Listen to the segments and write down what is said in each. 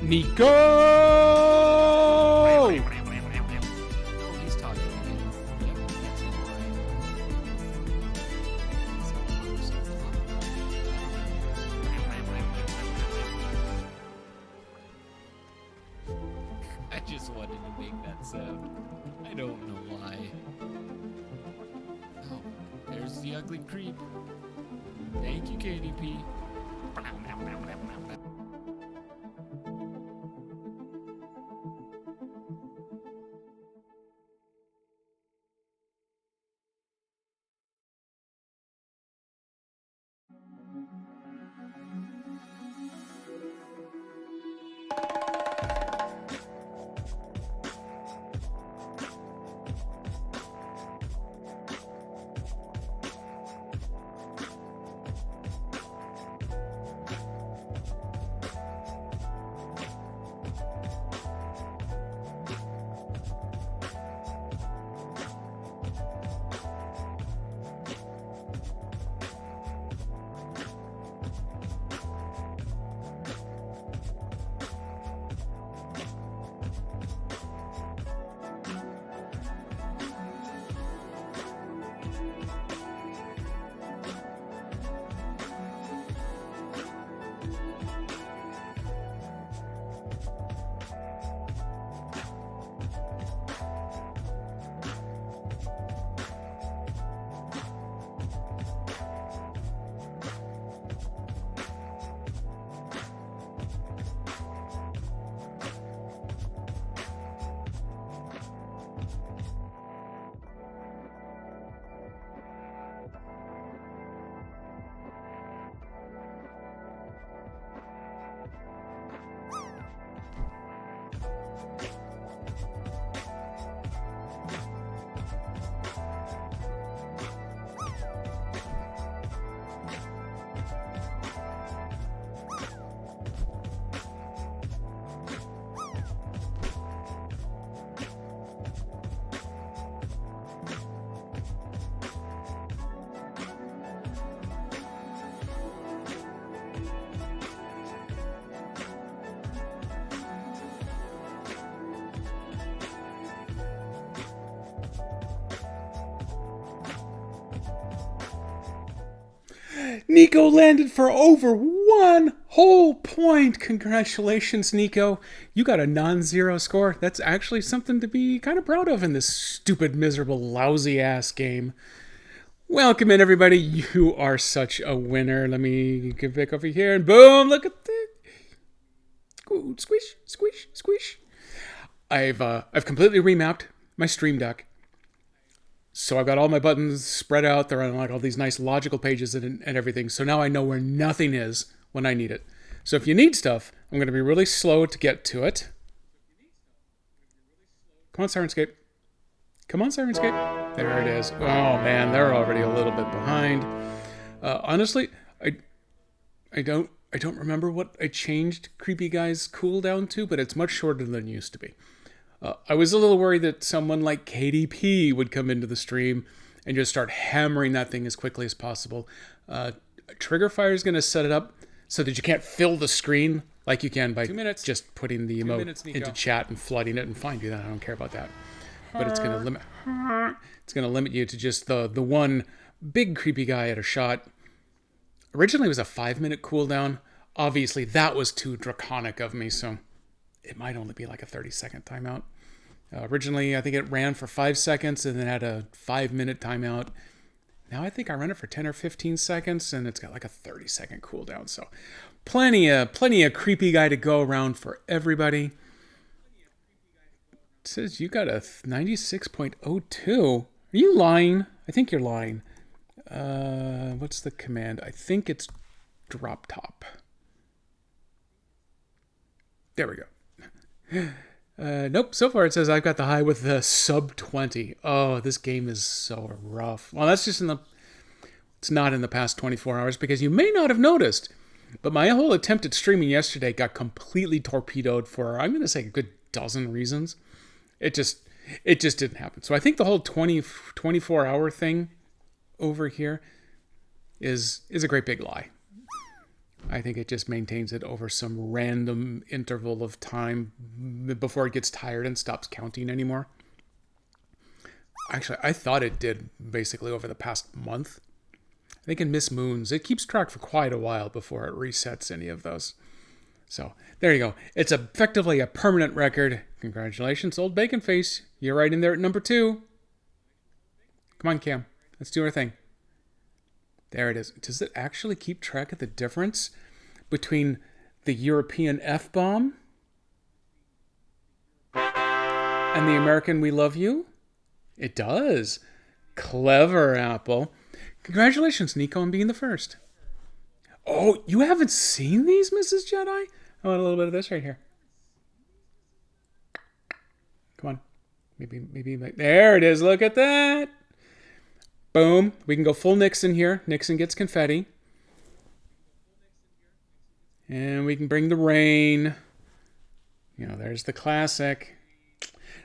Nico! Oh, he's talking again. Yep, that's it. I just wanted to make that sound. I don't know why. Oh, there's the ugly creep. Thank you, KDP. Nico landed for over 1 whole point. Congratulations, Nico. You got a non-zero score. That's actually something to be kind of proud of in this stupid, miserable, lousy-ass game. Welcome in, everybody. You are such a winner. Let me get back over here and boom, look at that. Squish, squish, squish. I've completely remapped my Stream Deck. So I've got all my buttons spread out. They're on like all these nice logical pages and everything. So now I know where nothing is when I need it. So if you need stuff, I'm going to be really slow to get to it. Come on, Sirenscape. Come on, Sirenscape. There it is. Oh, man, they're already a little bit behind. Honestly, I don't remember what I changed Creepy Guy's cooldown to, but it's much shorter than it used to be. I was a little worried that someone like KDP would come into the stream and just start hammering that thing as quickly as possible. Triggerfire is going to set it up so that you can't fill the screen like you can by just putting the emote into chat and flooding it, and fine, do that. I don't care about that. But it's going to limit you to just the one big creepy guy at a shot. Originally it was a 5-minute cooldown. Obviously that was too draconic of me, so it might only be like a 30-second timeout. Originally, I think it ran for 5 seconds and then had a 5-minute timeout. Now I think I run it for 10 or 15 seconds and it's got like a 30-second cooldown. So plenty of creepy guy to go around for everybody. It says you got a 96.02. Are you lying? I think you're lying. What's the command? I think it's drop top. There we go. Nope, so far it says I've got the high with the sub 20. Oh, this game is so rough. Well, that's just it's not in the past 24 hours because you may not have noticed, but my whole attempt at streaming yesterday got completely torpedoed for, I'm going to say, a good dozen reasons. It just didn't happen. So I think the whole 24 hour thing over here is a great big lie. I think it just maintains it over some random interval of time before it gets tired and stops counting anymore. Actually, I thought it did basically over the past month. I think in Miss Moons, it keeps track for quite a while before it resets any of those. So there you go. It's effectively a permanent record. Congratulations, Old Bacon Face. You're right in there at number 2. Come on, Cam. Let's do our thing. There it is. Does it actually keep track of the difference between the European F-bomb and the American We Love You? It does. Clever, Apple. Congratulations, Nico, on being the first. Oh, you haven't seen these, Mrs. Jedi? I want a little bit of this right here. Come on. Maybe. There it is. Look at that. Boom. We can go full Nixon here. Nixon gets confetti. And we can bring the rain. There's the classic.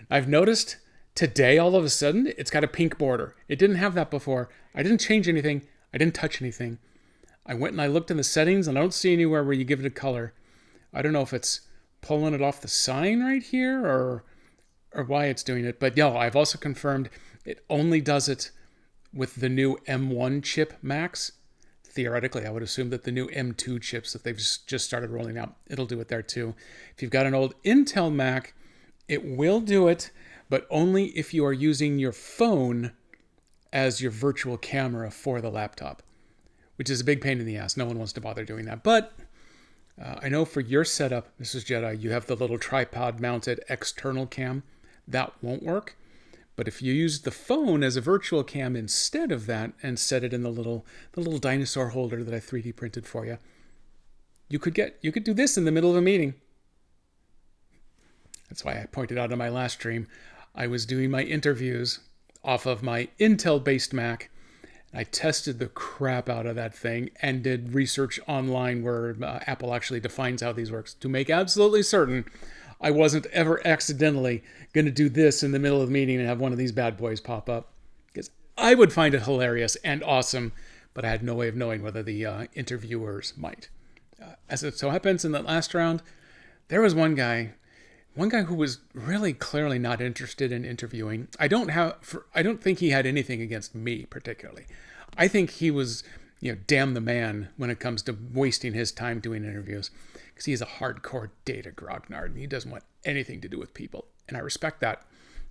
I've noticed today, all of a sudden, it's got a pink border. It didn't have that before. I didn't change anything. I didn't touch anything. I went and I looked in the settings, and I don't see anywhere where you give it a color. I don't know if it's pulling it off the sign right here or why it's doing it. But I've also confirmed it only does it with the new M1 chip Macs. Theoretically, I would assume that the new M2 chips that they've just started rolling out, it'll do it there too. If you've got an old Intel Mac, it will do it, but only if you are using your phone as your virtual camera for the laptop, which is a big pain in the ass. No one wants to bother doing that. But I know for your setup, Mrs. Jedi, you have the little tripod-mounted external cam. That won't work. But if you use the phone as a virtual cam instead of that and set it in the little dinosaur holder that I 3D printed for you, you could do this in the middle of a meeting. That's why I pointed out in my last stream, I was doing my interviews off of my Intel-based Mac. I tested the crap out of that thing and did research online where Apple actually defines how these works to make absolutely certain I wasn't ever accidentally going to do this in the middle of the meeting and have one of these bad boys pop up. Because I would find it hilarious and awesome, but I had no way of knowing whether the interviewers might. As it so happens, in that last round, there was one guy who was really clearly not interested in interviewing. I don't think he had anything against me particularly. I think he was, damn the man when it comes to wasting his time doing interviews, because he's a hardcore data grognard and he doesn't want anything to do with people, and I respect that.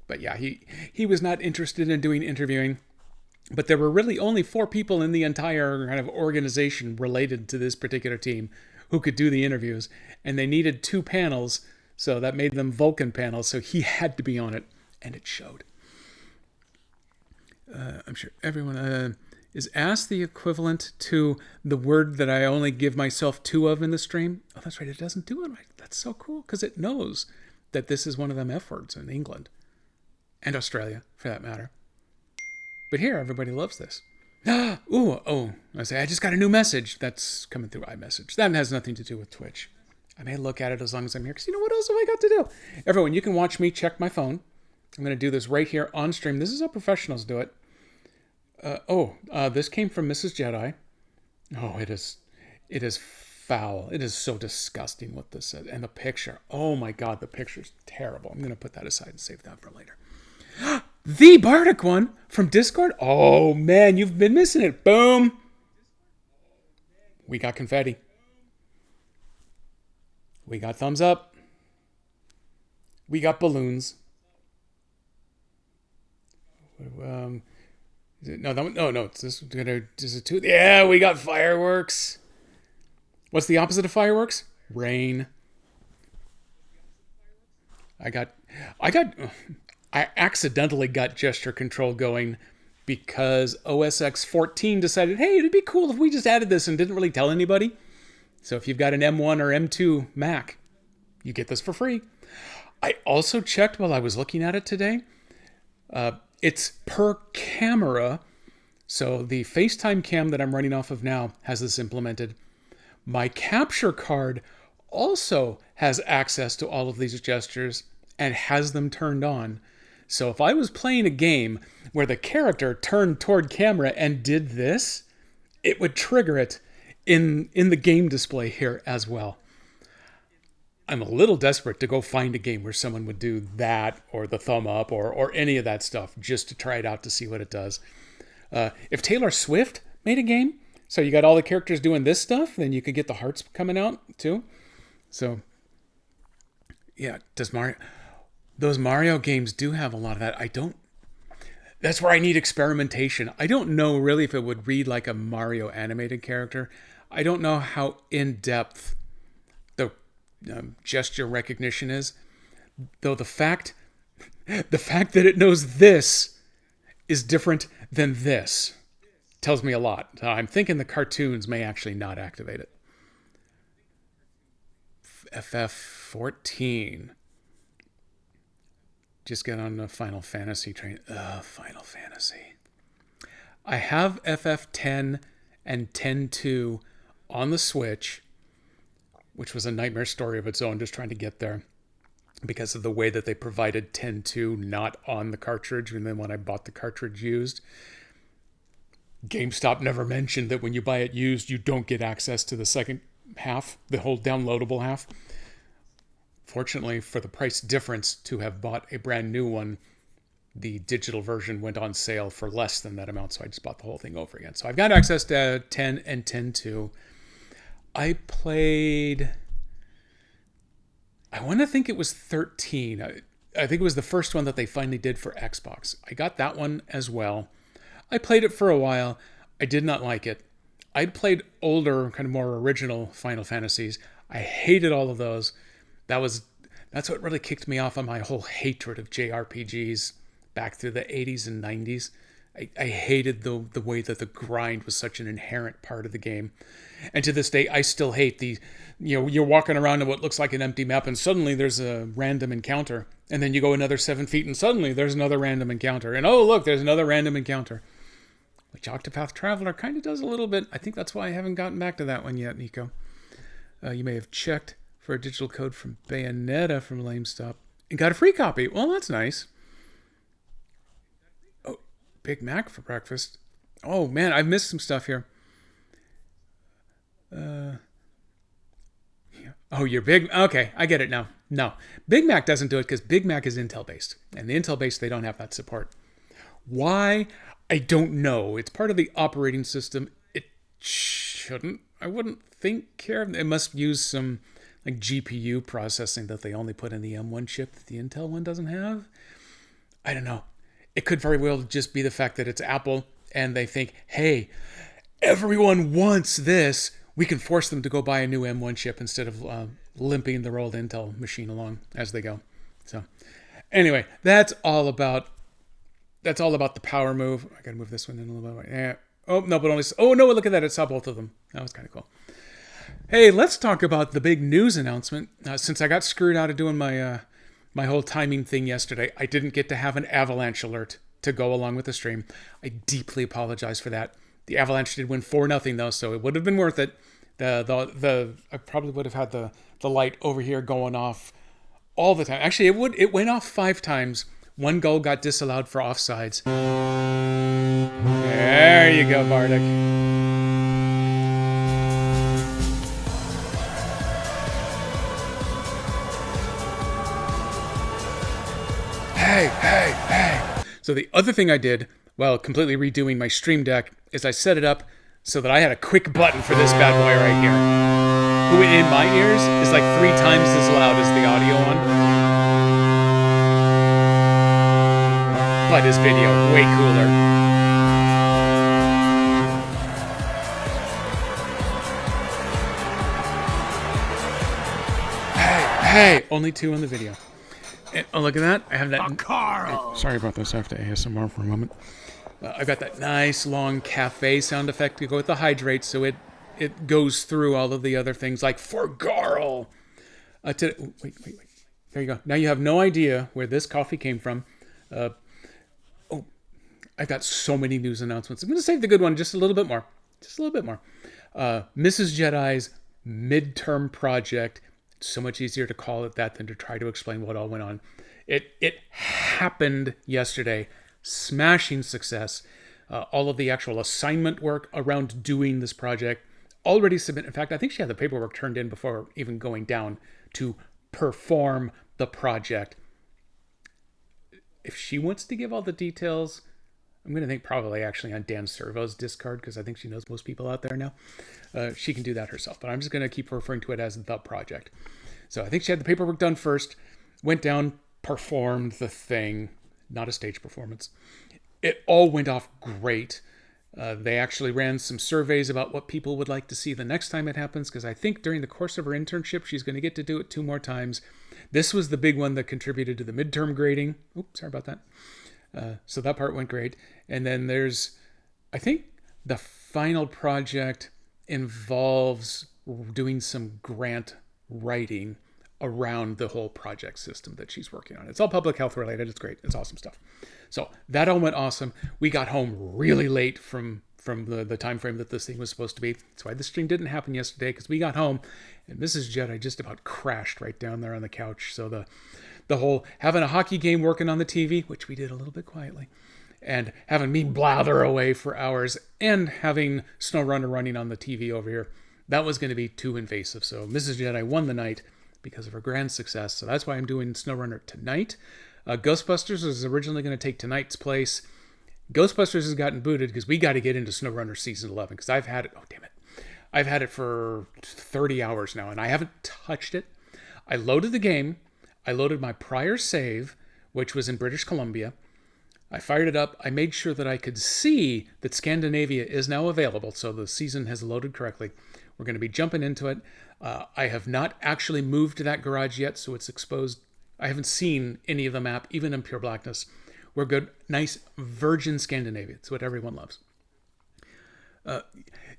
But yeah, he was not interested in doing interviewing. But there were really only 4 people in the entire kind of organization related to this particular team who could do the interviews, and they needed 2 panels. So that made them Vulcan panels, so he had to be on it, and it showed. I'm sure everyone is asked the equivalent to the word that I only give myself 2 of in the stream. Oh, that's right, it doesn't do it right. That's so cool, because it knows that this is one of them F words in England. And Australia, for that matter. But here, everybody loves this. I just got a new message that's coming through iMessage. That has nothing to do with Twitch. I may look at it as long as I'm here, because what else have I got to do? Everyone, you can watch me check my phone. I'm going to do this right here on stream. This is how professionals do it. This came from Mrs. Jedi. Oh, it is foul. It is so disgusting what this said. And the picture. Oh my God, the picture's terrible. I'm going to put that aside and save that for later. The Bardic one from Discord. Oh man, you've been missing it. Boom. We got confetti. We got thumbs up. We got balloons. It's this. Is it 2? Yeah, we got fireworks. What's the opposite of fireworks? Rain. I accidentally got gesture control going because OS X 14 decided, hey, it'd be cool if we just added this and didn't really tell anybody. So if you've got an M1 or M2 Mac, you get this for free. I also checked while I was looking at it today. It's per camera. So the FaceTime cam that I'm running off of now has this implemented. My capture card also has access to all of these gestures and has them turned on. So if I was playing a game where the character turned toward camera and did this, it would trigger it in the game display here as well. I'm a little desperate to go find a game where someone would do that or the thumb up or any of that stuff just to try it out to see what it does. If Taylor Swift made a game, so you got all the characters doing this stuff, then you could get the hearts coming out too. So, yeah, those Mario games do have a lot of that. That's where I need experimentation. I don't know really if it would read like a Mario animated character. I don't know how in-depth the gesture recognition is. Though the fact that it knows this is different than this tells me a lot. I'm thinking the cartoons may actually not activate it. FF14. Just get on the Final Fantasy train. Final Fantasy. I have FF10 and 10-2 on the Switch, which was a nightmare story of its own, just trying to get there because of the way that they provided 10-2 not on the cartridge. And then when I bought the cartridge used, GameStop never mentioned that when you buy it used, you don't get access to the second half, the whole downloadable half. Fortunately, for the price difference to have bought a brand new one, the digital version went on sale for less than that amount, so I just bought the whole thing over again. So I've got access to 10 and 10-2. I played... I want to think it was 13. I think it was the first one that they finally did for Xbox. I got that one as well. I played it for a while. I did not like it. I'd played older, kind of more original Final Fantasies. I hated all of those. That's what really kicked me off on my whole hatred of JRPGs back through the 80s and 90s. I hated the way that the grind was such an inherent part of the game. And to this day, I still hate you're walking around in what looks like an empty map and suddenly there's a random encounter. And then you go another 7 feet and suddenly there's another random encounter. And oh, look, there's another random encounter. Which Octopath Traveler kind of does a little bit. I think that's why I haven't gotten back to that one yet, Nico. You may have checked for a digital code from Bayonetta from LameStop and got a free copy. Well, that's nice. Oh, Big Mac for breakfast. Oh, man, I've missed some stuff here. Oh, you're big. Okay, I get it now. No, Big Mac doesn't do it because Big Mac is Intel based. And the Intel based, they don't have that support. Why? I don't know. It's part of the operating system. It shouldn't. I wouldn't think care. It must use some like GPU processing that they only put in the M1 chip that the Intel one doesn't have. I don't know. It could very well just be the fact that it's Apple and they think, hey, everyone wants this. We can force them to go buy a new M1 chip instead of limping their old Intel machine along as they go. So anyway, that's all about the power move. I gotta move this one in a little bit. Yeah. Oh no, but only. Oh no, look at that! It saw both of them. That was kind of cool. Hey, let's talk about the big news announcement. Since I got screwed out of doing my my whole timing thing yesterday, I didn't get to have an avalanche alert to go along with the stream. I deeply apologize for that. The Avalanche did win 4-0 though, so it would have been worth it. I probably would have had the light over here going off all the time. Actually, it went off 5 times. One goal got disallowed for offsides. There you go, Bardic. Hey. So the other thing I did, while completely redoing my Stream Deck, is I set it up so that I had a quick button for this bad boy right here. Who in my ears is like 3 times as loud as the audio one. But his video, way cooler. Hey, only 2 on the video. And, oh, look at that. I have that. Carl! Sorry about this. I have to ASMR for a moment. I've got that nice long cafe sound effect to go with the hydrate, so it goes through all of the other things like for Garl. Wait. There you go. Now you have no idea where this coffee came from. I've got so many news announcements. I'm going to save the good one just a little bit more. Mrs. Jedi's midterm project. It's so much easier to call it that than to try to explain what all went on. It happened yesterday. Smashing success. All of the actual assignment work around doing this project, already submitted. In fact, I think she had the paperwork turned in before even going down to perform the project. If she wants to give all the details, I'm going to think probably actually on Dan Servo's Discord, because I think she knows most people out there now. She can do that herself, but I'm just going to keep referring to it as the project. So I think she had the paperwork done first, went down, performed the thing, not a stage performance. It all went off great. They actually ran some surveys about what people would like to see the next time it happens, because I think during the course of her internship, she's going to get to do it 2 more times. This was the big one that contributed to the midterm grading. Oops, sorry about that. So that part went great. And then there's, I think the final project involves doing some grant writing around the whole project system that she's working on. It's all public health related. It's great. It's awesome stuff. So that all went awesome. We got home really late from the time frame that this thing was supposed to be. That's why the stream didn't happen yesterday, because we got home and Mrs. Jedi just about crashed right down there on the couch. So the whole having a hockey game working on the TV, which we did a little bit quietly, and having me blather away for hours, and having SnowRunner running on the TV over here, that was going to be too invasive. So Mrs. Jedi won the night because of her grand success. So that's why I'm doing SnowRunner tonight. Ghostbusters was originally going to take tonight's place. Ghostbusters has gotten booted because we got to get into SnowRunner Season 11, because I've had it, I've had it for 30 hours now, and I haven't touched it. I loaded the game. I loaded my prior save, which was in British Columbia. I fired it up. I made sure that I could see that Scandinavia is now available, so the season has loaded correctly. We're going to be jumping into it. I have not actually moved to that garage yet, so it's exposed. I haven't seen any of the map, even in pure blackness. We're good. Nice virgin Scandinavia. It's what everyone loves.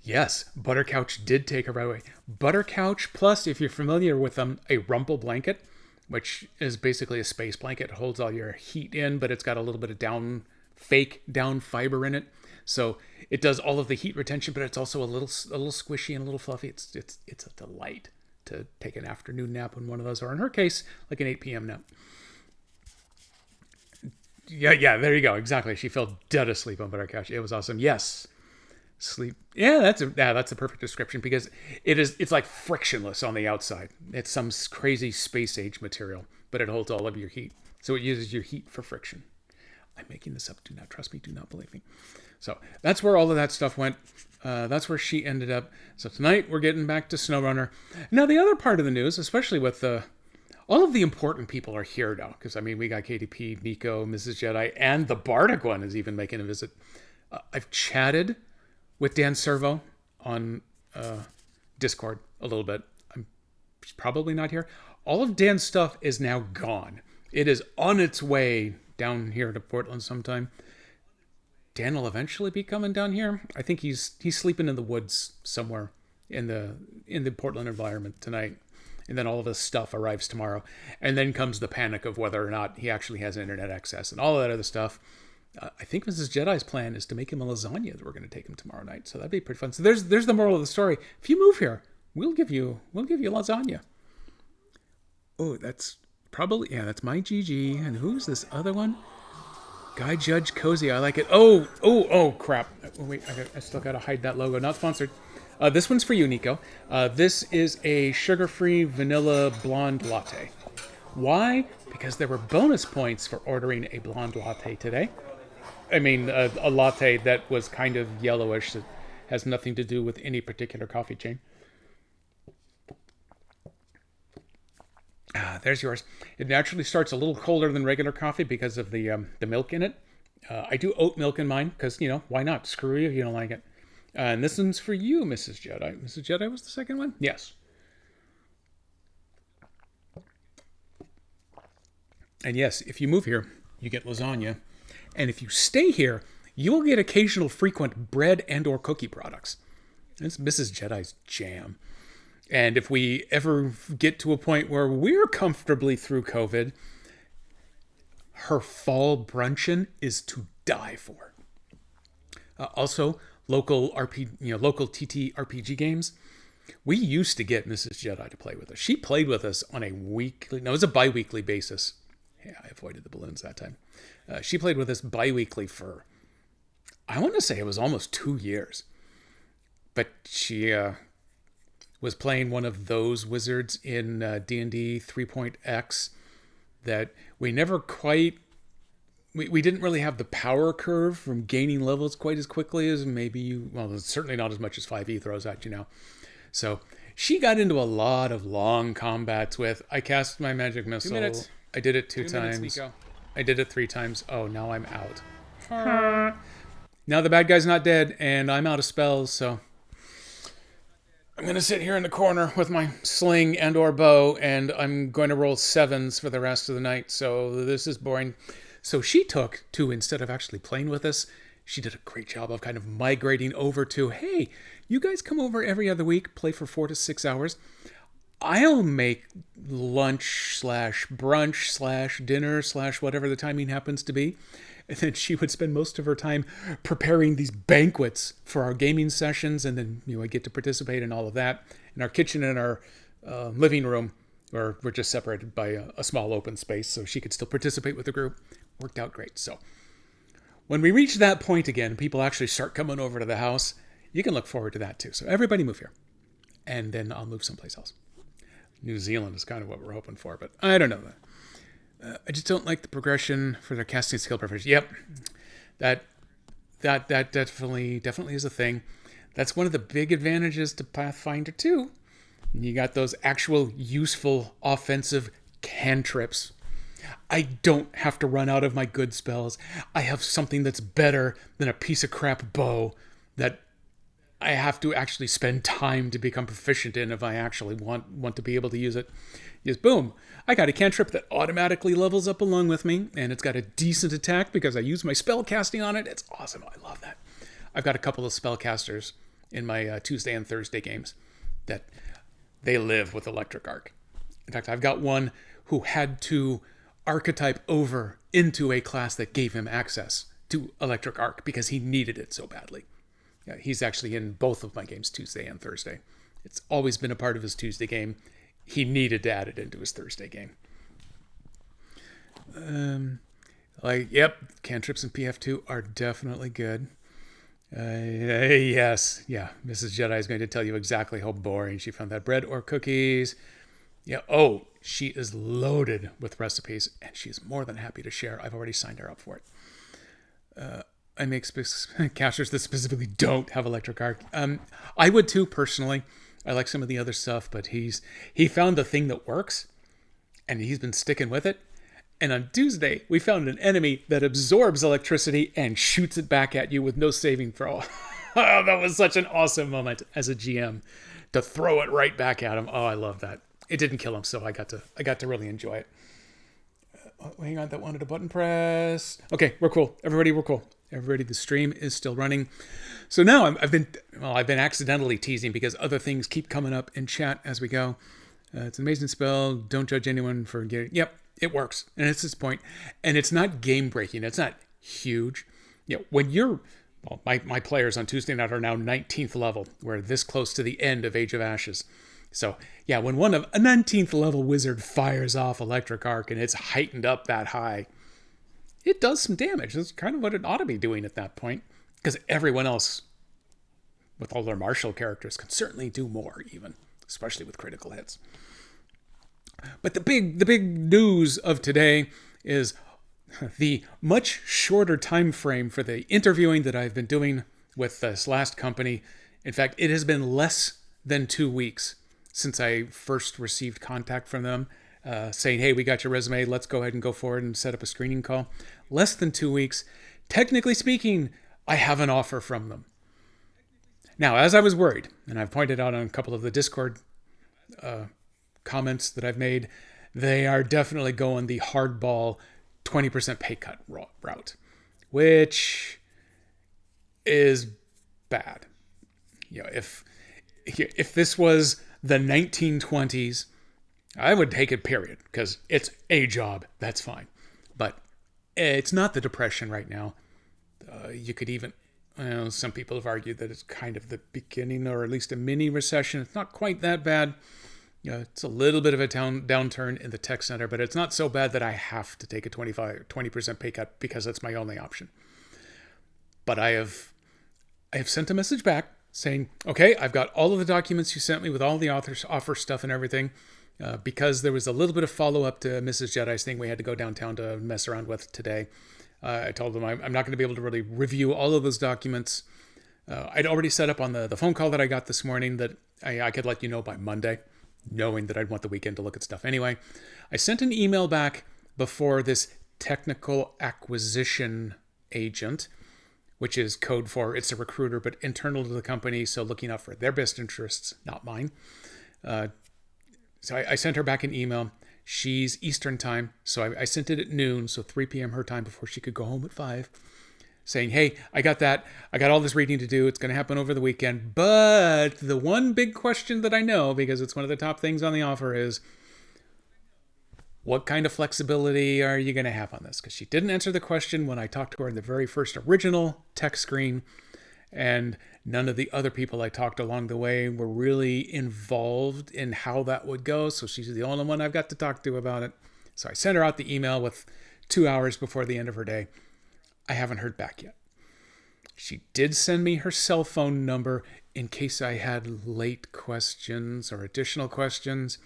Yes, Buttercouch did take her right away. Buttercouch, plus, if you're familiar with them, a rumple blanket, which is basically a space blanket. It holds all your heat in, but it's got a little bit of fake down fiber in it. So it does all of the heat retention, but it's also a little squishy and a little fluffy. It's a delight to take an afternoon nap when one of those, or in her case, like an 8 p.m. nap. Yeah, there you go. Exactly. She fell dead asleep on Buttercouch. It was awesome. Yes. Sleep. Yeah, that's a perfect description, because it's like frictionless on the outside. It's some crazy space age material, but it holds all of your heat. So it uses your heat for friction. I'm making this up. Do not trust me. Do not believe me. So that's where all of that stuff went. That's where she ended up. So tonight we're getting back to SnowRunner. Now the other part of the news, especially with all of the important people are here now, because I mean we got KDP, Nico, Mrs. Jedi, and the Bardic one is even making a visit. I've chatted with Dan Servo on Discord a little bit. He's probably not here. All of Dan's stuff is now gone. It is on its way down here to Portland sometime. Dan will eventually be coming down here. I think he's sleeping in the woods somewhere in the Portland environment tonight. And then all of his stuff arrives tomorrow. And then comes the panic of whether or not he actually has internet access and all of that other stuff. I think Mrs. Jedi's plan is to make him a lasagna that we're going to take him tomorrow night. So that'd be pretty fun. So there's the moral of the story. If you move here, we'll give you lasagna. Oh, that's probably, yeah, that's my GG. And who's this other one? Guy Judge Cozy. I like it. Oh, crap. Oh, wait, I still got to hide that logo. Not sponsored. This one's for you, Nico. This is a sugar-free vanilla blonde latte. Why? Because there were bonus points for ordering a blonde latte today. I mean, a latte that was kind of yellowish, that has nothing to do with any particular coffee chain. There's yours. It naturally starts a little colder than regular coffee because of the milk in it. I do oat milk in mine because, why not? Screw you if you don't like it. And this one's for you, Mrs. Jedi. Mrs. Jedi was the second one? Yes. And yes, if you move here, you get lasagna. And if you stay here, you will get occasional frequent bread and or cookie products. It's Mrs. Jedi's jam. And if we ever get to a point where we're comfortably through COVID, her fall brunchin' is to die for. Also, local TT RPG games. We used to get Mrs. Jedi to play with us. She played with us on it was a bi-weekly basis. Yeah, I avoided the balloons that time. She played with us bi-weekly for, I want to say it was almost 2 years. But she was playing one of those wizards in D&D 3.x that we never quite we didn't really have the power curve from gaining levels quite as quickly as maybe you, well, certainly not as much as 5e throws at you now. So she got into a lot of long combats with, I cast my magic missile. 2 minutes. I did it 2 minutes, times. Nico. I did it 3 times. Oh, now I'm out. Now the bad guy's not dead and I'm out of spells, so I'm going to sit here in the corner with my sling and or bow, and I'm going to roll 7s for the rest of the night, so this is boring. So she took to, instead of actually playing with us, she did a great job of kind of migrating over to, hey, you guys come over every other week, play for 4 to 6 hours. I'll make lunch / brunch / dinner / whatever the timing happens to be. And then she would spend most of her time preparing these banquets for our gaming sessions. And then, I get to participate in all of that. In our kitchen and our living room, or we're just separated by a small open space, so she could still participate with the group. Worked out great. So when we reach that point again, people actually start coming over to the house. You can look forward to that too. So everybody move here. And then I'll move someplace else. New Zealand is kind of what we're hoping for, but I don't know that. I just don't like the progression for their casting skill proficiency. Yep, that definitely is a thing. That's one of the big advantages to Pathfinder 2. You got those actual useful offensive cantrips. I don't have to run out of my good spells. I have something that's better than a piece of crap bow that I have to actually spend time to become proficient in if I actually want to be able to use it. Just boom, I got a cantrip that automatically levels up along with me, and it's got a decent attack because I use my spell casting on it. It's awesome. I love that. I've got a couple of spellcasters in my Tuesday and Thursday games that they live with Electric Arc. In fact, I've got one who had to archetype over into a class that gave him access to Electric Arc because he needed it so badly. Yeah, he's actually in both of my games, Tuesday and Thursday. It's always been a part of his Tuesday game. He needed to add it into his Thursday game. Yep, cantrips in PF2 are definitely good. Yes, yeah, Mrs. Jedi is going to tell you exactly how boring she found that. Bread or cookies. Yeah, oh, she is loaded with recipes, and she's more than happy to share. I've already signed her up for it. I make casters that specifically don't have Electric Arc. I would too, personally. I like some of the other stuff, but he found the thing that works, and he's been sticking with it. And on Tuesday, we found an enemy that absorbs electricity and shoots it back at you with no saving throw. Oh, that was such an awesome moment as a GM to throw it right back at him. Oh, I love that. It didn't kill him, so I got to really enjoy it. Hang on, that wanted a button press. Okay, we're cool. Everybody, we're cool. Everybody, the stream is still running. So now I've been accidentally teasing because other things keep coming up in chat as we go. It's an amazing spell. Don't judge anyone for getting. Yep, it works, and it's this point, and it's not game breaking. It's not huge. When you're my players on Tuesday night are now 19th level. We're this close to the end of Age of Ashes. So yeah, when a 19th level wizard fires off Electric Arc and it's heightened up that high, it does some damage. That's kind of what it ought to be doing at that point, because everyone else with all their martial characters can certainly do more, even, especially with critical hits. But the big news of today is the much shorter time frame for the interviewing that I've been doing with this last company. In fact, it has been less than 2 weeks since I first received contact from them saying, hey, we got your resume. Let's go ahead and go forward and set up a screening call. Less than 2 weeks. Technically speaking, I have an offer from them. Now, as I was worried, and I've pointed out on a couple of the Discord comments that I've made, they are definitely going the hardball 20% pay cut route, which is bad. If this was the 1920s, I would take it, period, because it's a job. That's fine. But it's not the Depression right now. You could even, some people have argued that it's kind of the beginning, or at least a mini recession. It's not quite that bad. It's a little bit of a downturn in the tech center, but it's not so bad that I have to take a 20% pay cut because that's my only option. But I have sent a message back saying, okay, I've got all of the documents you sent me with all the author's offer stuff and everything. Because there was a little bit of follow-up to Mrs. Jedi's thing we had to go downtown to mess around with today. I told them I'm not going to be able to really review all of those documents. I'd already set up on the phone call that I got this morning that I could let you know by Monday, knowing that I'd want the weekend to look at stuff anyway. I sent an email back before this technical acquisition agent, which is code for it's a recruiter, but internal to the company, so looking out for their best interests, not mine. So I sent her back an email. She's Eastern time, so I sent it at noon, so 3 p.m. her time before she could go home at 5, saying, hey, I got that. I got all this reading to do. It's going to happen over the weekend. But the one big question that I know, because it's one of the top things on the offer, is what kind of flexibility are you going to have on this? Because she didn't answer the question when I talked to her in the very first original text screen. And none of the other people I talked along the way were really involved in how that would go. So she's the only one I've got to talk to about it. So I sent her out the email with 2 hours before the end of her day. I haven't heard back yet. She did send me her cell phone number in case I had late questions or additional questions.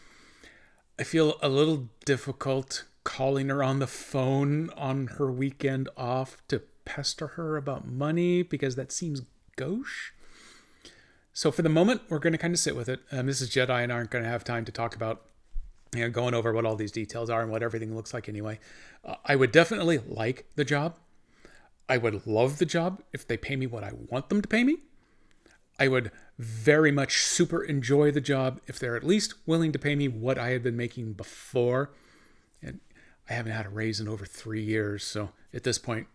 I feel a little difficult calling her on the phone on her weekend off to pester her about money because that seems gauche. So for the moment, we're going to kind of sit with it. Mrs. Jedi and I aren't going to have time to talk about going over what all these details are and what everything looks like anyway. I would definitely like the job. I would love the job if they pay me what I want them to pay me. I would very much super enjoy the job if they're at least willing to pay me what I had been making before. And I haven't had a raise in over 3 years. So at this point,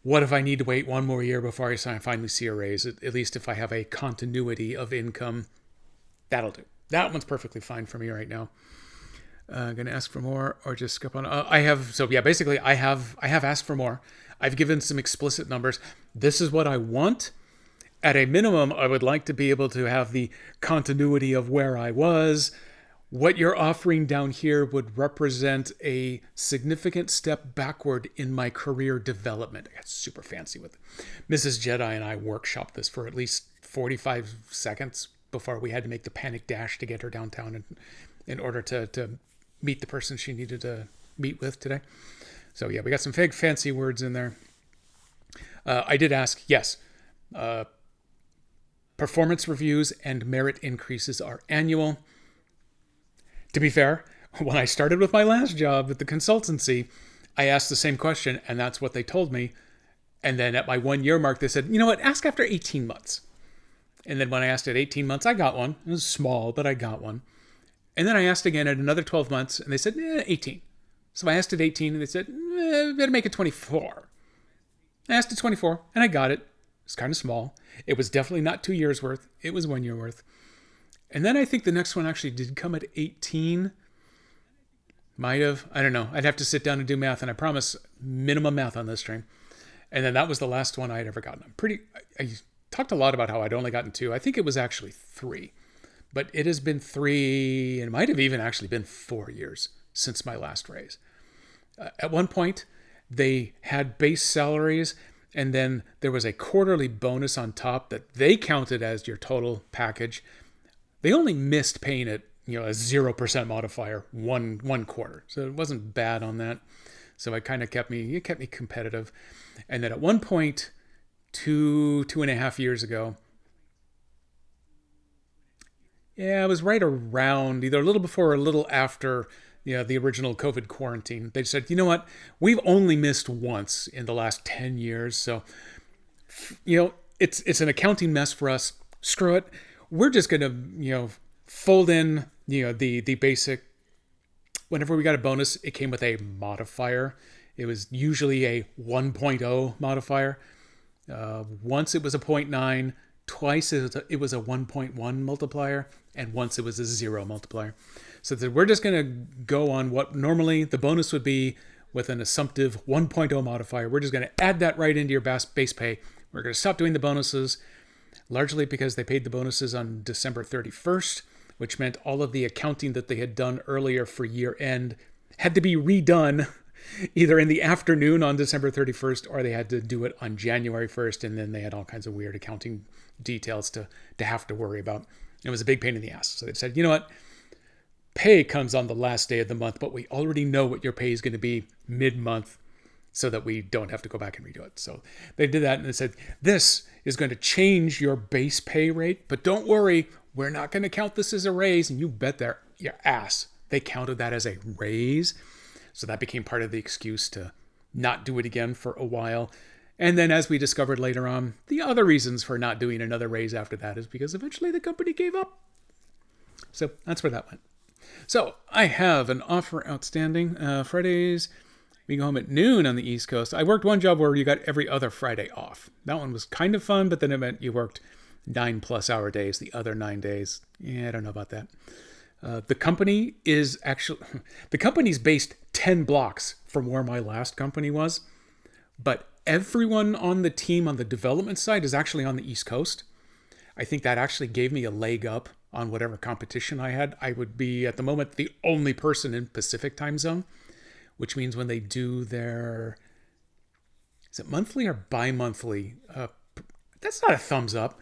what if I need to wait 1 more year before I finally see a raise? At least if I have a continuity of income, that'll do. That one's perfectly fine for me right now. Going to ask for more or just skip on? Basically I have asked for more. I've given some explicit numbers. This is what I want. At a minimum, I would like to be able to have the continuity of where I was. What you're offering down here would represent a significant step backward in my career development. I got super fancy with it. Mrs. Jedi and I workshopped this for at least 45 seconds before we had to make the panic dash to get her downtown in order to meet the person she needed to meet with today. So yeah, we got some fake fancy words in there. I did ask, yes, performance reviews and merit increases are annual. To be fair, when I started with my last job at the consultancy, I asked the same question, and that's what they told me. And then at my 1 year mark, they said, you know what, ask after 18 months. And then when I asked at 18 months, I got one. It was small, but I got one. And then I asked again at another 12 months, and they said, 18. So I asked at 18, and they said, better make it 24. I asked at 24, and I got it. It's kind of small. It was definitely not 2 years worth. It was 1 year worth. And then I think the next one actually did come at 18. Might have. I don't know. I'd have to sit down and do math, and I promise minimum math on this stream. And then that was the last one I had ever gotten. I talked a lot about how I'd only gotten 2. I think it was actually 3. But it has been 3, and it might have even actually been 4 years since my last raise. At one point, they had base salaries, and then there was a quarterly bonus on top that they counted as your total package. They only missed paying it, a 0% modifier one quarter. So it wasn't bad on that. So it kind of kept me competitive. And then at one point, 2.5 years ago, it was right around either a little before or a little after the original COVID quarantine. They said, you know what, we've only missed once in the last 10 years. So, it's an accounting mess for us. Screw it. We're just going to, fold in, the basic. Whenever we got a bonus, it came with a modifier. It was usually a 1.0 modifier. Once it was a 0.9, twice it was a 1.1 multiplier, and once it was a 0 multiplier. So we're just going to go on what normally the bonus would be with an assumptive 1.0 modifier. We're just going to add that right into your base pay. We're going to stop doing the bonuses, largely because they paid the bonuses on December 31st, which meant all of the accounting that they had done earlier for year end had to be redone either in the afternoon on December 31st or they had to do it on January 1st, and then they had all kinds of weird accounting details to have to worry about. It was a big pain in the ass. So they said, you know what? Pay comes on the last day of the month, but we already know what your pay is going to be mid-month so that we don't have to go back and redo it. So they did that, and they said, this is going to change your base pay rate, but don't worry, we're not going to count this as a raise. And you bet your ass they counted that as a raise. So that became part of the excuse to not do it again for a while. And then as we discovered later on, the other reasons for not doing another raise after that is because eventually the company gave up. So that's where that went. So I have an offer outstanding. Fridays, we go home at noon on the East Coast. I worked one job where you got every other Friday off. That one was kind of fun, but then it meant you worked 9+ hour days the other 9 days. Yeah, I don't know about that. The company is actually, the company's based 10 blocks from where my last company was, but everyone on the team on the development side is actually on the East Coast. I think that actually gave me a leg up on whatever competition I had. I would be, at the moment, the only person in Pacific time zone, which means when they do their, is it monthly or bi-monthly? That's not a thumbs up.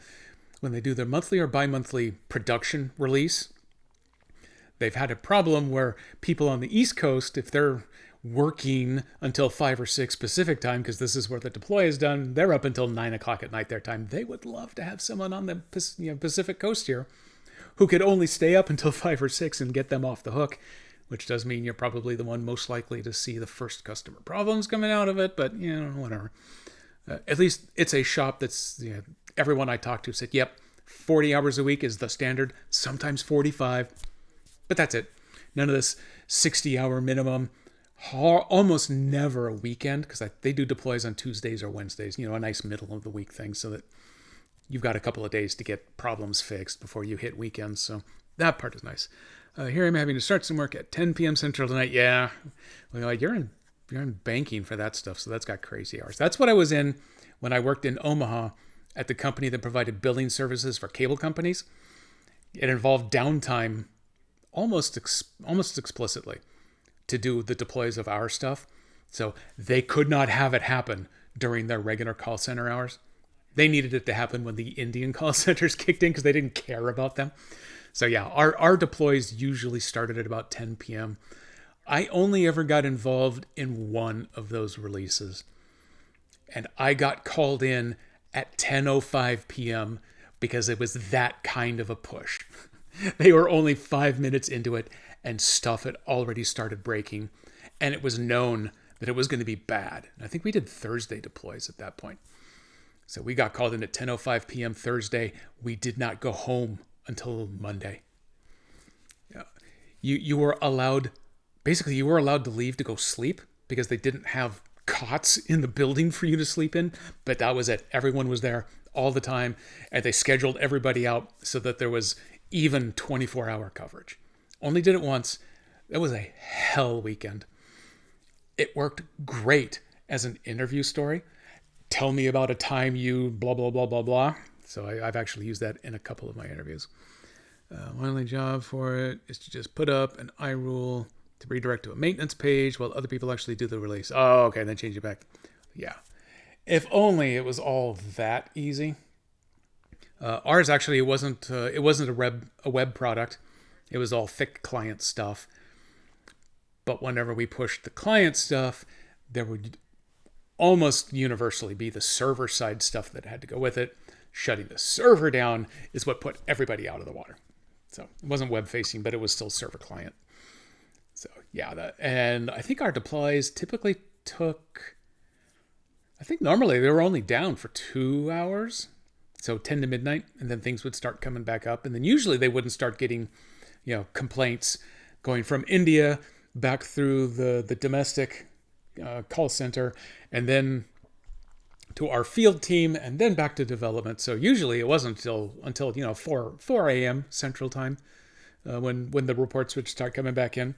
When they do their monthly or bi-monthly production release, they've had a problem where people on the East Coast, if they're working until 5 or 6 Pacific time, because this is where the deploy is done, they're up until 9 o'clock at night their time. They would love to have someone on the Pacific Coast here who could only stay up until 5 or 6 and get them off the hook, which does mean you're probably the one most likely to see the first customer problems coming out of it, but, whatever. At least it's a shop that's, everyone I talked to said, yep, 40 hours a week is the standard, sometimes 45, but that's it. None of this 60-hour minimum, almost never a weekend, because they do deploys on Tuesdays or Wednesdays, a nice middle of the week thing, so that you've got a couple of days to get problems fixed before you hit weekends, so that part is nice. Here I'm having to start some work at 10 p.m. Central tonight. Yeah, well, you're in banking for that stuff, so that's got crazy hours. That's what I was in when I worked in Omaha at the company that provided billing services for cable companies. It involved downtime almost explicitly to do the deploys of our stuff. So they could not have it happen during their regular call center hours. They needed it to happen when the Indian call centers kicked in because they didn't care about them. So yeah, our deploys usually started at about 10 p.m. I only ever got involved in one of those releases. And I got called in at 10:05 p.m. because it was that kind of a push. They were only 5 minutes into it and stuff had already started breaking. And it was known that it was going to be bad. And I think we did Thursday deploys at that point. So we got called in at 10:05 p.m. Thursday. We did not go home until Monday. You were allowed, basically you were allowed to leave to go sleep because they didn't have cots in the building for you to sleep in. But that was it. Everyone was there all the time, and they scheduled everybody out so that there was even 24-hour coverage. Only did it once. That was a hell weekend. It worked great as an interview story. Tell me about a time you blah, blah, blah, blah, blah. So I've actually used that in a couple of my interviews. One only job for it is to just put up an iRule to redirect to a maintenance page while other people actually do the release. Oh, okay, then change it back. Yeah. If only it was all that easy. Ours actually, it wasn't a web product. It was all thick client stuff. But whenever we pushed the client stuff, there would almost universally be the server side stuff that had to go with it. Shutting the server down is what put everybody out of the water. So it wasn't web facing, but it was still server client. So yeah, and I think our deploys typically took, I think normally they were only down for 2 hours. So 10 to midnight, and then things would start coming back up. And then usually they wouldn't start getting, complaints going from India back through the domestic call center, and then to our field team, and then back to development. So usually it wasn't until 4 a.m. Central Time when the reports would start coming back in.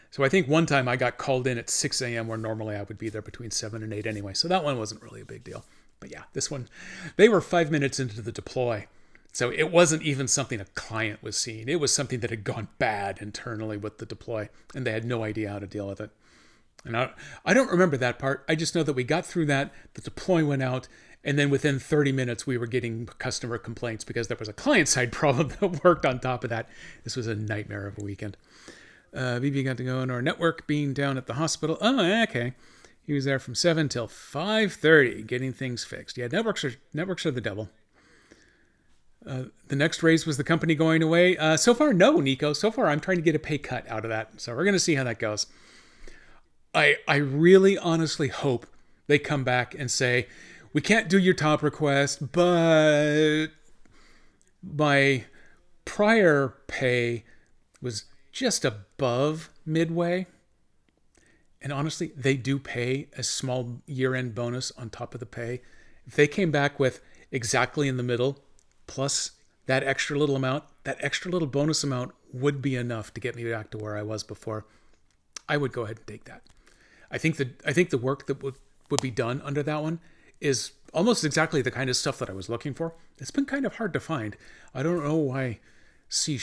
So I think one time I got called in at 6 a.m. where normally I would be there between 7 and 8 anyway. So that one wasn't really a big deal. But yeah, this one, they were 5 minutes into the deploy. So it wasn't even something a client was seeing. It was something that had gone bad internally with the deploy, and they had no idea how to deal with it. And I don't remember that part. I just know that we got through that, the deploy went out, and then within 30 minutes, we were getting customer complaints because there was a client-side problem that worked on top of that. This was a nightmare of a weekend. BB got to go on our network, being down at the hospital. Oh, okay. He was there from 7 till 5:30 getting things fixed. Yeah, networks are the devil. The next raise was the company going away. So far, no, Nico. So far, I'm trying to get a pay cut out of that. So we're going to see how that goes. I really honestly hope they come back and say, we can't do your top request, but my prior pay was just above midway. And honestly, they do pay a small year-end bonus on top of the pay. If they came back with exactly in the middle, plus that extra little amount, that extra little bonus amount would be enough to get me back to where I was before, I would go ahead and take that. I think the work that would be done under that one is almost exactly the kind of stuff that I was looking for. It's been kind of hard to find. I don't know why C#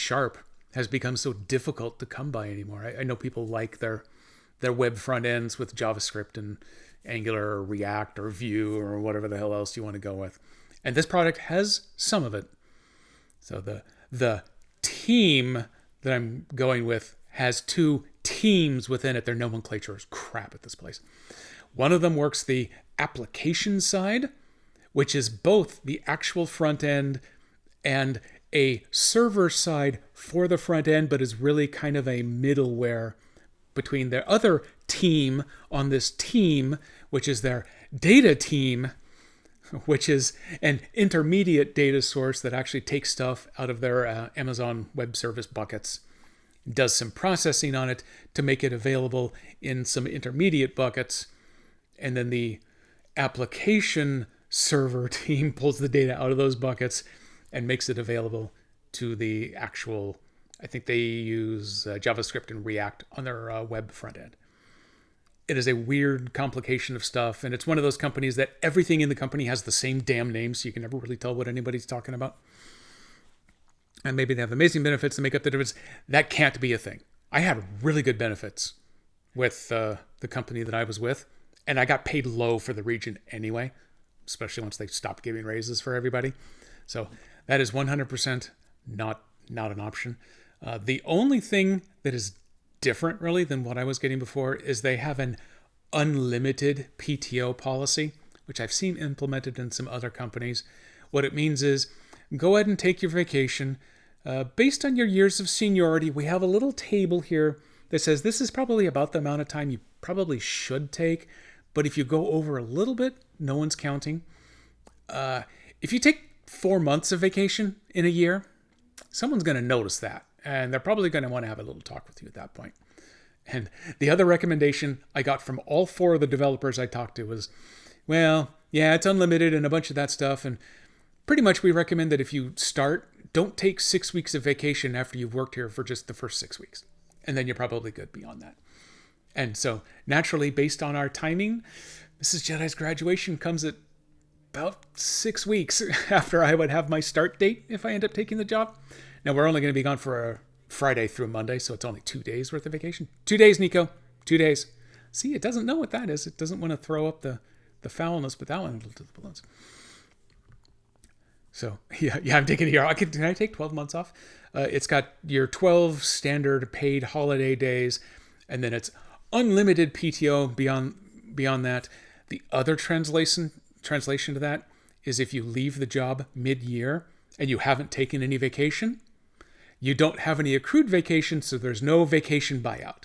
has become so difficult to come by anymore. I know people like their web front ends with JavaScript and Angular or React or Vue or whatever the hell else you want to go with. And this product has some of it. So the team that I'm going with has two teams within it. Their nomenclature is crap at this place. One of them works the application side, which is both the actual front end and a server side for the front end, but is really kind of a middleware between their other team on this team, which is their data team, which is an intermediate data source that actually takes stuff out of their Amazon Web Service buckets, does some processing on it to make it available in some intermediate buckets, and then the application server team pulls the data out of those buckets and makes it available to the actual, I think they use JavaScript and React on their web front end. It is a weird complication of stuff, and it's one of those companies that everything in the company has the same damn name, so you can never really tell what anybody's talking about. And maybe they have amazing benefits to make up the difference. That can't be a thing. I had really good benefits with the company that I was with, and I got paid low for the region anyway, especially once they stopped giving raises for everybody. So that is 100% not an option. The only thing that is different really than what I was getting before is they have an unlimited PTO policy, which I've seen implemented in some other companies. What it means is go ahead and take your vacation. Based on your years of seniority, we have a little table here that says this is probably about the amount of time you probably should take. But if you go over a little bit, no one's counting. If you take 4 months of vacation in a year, someone's going to notice that. And they're probably going to want to have a little talk with you at that point. And the other recommendation I got from all 4 of the developers I talked to was, well, yeah, it's unlimited and a bunch of that stuff. And pretty much we recommend that if you start, don't take 6 weeks of vacation after you've worked here for just the first 6 weeks. And then you're probably good beyond that. And so naturally, based on our timing, Mrs. Jedi's graduation comes at about 6 weeks after I would have my start date if I end up taking the job. Now, we're only going to be gone for a Friday through Monday, so it's only 2 days worth of vacation. 2 days, Nico. 2 days. See, it doesn't know what that is. It doesn't want to throw up the foulness with that one to the balloons. So, yeah, I'm taking it here. Can I take 12 months off? It's got your 12 standard paid holiday days, and then it's unlimited PTO beyond that. The other translation to that is if you leave the job mid-year and you haven't taken any vacation, you don't have any accrued vacation, so there's no vacation buyout.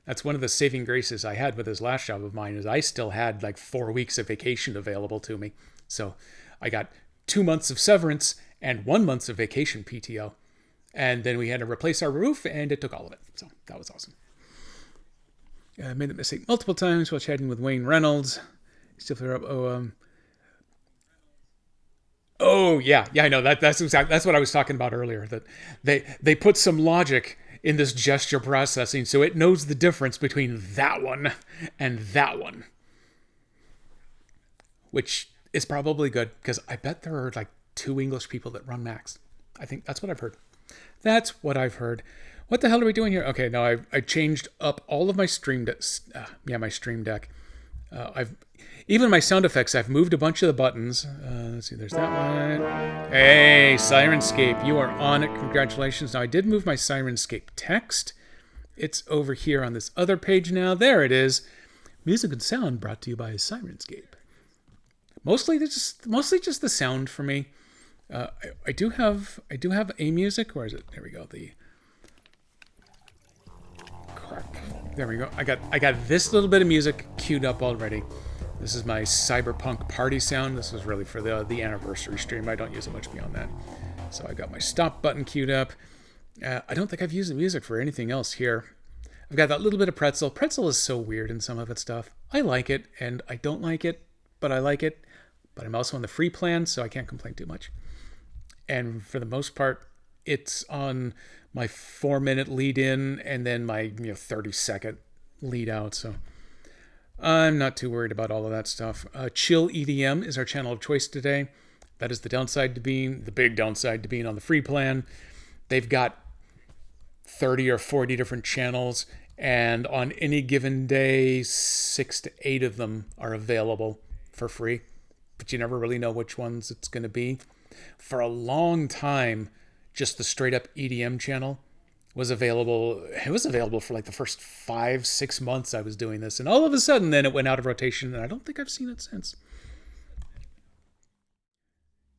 That's one of the saving graces I had with this last job of mine is I still had like 4 weeks of vacation available to me. So I got 2 months of severance and 1 month of vacation PTO. And then we had to replace our roof, and it took all of it. So that was awesome. I made the mistake multiple times while chatting with Wayne Reynolds. Still figure out, Oh yeah, I know that's what I was talking about earlier. That they put some logic in this gesture processing, so it knows the difference between that one and that one, which is probably good because I bet there are like 2 English people that run Macs. I think that's what I've heard. That's what I've heard. What the hell are we doing here? Okay, now I changed up all of my my Stream Deck. I've even my sound effects. I've moved a bunch of the buttons. Let's see. There's that one. Hey, Sirenscape, you are on it. Congratulations. Now I did move my Sirenscape text. It's over here on this other page now. There it is. Music and sound brought to you by Sirenscape. Mostly just the sound for me. I do have a music. Where is it? There we go. Crap. There we go. I got this little bit of music queued up already. This is my Cyberpunk party sound. This is really for the anniversary stream. I don't use it much beyond that. So I got my stop button queued up. I don't think I've used the music for anything else here. I've got that little bit of Pretzel. Pretzel is so weird in some of its stuff. I like it, and I don't like it, but I like it. But I'm also on the free plan, so I can't complain too much. And for the most part, it's on my 4-minute lead in and then my 30-second lead out. So I'm not too worried about all of that stuff. Chill EDM is our channel of choice today. That is the big downside to being on the free plan. They've got 30 or 40 different channels, and on any given day, 6 to 8 of them are available for free. But you never really know which ones it's going to be. For a long time, just the straight up EDM channel was available. It was available for like the first 5-6 months I was doing this. And all of a sudden, then it went out of rotation, and I don't think I've seen it since.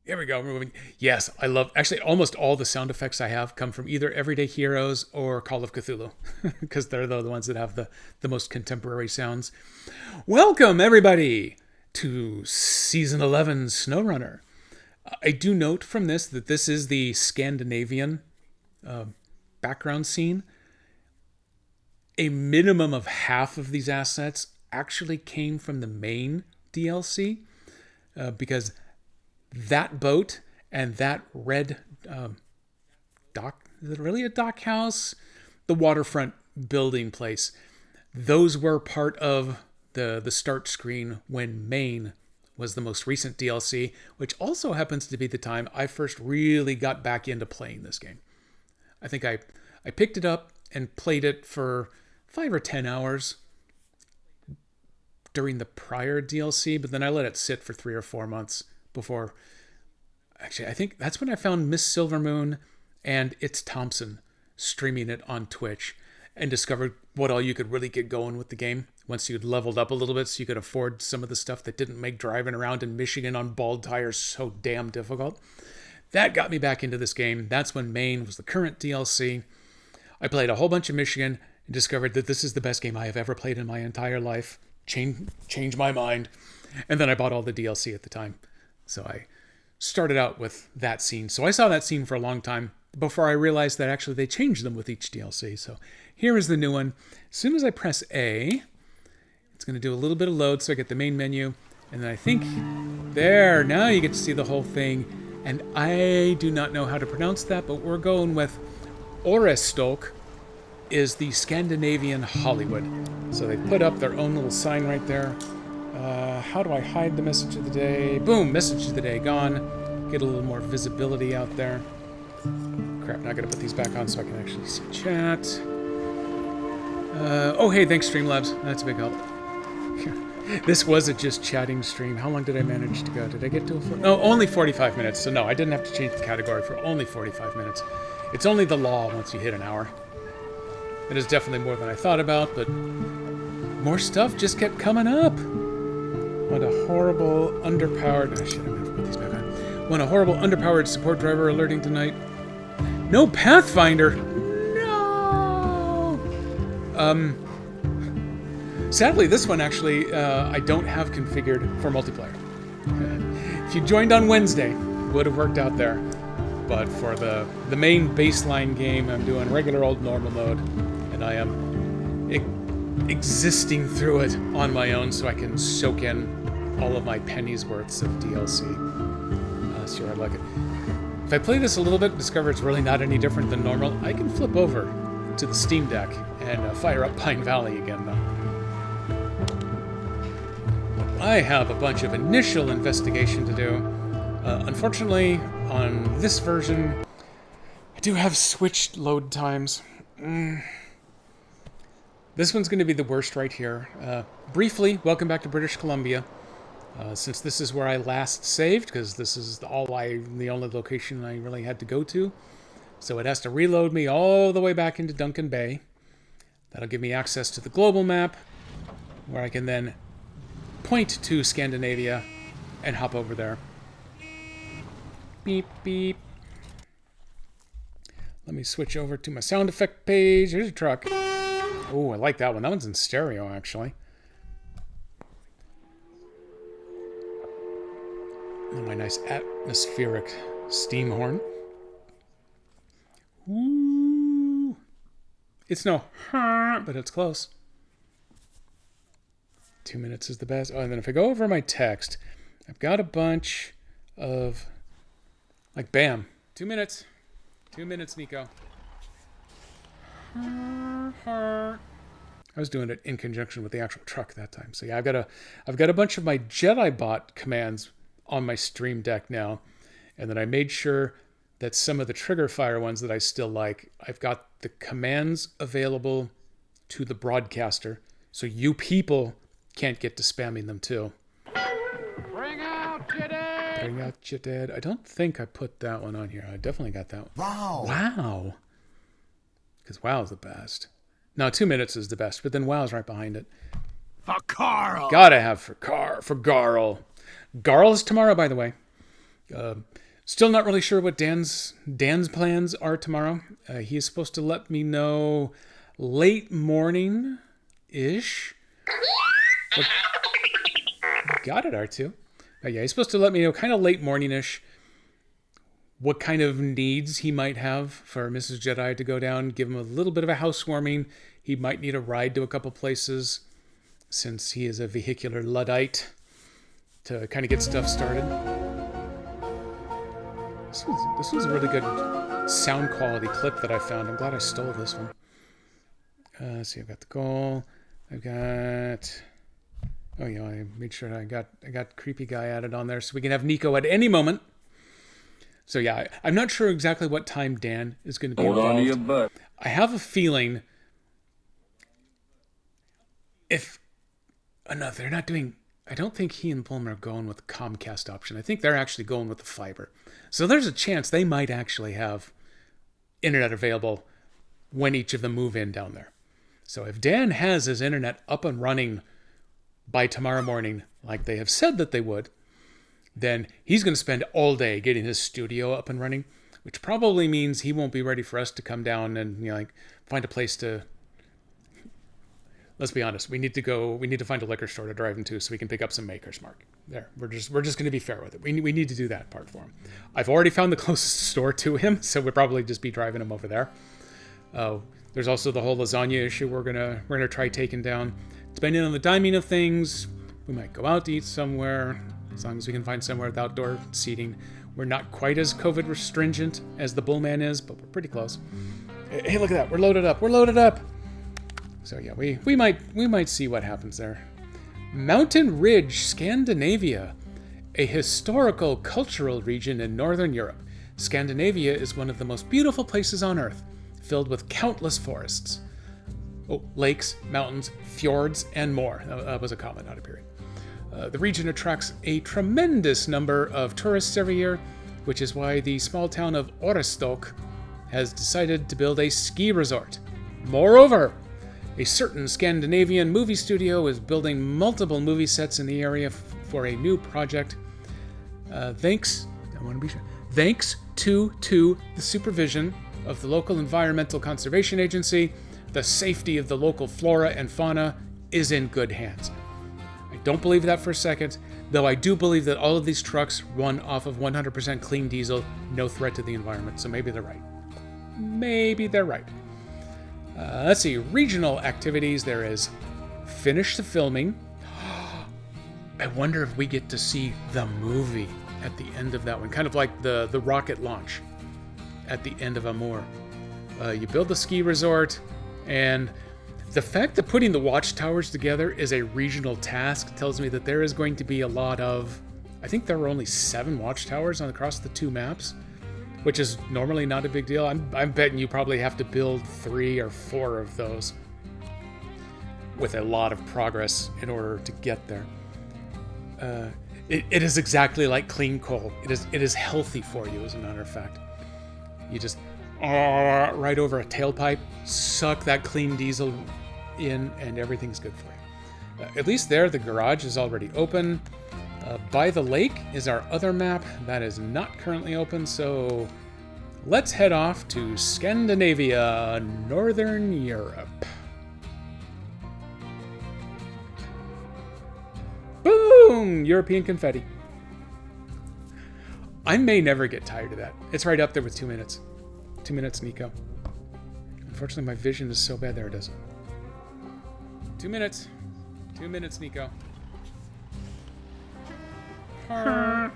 Here we go. We're moving. Yes, I love... Actually, almost all the sound effects I have come from either Everyday Heroes or Call of Cthulhu. Because they're the ones that have the most contemporary sounds. Welcome, everybody, to Season 11 SnowRunner. I do note from this that this is the Scandinavian background scene. A minimum of half of these assets actually came from the main DLC because that boat and that red dock, is it really a dock house? The waterfront building place. Those were part of the start screen when Maine was the most recent DLC, which also happens to be the time I first really got back into playing this game. I think I picked it up and played it for 5 or 10 hours during the prior DLC, but then I let it sit for 3 or 4 months before... Actually, I think that's when I found Miss Silvermoon and It's Thompson streaming it on Twitch and discovered what all you could really get going with the game once you'd leveled up a little bit so you could afford some of the stuff that didn't make driving around in Michigan on bald tires so damn difficult. That got me back into this game. That's when Maine was the current DLC. I played a whole bunch of Michigan and discovered that this is the best game I have ever played in my entire life. Changed my mind. And then I bought all the DLC at the time. So I started out with that scene. So I saw that scene for a long time before I realized that actually they changed them with each DLC. So here is the new one. As soon as I press A, it's going to do a little bit of load so I get the main menu. And then I think, there, now you get to see the whole thing. And I do not know how to pronounce that, but we're going with Orestolk is the Scandinavian Hollywood. So they put up their own little sign right there. How do I hide the message of the day? Boom, message of the day gone. Get a little more visibility out there. Crap, now I gotta put these back on so I can actually see chat. Oh, hey, thanks, Streamlabs. That's a big help. This was a just chatting stream. How long did I manage to go? Did I get to a... No, only 45 minutes. So no, I didn't have to change the category for only 45 minutes. It's only the law once you hit an hour. It is definitely more than I thought about, but more stuff just kept coming up. What a horrible, underpowered... Oh, shit, I'm gonna have to put these back on. What a horrible, underpowered support driver alerting tonight. No Pathfinder! No! Sadly, this one actually, I don't have configured for multiplayer. If you joined on Wednesday, it would have worked out there. But for the main baseline game, I'm doing regular old normal mode, and I am existing through it on my own so I can soak in all of my pennies worths of DLC. See where I like it. If I play this a little bit and discover it's really not any different than normal, I can flip over to the Steam Deck and fire up Pine Valley again, though. I have a bunch of initial investigation to do. Unfortunately, on this version, I do have switched load times. This one's going to be the worst right here. Briefly, welcome back to British Columbia. Since this is where I last saved, because this is the only location I really had to go to. So it has to reload me all the way back into Duncan Bay. That'll give me access to the global map, where I can then point to Scandinavia and hop over there. Beep, beep. Let me switch over to my sound effect page. Here's a truck. Oh, I like that one. That one's in stereo, actually. Oh, my nice atmospheric steam horn. Ooh. It's no, but it's close. 2 minutes is the best. Oh, and then if I go over my text, I've got a bunch of, like, bam. 2 minutes. 2 minutes, Nico. I was doing it in conjunction with the actual truck that time. So yeah, I've got a bunch of my JediBot commands on my Stream Deck now, and then I made sure that some of the trigger fire ones that I still like, I've got the commands available to the broadcaster, so you people can't get to spamming them too. Bring out Jeded! Bring out Jeded. I don't think I put that one on here. I definitely got that one. Wow. Because WoW's the best. No, 2 minutes is the best, but then WoW's right behind it. For Carl! Gotta have for Garl. Garl is tomorrow, by the way. Still not really sure what Dan's plans are tomorrow. He is supposed to let me know late morning-ish. Got it, R2. Yeah, he's supposed to let me know kind of late morning-ish what kind of needs he might have for Mrs. Jedi to go down, give him a little bit of a housewarming. He might need a ride to a couple places since he is a vehicular Luddite to kind of get stuff started. This was a really good sound quality clip that I found. I'm glad I stole this one. Let's see, I've got the goal. I've got... Oh, yeah, I made sure I got Creepy Guy added on there so we can have Nico at any moment. So yeah, I'm not sure exactly what time Dan is going to be involved. Hold on to your butt. I have a feeling they're not doing... I don't think he and Bulmer are going with the Comcast option. I think they're actually going with the fiber. So there's a chance they might actually have internet available when each of them move in down there. So if Dan has his internet up and running by tomorrow morning, like they have said that they would, then he's going to spend all day getting his studio up and running, which probably means he won't be ready for us to come down and find a place to... Let's be honest. We need to find a liquor store to drive him to so we can pick up some Maker's Mark. There, we're just going to be fair with it. We need to do that part for him. I've already found the closest store to him, so we'll probably just be driving him over there. There's also the whole lasagna issue we're gonna try taking down. Depending on the timing of things, we might go out to eat somewhere, as long as we can find somewhere with outdoor seating. We're not quite as COVID restringent as the Bullman is, but we're pretty close. Hey, look at that! We're loaded up. We're loaded up. So yeah, we might see what happens there. Mountain Ridge, Scandinavia, a historical cultural region in Northern Europe. Scandinavia is one of the most beautiful places on Earth, filled with countless forests. Oh, lakes, mountains, fjords, and more. That was a comma, not a period. The region attracts a tremendous number of tourists every year, which is why the small town of Orestok has decided to build a ski resort. Moreover, a certain Scandinavian movie studio is building multiple movie sets in the area for a new project. Thanks to the supervision of the local Environmental Conservation Agency, the safety of the local flora and fauna is in good hands. I don't believe that for a second, though I do believe that all of these trucks run off of 100% clean diesel, no threat to the environment, so maybe they're right. Maybe they're right. Let's see, regional activities. There is finish the filming. I wonder if we get to see the movie at the end of that one, kind of like the rocket launch at the end of Amour. You build the ski resort, and the fact that putting the watchtowers together is a regional task tells me that there is going to be a lot of... I think there were only 7 watchtowers across the 2 maps. which is normally not a big deal. I'm betting you probably have to build 3 or 4 of those with a lot of progress in order to get there. It is exactly like clean coal. It is healthy for you, as a matter of fact. You just right over a tailpipe, suck that clean diesel in, and everything's good for you. At least there, the garage is already open. By the lake is our other map. That is not currently open, so let's head off to Scandinavia, Northern Europe. Boom! European confetti. I may never get tired of that. It's right up there with 2 minutes. 2 minutes, Nico. Unfortunately, my vision is so bad. There it is. 2 minutes. 2 minutes, Nico. I'm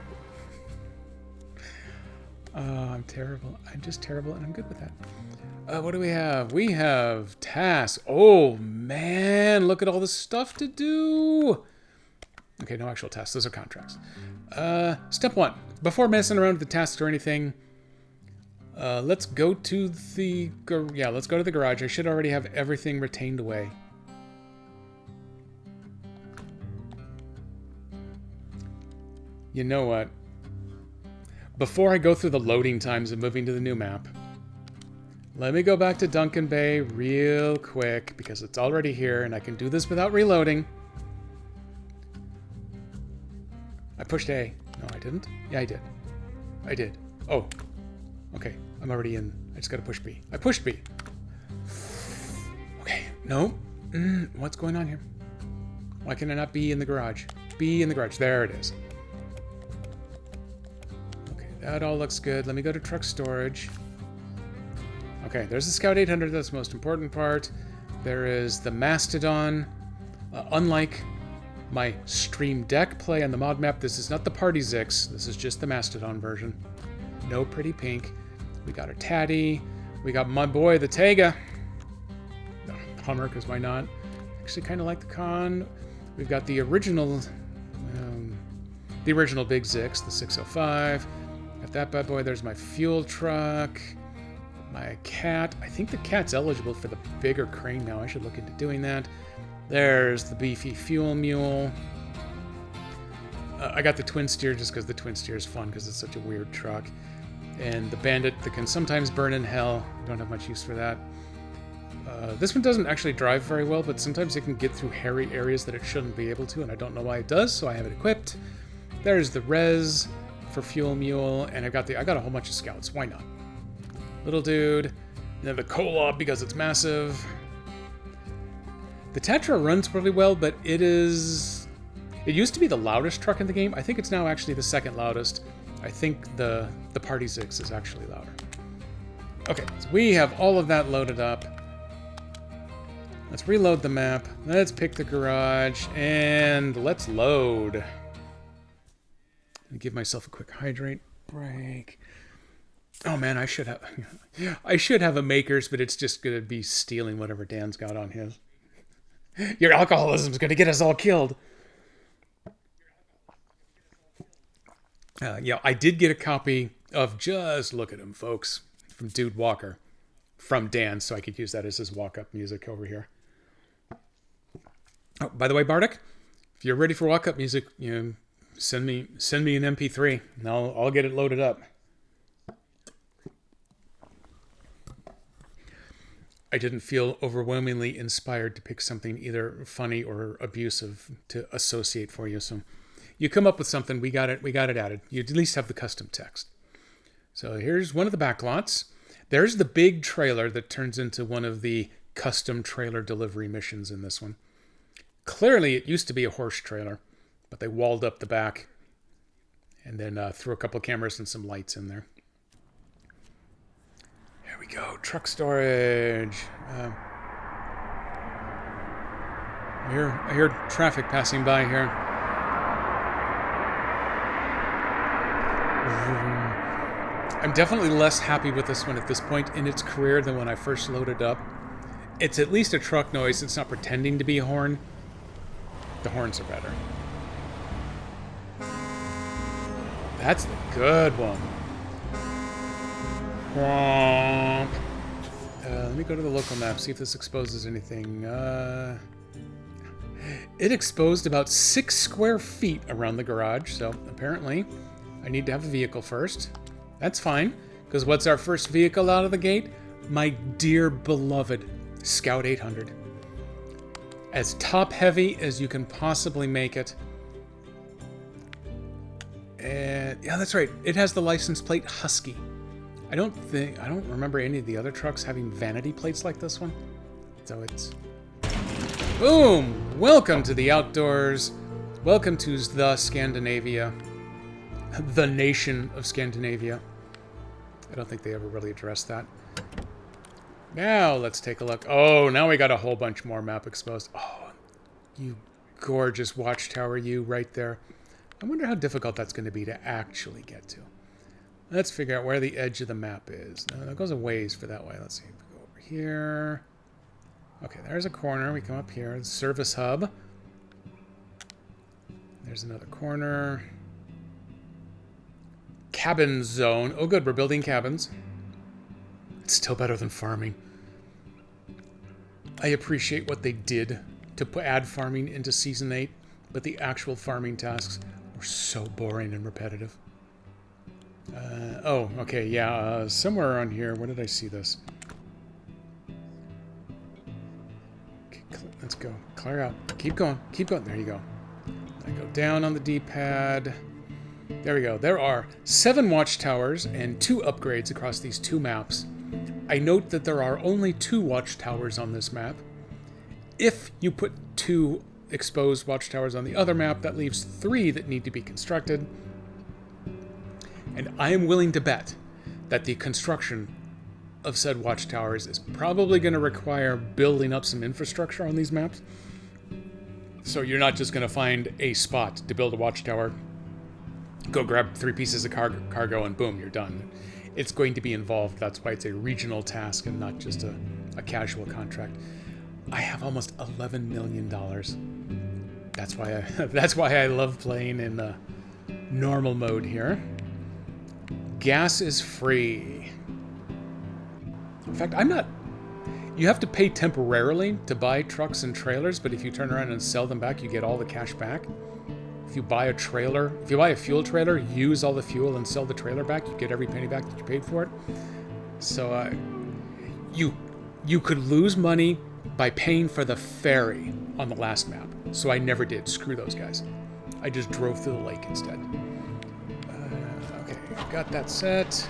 terrible. I'm just terrible, and I'm good with that. What do we have? We have tasks. Oh, man. Look at all the stuff to do. Okay, no actual tasks. Those are contracts. Step 1. Before messing around with the tasks or anything, let's go to the... let's go to the garage. I should already have everything retained away. You know what? Before I go through the loading times of moving to the new map, let me go back to Duncan Bay real quick, because it's already here, and I can do this without reloading. I pushed A. No, I didn't. Yeah, I did. I did. Oh. Okay, I'm already in. I just gotta push B. I pushed B. Okay, no. What's going on here? Why can I not be in the garage? Be in the garage. There it is. Okay, that all looks good. Let me go to truck storage. Okay, there's the Scout 800. That's the most important part. There is the Mastodon. Unlike my Stream Deck play on the mod map, this is not the Party Zix. This is just the Mastodon version. No pretty pink. We got our Taddy. We got my boy, the Tega. Hummer, because why not? Actually kind of like the Con. We've got the original Big Zix, the 605. Got that bad boy. There's my fuel truck. My Cat. I think the Cat's eligible for the bigger crane now. I should look into doing that. There's the beefy fuel mule. I got the twin steer just because the twin steer is fun because it's such a weird truck. And the bandit that can sometimes burn in hell. Don't have much use for that. This one doesn't actually drive very well, but sometimes it can get through hairy areas that it shouldn't be able to, and I don't know why it does, so I have it equipped. There's the res for fuel mule, and I got a whole bunch of scouts. Why not? Little dude. And then the Kolob because it's massive. The Tetra runs really well, but it used to be the loudest truck in the game. I think it's now actually the second loudest. I think the Party Zix is actually louder. Okay, so we have all of that loaded up. Let's reload the map. Let's pick the garage, and let's load. And give myself a quick hydrate break. Oh man, I should have a Makers, but it's just gonna be stealing whatever Dan's got on his. Your alcoholism's gonna get us all killed. I did get a copy of Just Look at Him, folks, from Dude Walker, from Dan, so I could use that as his walk-up music over here. Oh, by the way, Bardic, if you're ready for walk-up music, send me an MP3, and I'll get it loaded up. I didn't feel overwhelmingly inspired to pick something either funny or abusive to associate for you, so you come up with something, we got it added. You at least have the custom text. So here's one of the backlots. There's the big trailer that turns into one of the custom trailer delivery missions in this one. Clearly, it used to be a horse trailer, but they walled up the back and then threw a couple of cameras and some lights in there. Here we go, truck storage. I hear traffic passing by here. I'm definitely less happy with this one at this point in its career than when I first loaded up. It's at least a truck noise. It's not pretending to be a horn. The horns are better. That's the good one. Let me go to the local map, see if this exposes anything. It exposed about 6 square feet around the garage, so apparently I need to have a vehicle first. That's fine, because what's our first vehicle out of the gate? My dear beloved Scout 800. As top-heavy as you can possibly make it. And yeah, that's right. It has the license plate Husky. I don't remember any of the other trucks having vanity plates like this one. So it's... Boom! Welcome to the outdoors. Welcome to the Scandinavia. The nation of Scandinavia. I don't think they ever really addressed that. Now let's take a look. Oh, now we got a whole bunch more map exposed. Oh, you gorgeous watchtower, you right there. I wonder how difficult that's going to be to actually get to. Let's figure out where the edge of the map is. No, that goes a ways for that way. Let's see. If we go over here. Okay, there's a corner. We come up here. The service hub. There's another corner. Cabin zone. Oh, good. We're building cabins. It's still better than farming. I appreciate what they did to add farming into Season 8, but the actual farming tasks were so boring and repetitive. Oh, okay, yeah, somewhere around here. Where did I see this? Okay, let's go. Clear out. Keep going. Keep going. There you go. I go down on the D-pad. There we go. There are 7 watchtowers and 2 upgrades across these 2 maps. I note that there are only 2 watchtowers on this map. If you put 2 exposed watchtowers on the other map, that leaves 3 that need to be constructed. And I am willing to bet that the construction of said watchtowers is probably going to require building up some infrastructure on these maps. So you're not just going to find a spot to build a watchtower, go grab 3 pieces of cargo, and boom, you're done. It's going to be involved. That's why it's a regional task and not just a casual contract. I have almost $11 million. That's why I love playing in normal mode here. Gas is free. In fact, you have to pay temporarily to buy trucks and trailers, but if you turn around and sell them back, you get all the cash back. If you buy a fuel trailer, use all the fuel and sell the trailer back, you get every penny back that you paid for it. So you could lose money by paying for the ferry on the last map. So I never did. Screw those guys. I just drove through the lake instead. Okay, got that set.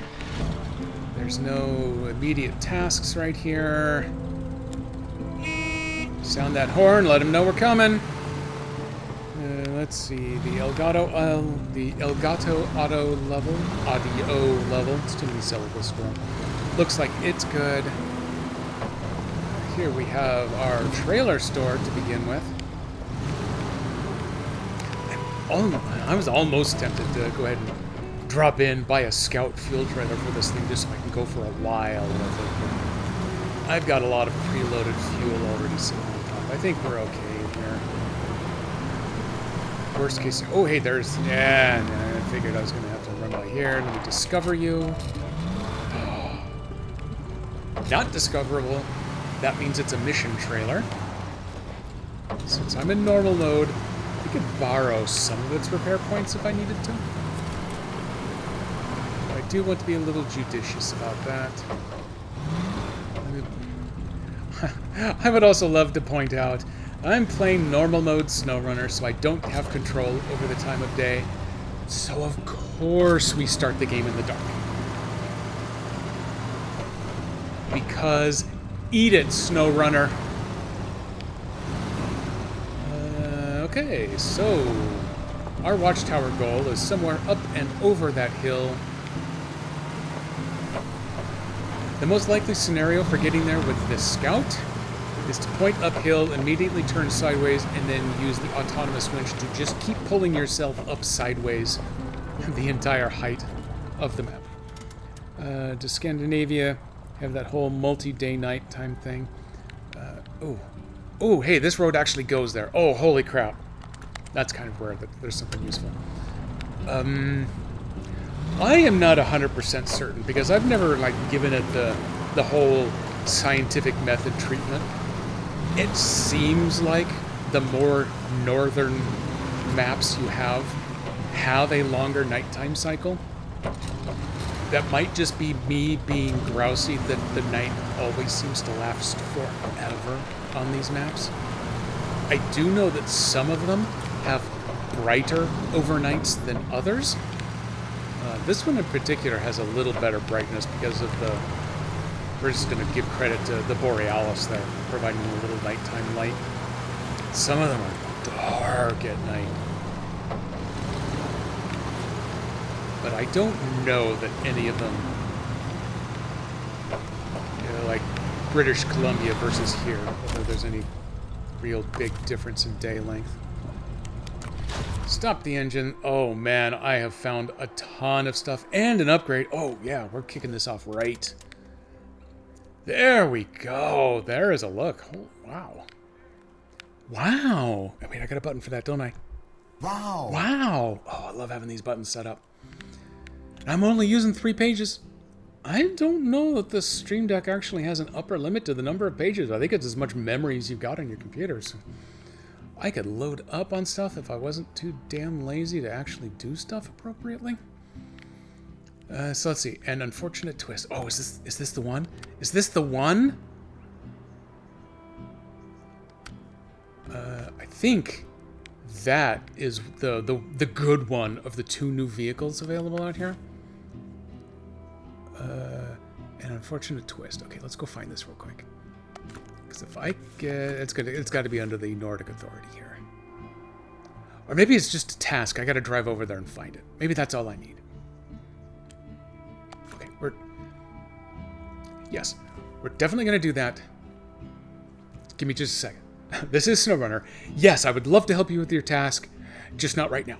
There's no immediate tasks right here. Sound that horn, let them know we're coming. Let's see, the Elgato audio level. It's too many syllables for them. Looks like it's good. Here we have our trailer store to begin with. I was almost tempted to go ahead and drop in, buy a Scout fuel trailer for this thing just so I can go for a while with it. I've got a lot of preloaded fuel already sitting on top. I think we're okay here. Worst case... Oh, hey, there's... Yeah, I figured I was going to have to run by here. Let me discover you. Not discoverable. That means it's a mission trailer. Since I'm in normal mode, I could borrow some of its repair points if I needed to. But I do want to be a little judicious about that. I would also love to point out, I'm playing normal mode SnowRunner, so I don't have control over the time of day. So of course we start the game in the dark. Because eat it, SnowRunner. Okay, so our watchtower goal is somewhere up and over that hill. The most likely scenario for getting there with this Scout is to point uphill, immediately turn sideways, and then use the autonomous winch to just keep pulling yourself up sideways the entire height of the map. Does Scandinavia have that whole multi-day nighttime thing? Oh, hey, this road actually goes there. Oh, holy crap. That's kind of rare that there's something useful. I am not 100% certain because I've never like given it the whole scientific method treatment. It seems like the more northern maps you have a longer nighttime cycle. That might just be me being grousy that the night always seems to last forever on these maps. I do know that some of them have brighter overnights than others. This one in particular has a little better brightness because of the... We're just going to give credit to the Borealis there, providing a little nighttime light. Some of them are dark at night. But I don't know that any of them, like British Columbia versus here, whether there's any real big difference in day length. Stop the engine. Oh man, I have found a ton of stuff and an upgrade. Oh yeah, we're kicking this off right. There we go. There is a look. Oh, wow. Wow. I mean, I got a button for that, don't I? Wow. Wow. Oh, I love having these buttons set up. I'm only using 3 pages. I don't know that the Stream Deck actually has an upper limit to the number of pages. I think it's as much memory as you've got on your computer. So I could load up on stuff if I wasn't too damn lazy to actually do stuff appropriately. So let's see. An unfortunate twist. Oh, is this the one? Is this the one? I think that is the good one of the 2 new vehicles available out here. An unfortunate twist. Okay, let's go find this real quick. Because if I get... It's got to be under the Nordic Authority here. Or maybe it's just a task. I got to drive over there and find it. Maybe that's all I need. Okay, Yes, we're definitely going to do that. Give me just a second. This is SnowRunner. Yes, I would love to help you with your task, just not right now.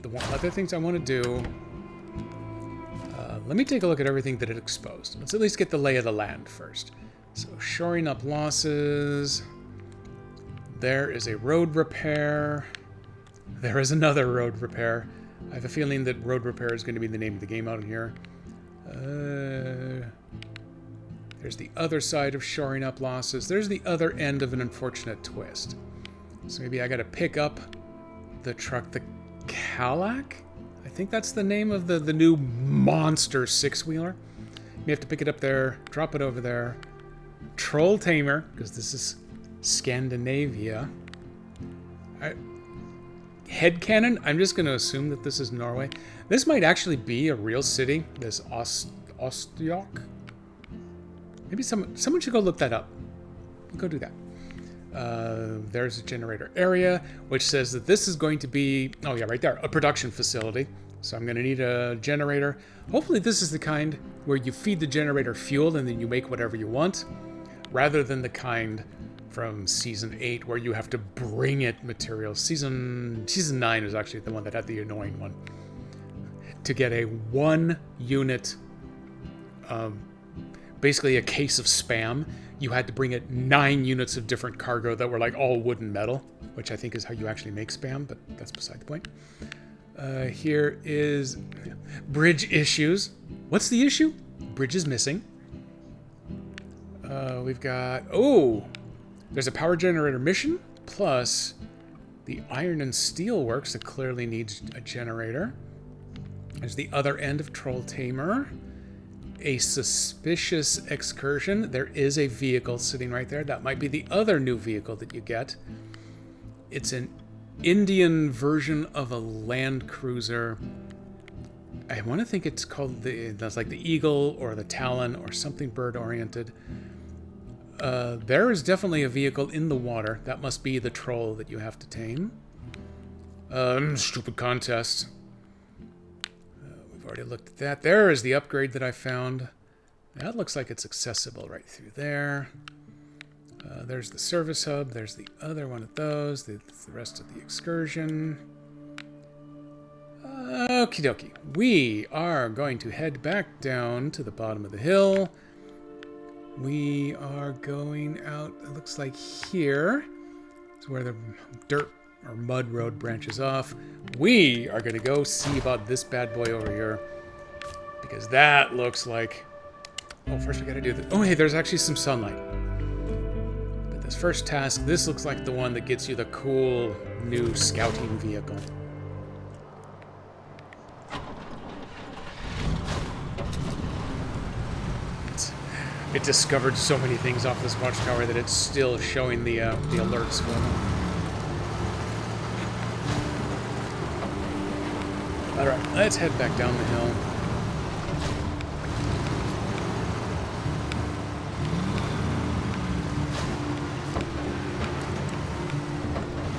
The one other things I want to do... let me take a look at everything that it exposed. Let's at least get the lay of the land first. So, shoring up losses. There is a road repair. There is another road repair. I have a feeling that road repair is going to be the name of the game out here. There's the other side of shoring up losses. There's the other end of an unfortunate twist. So maybe I got to pick up the truck, the Calac? I think that's the name of the new monster 6-wheeler. You have to pick it up there, drop it over there. Troll Tamer, because this is Scandinavia. Headcanon, I'm just going to assume that this is Norway. This might actually be a real city, this Ostjok. Maybe someone should go look that up. Go do that. There's a generator area, which says that this is going to be, oh yeah, right there, a production facility. So I'm going to need a generator. Hopefully this is the kind where you feed the generator fuel and then you make whatever you want, rather than the kind from Season 8 where you have to bring it materials. Season 9 is actually the one that had the annoying one. To get a 1-unit, basically a case of Spam, you had to bring it 9 units of different cargo that were like all wood and metal, which I think is how you actually make Spam, but that's beside the point. Here is bridge issues. What's the issue? Bridge is missing. We've got... Oh! There's a power generator mission, plus the iron and steel works that clearly needs a generator. There's the other end of Troll Tamer. A suspicious excursion. There is a vehicle sitting right there. That might be the other new vehicle that you get. It's an Indian version of a Land Cruiser. I want to think it's called that's like the Eagle or the Talon or something bird-oriented. There is definitely a vehicle in the water. That must be the troll that you have to tame. Stupid contest. We've already looked at that. There is the upgrade that I found. That looks like it's accessible right through there. There's the service hub. There's the other one of those. The rest of the excursion. Okie dokie. We are going to head back down to the bottom of the hill. We are going out, it looks like here. It's where the dirt or mud road branches off. We are going to go see about this bad boy over here. Because that looks like... Oh, first we got to do this. Oh, hey, there's actually some sunlight. But this first task, this looks like the one that gets you the cool new scouting vehicle. It discovered so many things off this watchtower that it's still showing the alerts for me. Alright, let's head back down the hill.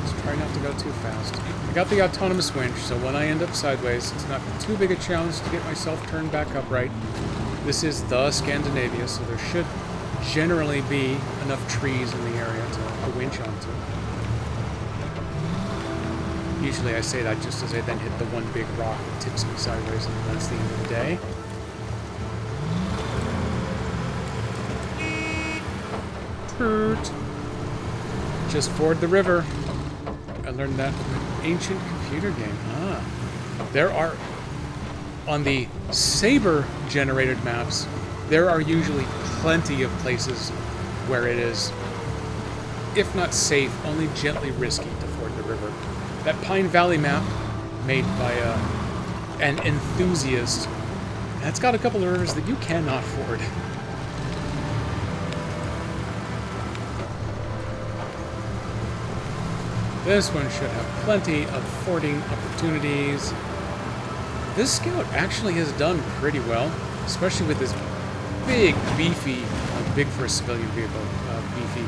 Let's try not to go too fast. I got the autonomous winch, so when I end up sideways, it's not too big a challenge to get myself turned back upright. This is the Scandinavia, so there should generally be enough trees in the area to winch onto. Usually I say that just as I then hit the one big rock that tips me sideways, and that's the end of the day. Hurt. Just ford the river. I learned that from an ancient computer game. There are... On the Saber-generated maps, there are usually plenty of places where it is, if not safe, only gently risky to ford the river. That Pine Valley map, made by an enthusiast, that's got a couple of rivers that you cannot ford. This one should have plenty of fording opportunities. This Scout actually has done pretty well, especially with this big, beefy, big for a civilian vehicle, beefy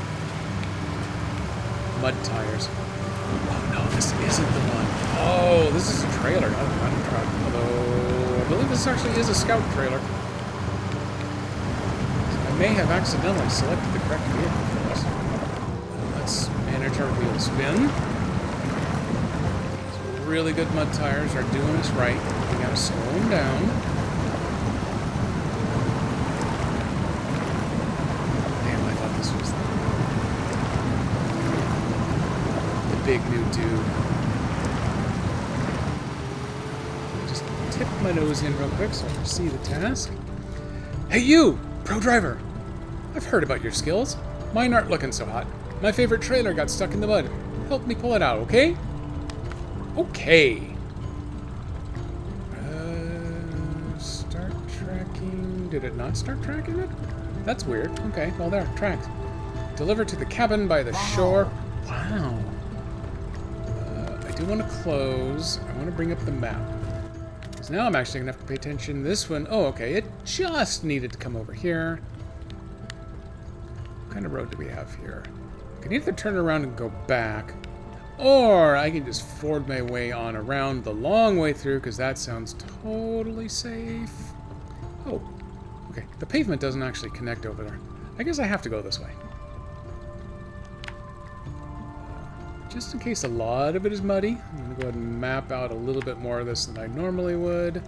mud tires. Oh no, this isn't the one. Oh, this is a trailer, not a truck. Although, I believe this actually is a Scout trailer. I may have accidentally selected the correct vehicle for this. Let's manage our wheel spin. Really good mud tires are doing us right. We gotta slow them down. Damn, I thought this was the big new dude. Just tip my nose in real quick so I can see the task. Hey you, pro driver! I've heard about your skills. Mine aren't looking so hot. My favorite trailer got stuck in the mud. Help me pull it out, okay? Okay. Start tracking. Did it not start tracking it? That's weird. Okay, well there, tracked. Delivered to the cabin by the shore. Wow. I do want to close. I want to bring up the map. Because now I'm actually going to have to pay attention. This one, oh, okay, it just needed to come over here. What kind of road do we have here? I can either turn around and go back, or I can just ford my way on around the long way through, because that sounds totally safe. Oh, okay. The pavement doesn't actually connect over there. I guess I have to go this way. Just in case a lot of it is muddy, I'm going to go ahead and map out a little bit more of this than I normally would.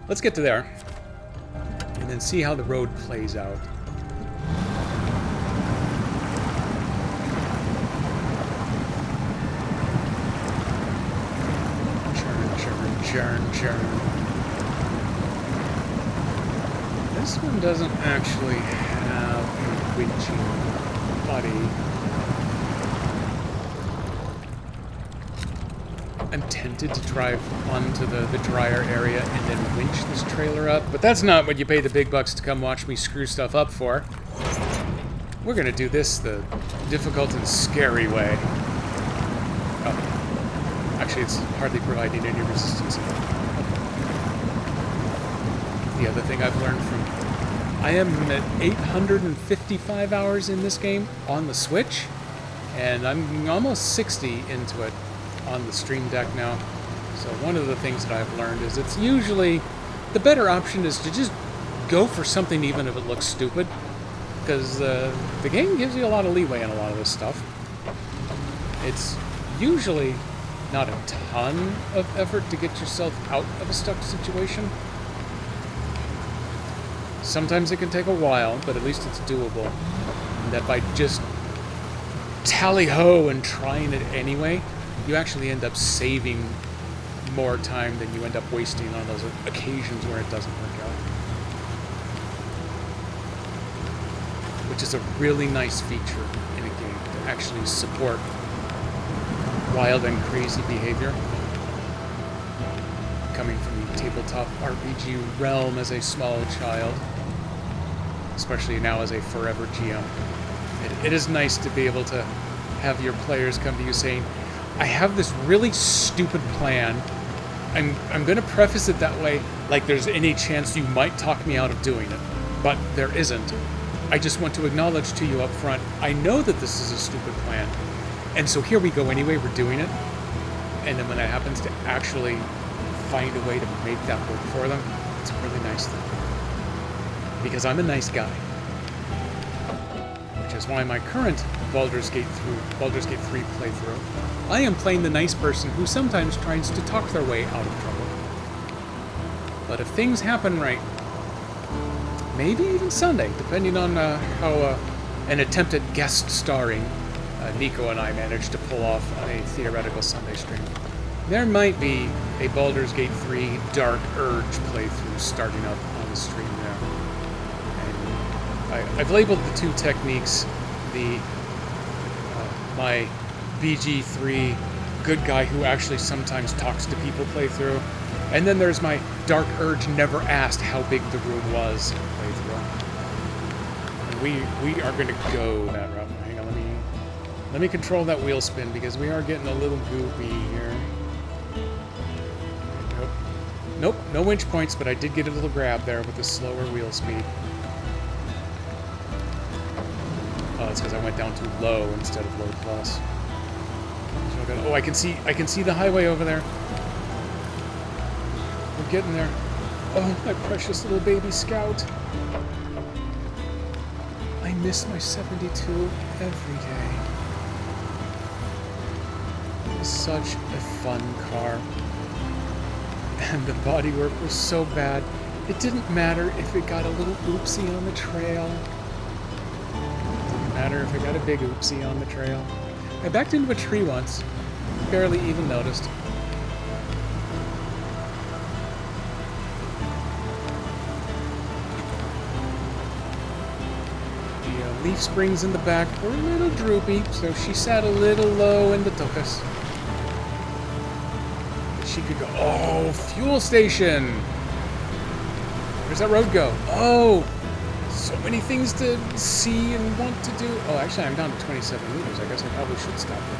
Let's get to there, and then see how the road plays out. Churn. This one doesn't actually have a winching body. I'm tempted to drive onto the drier area and then winch this trailer up, but that's not what you pay the big bucks to come watch me screw stuff up for. We're gonna do this the difficult and scary way. Oh. Actually, it's hardly providing any resistance. The other thing I've learned from... I am at 855 hours in this game on the Switch, and I'm almost 60 into it on the Stream Deck now. So one of the things that I've learned is it's usually... The better option is to just go for something even if it looks stupid, because the game gives you a lot of leeway in a lot of this stuff. It's usually not a ton of effort to get yourself out of a stuck situation. Sometimes it can take a while, but at least it's doable. And that by just tally-ho and trying it anyway, you actually end up saving more time than you end up wasting on those occasions where it doesn't work out. Which is a really nice feature in a game to actually support wild and crazy behavior. Coming from the tabletop RPG realm as a small child, especially now as a forever GM, it is nice to be able to have your players come to you saying, I have this really stupid plan. I'm going to preface it that way, like there's any chance you might talk me out of doing it, but there isn't. I just want to acknowledge to you up front, I know that this is a stupid plan, and so here we go anyway, we're doing it. And then when that happens, to actually find a way to make that work for them, it's a really nice thing. Because I'm a nice guy. Which is why my current Baldur's Gate 3 playthrough, I am playing the nice person who sometimes tries to talk their way out of trouble. But if things happen right, maybe even Sunday, depending on how an attempt at guest starring Nico and I managed to pull off on a theoretical Sunday stream, there might be a Baldur's Gate 3 Dark Urge playthrough starting up on the stream there. And I've labeled the two techniques, the my BG3 good guy who actually sometimes talks to people playthrough, and then there's my Dark Urge never asked how big the room was playthrough. And we are going to go that route. Hang on, let me control that wheel spin because we are getting a little goopy here. Nope, no winch points, but I did get a little grab there with the slower wheel speed. Oh, it's because I went down too low instead of low plus. Oh, I can see the highway over there. We're getting there. Oh, my precious little baby scout. I miss my 72 every day. It was such a fun car. And the bodywork was so bad, it didn't matter if it got a little oopsie on the trail. It didn't matter if it got a big oopsie on the trail. I backed into a tree once, barely even noticed. The leaf springs in the back were a little droopy, so she sat a little low in the tuchus. She could go, oh, fuel station! Where's that road go? Oh, so many things to see and want to do. Oh, actually, I'm down to 27 liters. I guess I probably should stop there.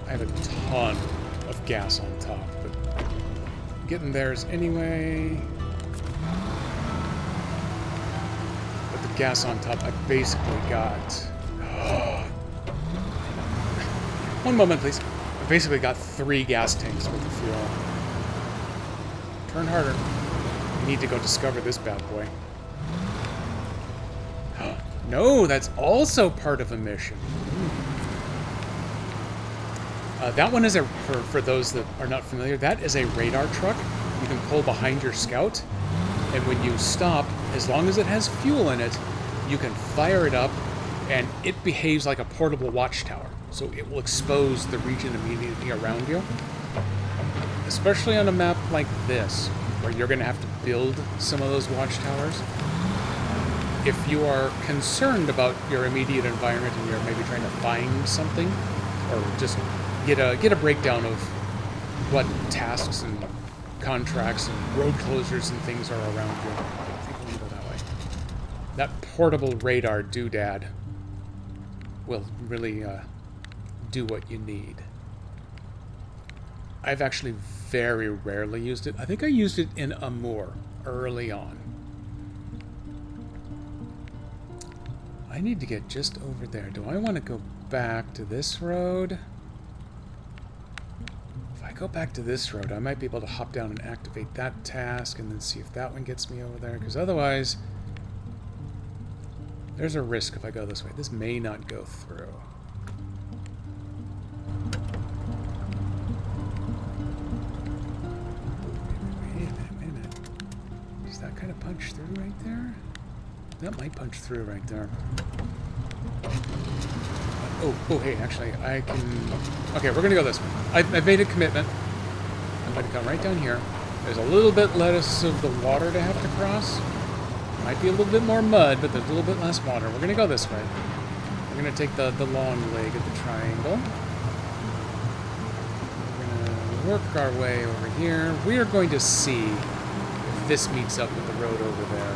I have a ton of gas on top, but getting theirs anyway. With the gas on top, I basically got... One moment, please. I basically got 3 gas tanks worth of fuel. Turn harder. We need to go discover this bad boy. No, that's also part of a mission. That one is for those that are not familiar, that is a radar truck. You can pull behind your scout, and when you stop, as long as it has fuel in it, you can fire it up, and it behaves like a portable watchtower. So it will expose the region immediately around you. Especially on a map like this, where you're going to have to build some of those watchtowers. If you are concerned about your immediate environment and you're maybe trying to find something, or just get a breakdown of what tasks and contracts and road closures and things are around you, I think we'll go that way. That portable radar doodad will really do what you need. I've actually very rarely used it. I think I used it in Amur early on. I need to get just over there. Do I want to go back to this road? If I go back to this road, I might be able to hop down and activate that task and then see if that one gets me over there, because otherwise there's a risk if I go this way. This may not go through. Wait a minute. Does that kind of punch through right there? That might punch through right there. Oh, hey, actually, I can... Okay, we're going to go this way. I've made a commitment. I'm going to come right down here. There's a little bit less of the water to have to cross. Might be a little bit more mud, but there's a little bit less water. We're going to go this way. We're going to take the long leg of the triangle. We're going to work our way over here. We are going to see if this meets up with the road over there.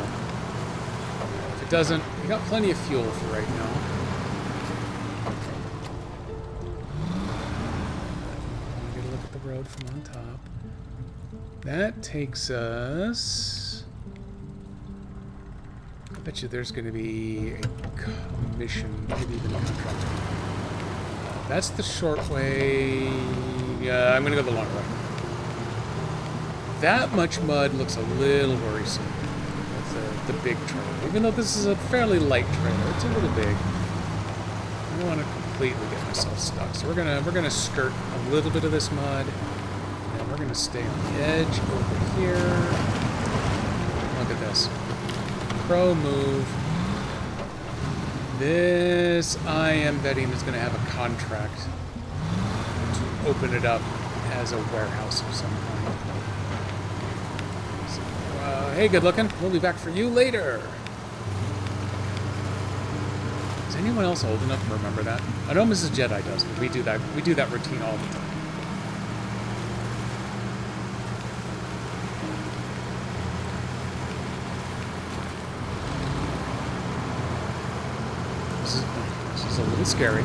If it doesn't, we got plenty of fuel for right now. Get a look at the road from on top. That takes us... I bet you there's going to be a commission, maybe even a contract. That's the short way. Yeah, I'm going to go the long way. That much mud looks a little worrisome. That's the big trailer. Even though this is a fairly light trailer, it's a little big. I don't want to completely get myself stuck. So we're gonna skirt a little bit of this mud. And we're going to stay on the edge over here. Look at this. Pro move. This, I am betting, is going to have a contract to open it up as a warehouse of some kind. So, hey, good looking. We'll be back for you later. Is anyone else old enough to remember that? I know Mrs. Jedi does, but we do that routine all the time. This is a little scary.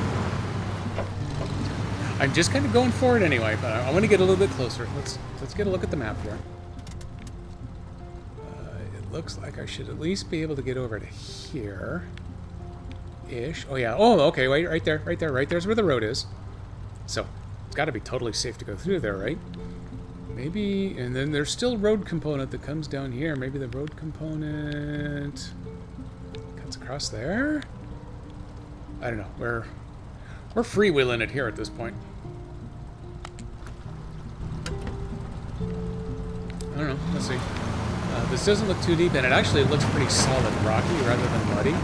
I'm just kind of going for it anyway, but I want to get a little bit closer. Let's get a look at the map here. It looks like I should at least be able to get over to here. Ish. Oh yeah. Oh, okay. Wait, right there. There's where the road is. So it's got to be totally safe to go through there, right? Maybe. And then there's still road component that comes down here. Maybe the road component cuts across there. I don't know. We're freewheeling it here at this point. I don't know. Let's see. This doesn't look too deep, and it actually looks pretty solid rocky rather than muddy.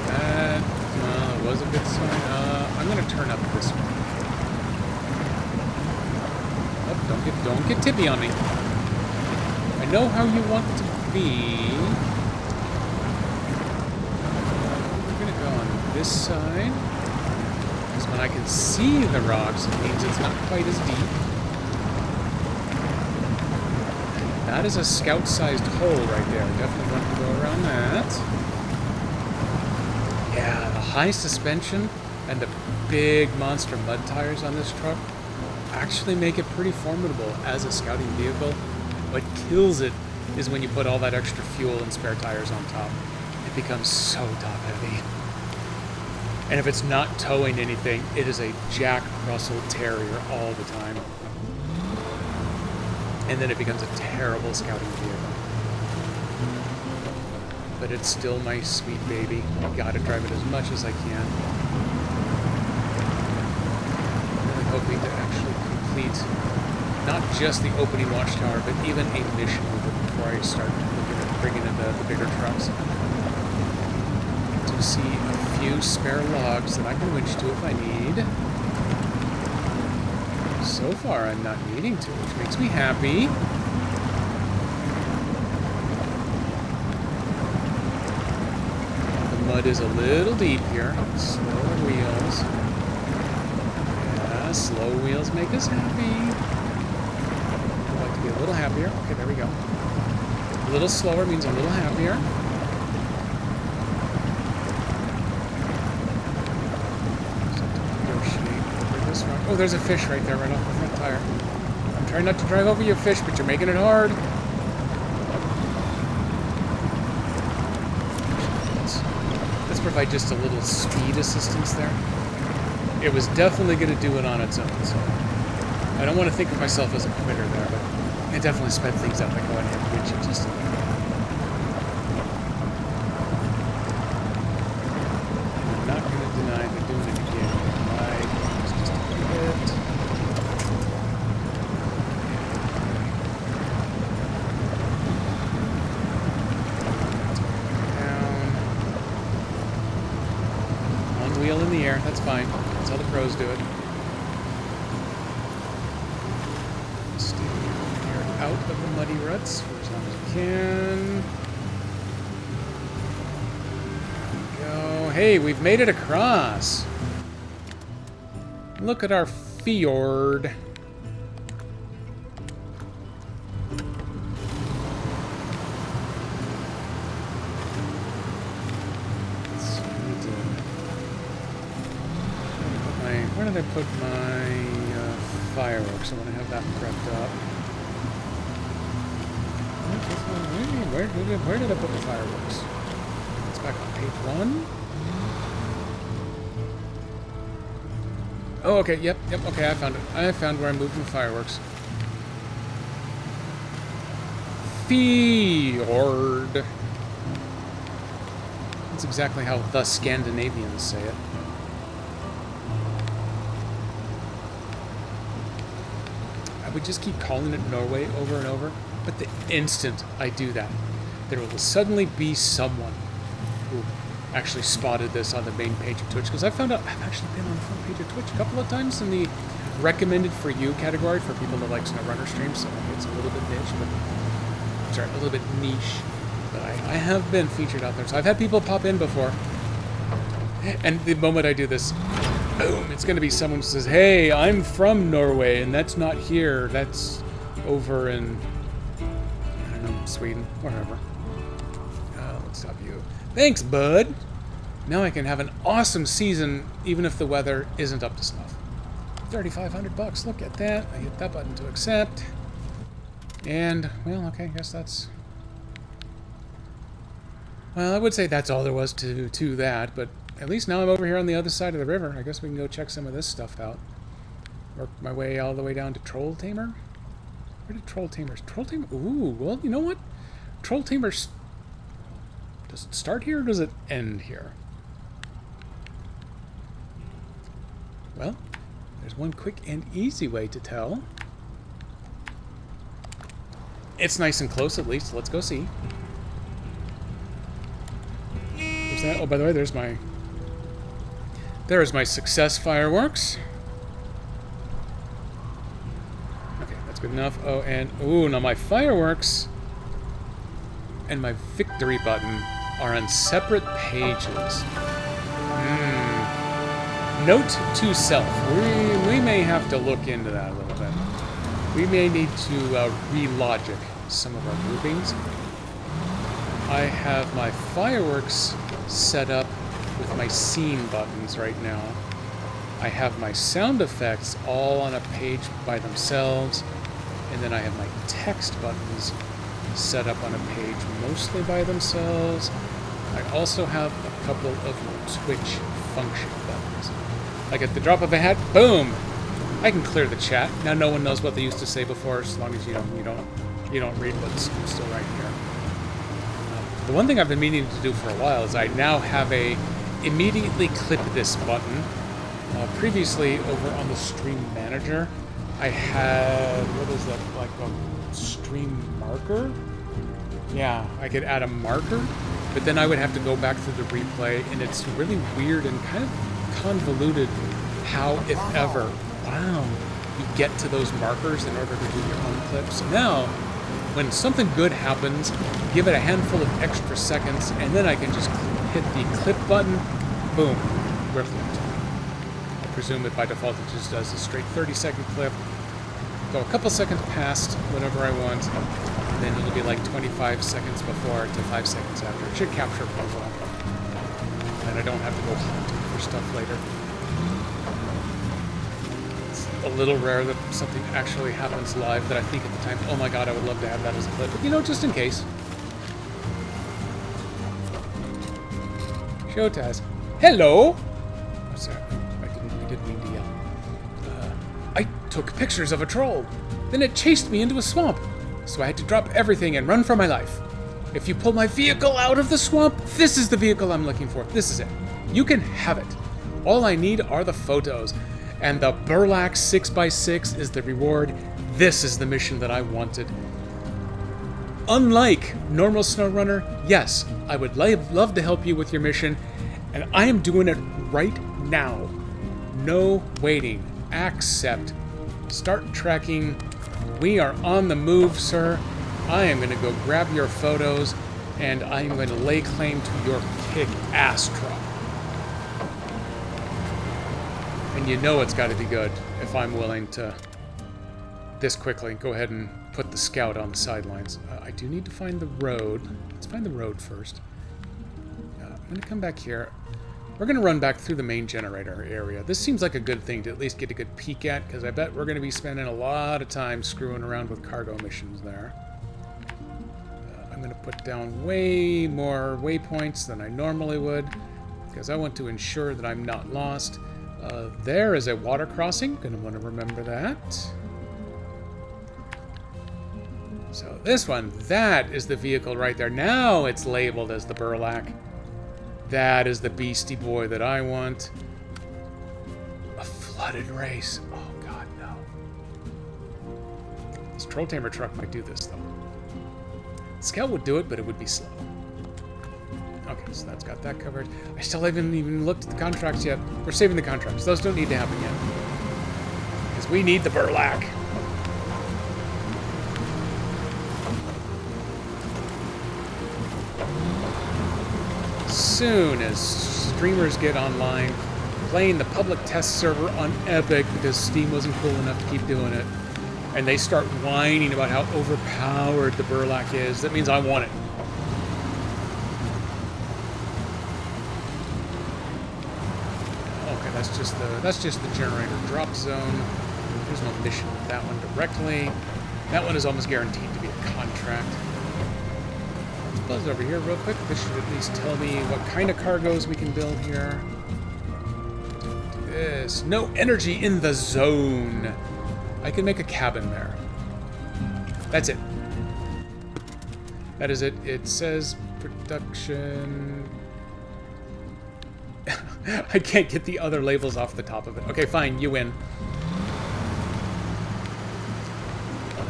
That was a good sign. I'm going to turn up this way. Oh, don't get tippy on me. I know how you want to be. This side, because when I can see the rocks, it means it's not quite as deep. That is a scout-sized hole right there. Definitely want to go around that. Yeah, the high suspension and the big monster mud tires on this truck actually make it pretty formidable as a scouting vehicle. What kills it is when you put all that extra fuel and spare tires on top. It becomes so top-heavy. And if it's not towing anything, it is a Jack Russell Terrier all the time. And then it becomes a terrible scouting vehicle. But it's still my sweet baby. I gotta drive it as much as I can. I'm really hoping to actually complete not just the opening watchtower, but even a mission with it before I start looking at bringing in the bigger trucks. To see a few spare logs that I can winch to if I need. So far, I'm not needing to, which makes me happy. The mud is a little deep here. Slower wheels. Yeah, slow wheels make us happy. I'd like to be a little happier. Okay, there we go. A little slower means a little happier. Oh, there's a fish right there, right off the front tire. I'm trying not to drive over you, fish, but you're making it hard. Let's provide just a little speed assistance there. It was definitely going to do it on its own, so I don't want to think of myself as a quitter there, but it definitely sped things up by going ahead and winch it just a little bit. I'm not going to deny that doing it again. the air. That's fine. That's how the pros do it. Stay here out of the muddy ruts for as long as we can. There we go. Hey, we've made it across. Look at our fjord. Where did I put my fireworks? I want to have that prepped up. Where did I put the fireworks? It's back on page 1. Oh, okay, yep, okay, I found it. I found where I moved the fireworks. Fjord. That's exactly how the Scandinavians say it. I would just keep calling it Norway over and over, but the instant I do that, there will suddenly be someone who actually spotted this on the main page of Twitch, because I found out I've actually been on the front page of Twitch a couple of times in the recommended for you category for people that like SnowRunner streams, so it's a little bit niche, but sorry, a little bit niche, but I have been featured out there, so I've had people pop in before, and the moment I do this, boom, it's going to be someone who says, hey, I'm from Norway, and that's not here. That's over in, I don't know, Sweden, wherever. Let's stop you. Thanks, bud. Now I can have an awesome season, even if the weather isn't up to snuff. $3,500, look at that. I hit that button to accept. And, well, okay, I guess that's... Well, I would say that's all there was to that, but at least now I'm over here on the other side of the river. I guess we can go check some of this stuff out. Work my way all the way down to Troll Tamer. Where did Troll Tamers? Troll Tamer? Ooh, well, you know what? Troll Tamers... Does it start here or does it end here? Well, there's one quick and easy way to tell. It's nice and close at least. Let's go see. There's that. Oh, by the way, there's my... There's my success fireworks. Okay, that's good enough. Oh, and... Ooh, now my fireworks and my victory button are on separate pages. Note to self. We may have to look into that a little bit. We may need to re-logic some of our groupings. I have my fireworks set up with my scene buttons right now. I have my sound effects all on a page by themselves, and then I have my text buttons set up on a page mostly by themselves. I also have a couple of Twitch function buttons. Like at the drop of a hat, boom! I can clear the chat. Now no one knows what they used to say before, as long as you don't read what's still right here. The one thing I've been meaning to do for a while is I now have a immediately clip this button. Previously, over on the Stream Manager, I had, what is that, like a stream marker? Yeah, I could add a marker, but then I would have to go back through the replay, and it's really weird and kind of convoluted how, if ever, wow, you get to those markers in order to do your own clip. So now, when something good happens, give it a handful of extra seconds, and then I can just hit the clip button, boom, we're clipped. I presume that by default it just does a straight 30-second clip. Go a couple seconds past whenever I want, and then it'll be like 25 seconds before to 5 seconds after. It should capture it pretty well. And I don't have to go hunting for stuff later. It's a little rare that something actually happens live that I think at the time, oh my god, I would love to have that as a clip. But you know, just in case. Show task. Hello! Oh, sorry. I didn't mean to yell. I took pictures of a troll. Then it chased me into a swamp. So I had to drop everything and run for my life. If you pull my vehicle out of the swamp, this is the vehicle I'm looking for. This is it. You can have it. All I need are the photos. And the Burlak 6x6 is the reward. This is the mission that I wanted. Unlike normal SnowRunner, yes, I would love to help you with your mission, and I am doing it right now. No waiting. Accept. Start tracking. We are on the move, sir. I am going to go grab your photos, and I am going to lay claim to your kick-ass truck. And you know it's got to be good if I'm willing to, this quickly, go ahead and put the scout on the sidelines. I do need to find the road. Let's find the road first. I'm going to come back here. We're going to run back through the main generator area. This seems like a good thing to at least get a good peek at, because I bet we're going to be spending a lot of time screwing around with cargo missions there. I'm going to put down way more waypoints than I normally would, because I want to ensure that I'm not lost. There is a water crossing. Going to want to remember that. So this one, that is the vehicle right there. Now it's labeled as the Burlak. That is the beastie boy that I want. A flooded race. Oh, God, no. This Troll Tamer truck might do this, though. Scout would do it, but it would be slow. Okay, so that's got that covered. I still haven't even looked at the contracts yet. We're saving the contracts. Those don't need to happen yet. Because we need the Burlak. Soon as streamers get online, playing the public test server on Epic because Steam wasn't cool enough to keep doing it, and they start whining about how overpowered the Burlak is, that means I want it. Okay, that's just the generator drop zone. There's no mission with that one directly. That one is almost guaranteed to be a contract. Buzz over here real quick. This should at least tell me what kind of cargoes we can build here. Do this. No energy in the zone. I can make a cabin there. That's it. That is it. It says production. I can't get the other labels off the top of it. Okay, fine. You win.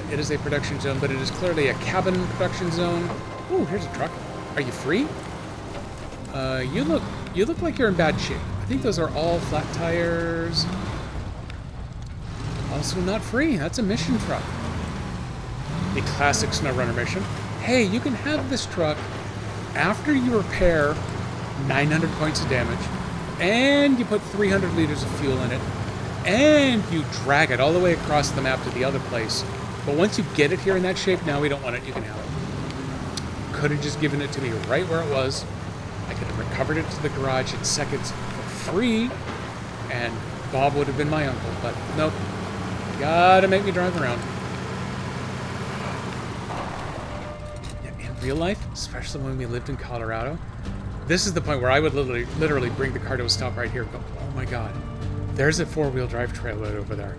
It is a production zone, but it is clearly a cabin production zone. Ooh, here's a truck. Are you free? You look like you're in bad shape. I think those are all flat tires. Also not free. That's a mission truck. The classic SnowRunner mission. Hey, you can have this truck after you repair 900 points of damage, and you put 300 liters of fuel in it, and you drag it all the way across the map to the other place. But once you get it here in that shape, now we don't want it, you can have it. Could have just given it to me right where it was. I could have recovered it to the garage in seconds for free, and Bob would have been my uncle. But nope, gotta make me drive around. In real life, especially when we lived in Colorado, this is the point where I would literally bring the car to a stop right here and go, oh my God, there's a four-wheel drive trailer right over there.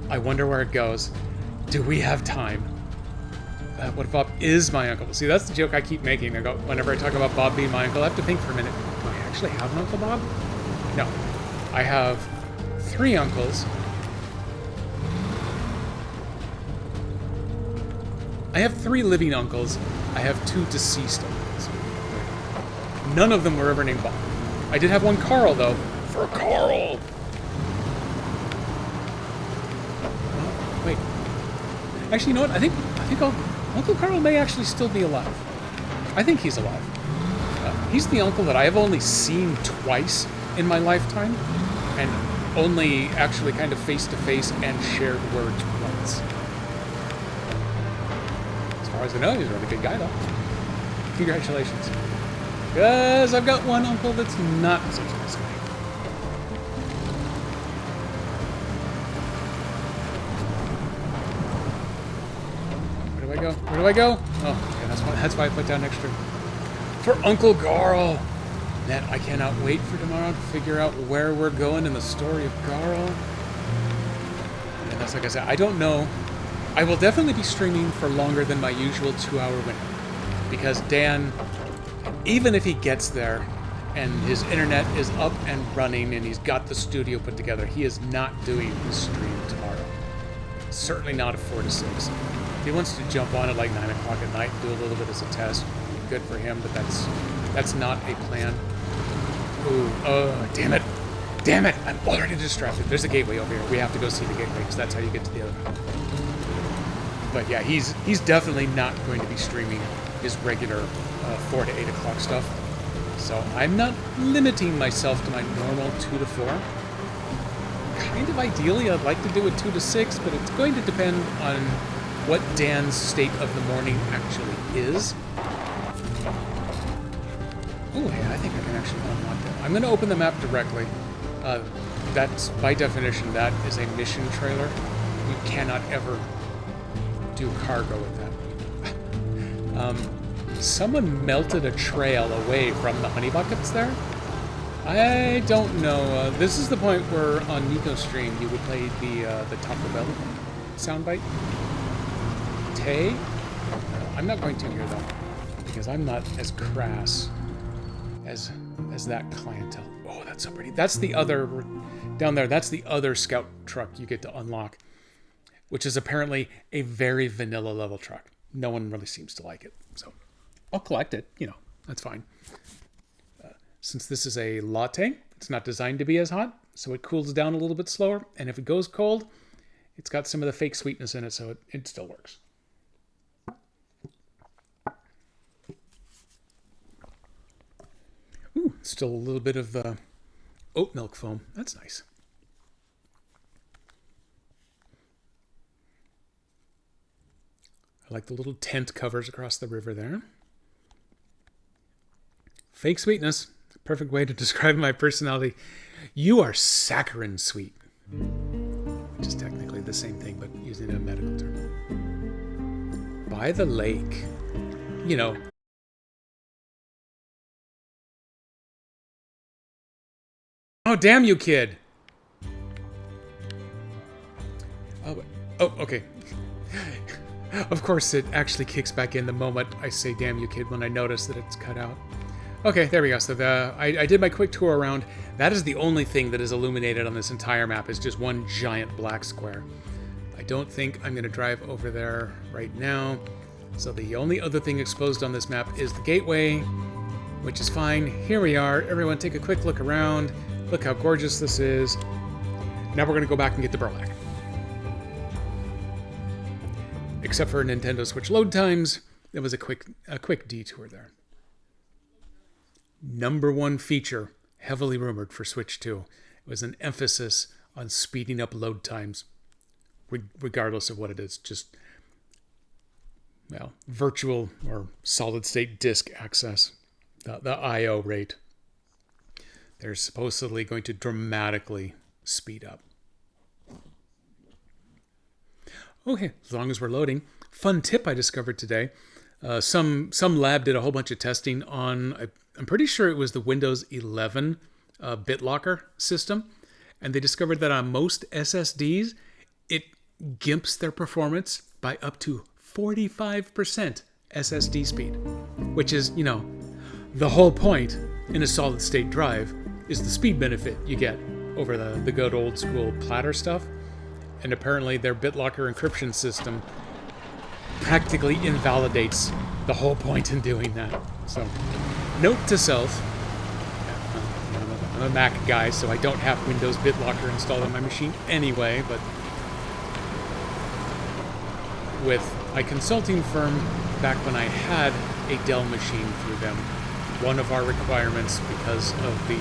I wonder where it goes. Do we have time? What if Bob is my uncle? See, that's the joke I keep making. I go, whenever I talk about Bob being my uncle, I have to think for a minute. Do I actually have an Uncle Bob? No. I have 3 uncles. I have 3 living uncles. I have 2 deceased uncles. None of them were ever named Bob. I did have one Carl, though. For Carl! Oh, wait. Actually, you know what? I think Uncle Carl may actually still be alive. I think he's alive. He's the uncle that I have only seen twice in my lifetime, and only actually kind of face-to-face and shared words once. As far as I know, he's a really good guy, though. Congratulations. Because I've got one uncle that's not such a nice guy. Where do I go? Oh, yeah, that's why I put down extra. For Uncle Garl! Man, I cannot wait for tomorrow to figure out where we're going in the story of Garl. And that's like I said, I don't know. I will definitely be streaming for longer than my usual 2-hour window. Because Dan, even if he gets there and his internet is up and running and he's got the studio put together, he is not doing his stream tomorrow. Certainly not at 4 to 6. If he wants to jump on at like 9 o'clock at night and do a little bit as a test, good for him, but that's not a plan. Ooh, oh, damn it. Damn it! I'm already distracted. There's a gateway over here. We have to go see the gateway because that's how you get to the other one. But yeah, he's definitely not going to be streaming his regular 4 to 8 o'clock stuff. So I'm not limiting myself to my normal 2 to 4. Kind of ideally, I'd like to do a 2 to 6, but it's going to depend on what Dan's state of the morning actually is. Oh, hey, I think I can actually unlock that. I'm going to open the map directly. That's, by definition, that is a mission trailer. You cannot ever do cargo with that. Someone melted a trail away from the honey buckets there. I don't know. This is the point where on Nico's stream you would play the Taco Bell soundbite. Tay? I'm not going to here though, because I'm not as crass as that clientele. Oh, that's so pretty. That's the other down there. That's the other scout truck you get to unlock, which is apparently a very vanilla level truck. No one really seems to like it, so I'll collect it. You know, that's fine. Since this is a latte, it's not designed to be as hot, so it cools down a little bit slower. And if it goes cold, it's got some of the fake sweetness in it, so it still works. Ooh, still a little bit of oat milk foam. That's nice. I like the little tent covers across the river there. Fake sweetness. Perfect way to describe my personality. You are saccharine sweet. Which is technically the same thing, but using a medical term. By the lake. You know. Oh, damn you, kid. Oh, okay. Of course, it actually kicks back in the moment I say damn you, kid, when I notice that it's cut out. Okay, there we go. So I did my quick tour around. That is the only thing that is illuminated on this entire map. Is just one giant black square. I don't think I'm going to drive over there right now. So the only other thing exposed on this map is the gateway, which is fine. Here we are. Everyone take a quick look around. Look how gorgeous this is. Now we're going to go back and get the Burlak. Except for Nintendo Switch load times, there was a quick detour there. Number one feature, heavily rumored for Switch 2, was an emphasis on speeding up load times, regardless of what it is. Just, well, virtual or solid-state disk access, the I/O rate. They're supposedly going to dramatically speed up. Okay, as long as we're loading. Fun tip I discovered today. Some lab did a whole bunch of testing on, I'm pretty sure it was the Windows 11 BitLocker system. And they discovered that on most SSDs, it gimps their performance by up to 45% SSD speed. Which is, you know, the whole point in a solid state drive is the speed benefit you get over the good old school platter stuff. And apparently their BitLocker encryption system practically invalidates the whole point in doing that. So, note to self, I'm a Mac guy, so I don't have Windows BitLocker installed on my machine anyway, but with my consulting firm, back when I had a Dell machine through them, one of our requirements, because of the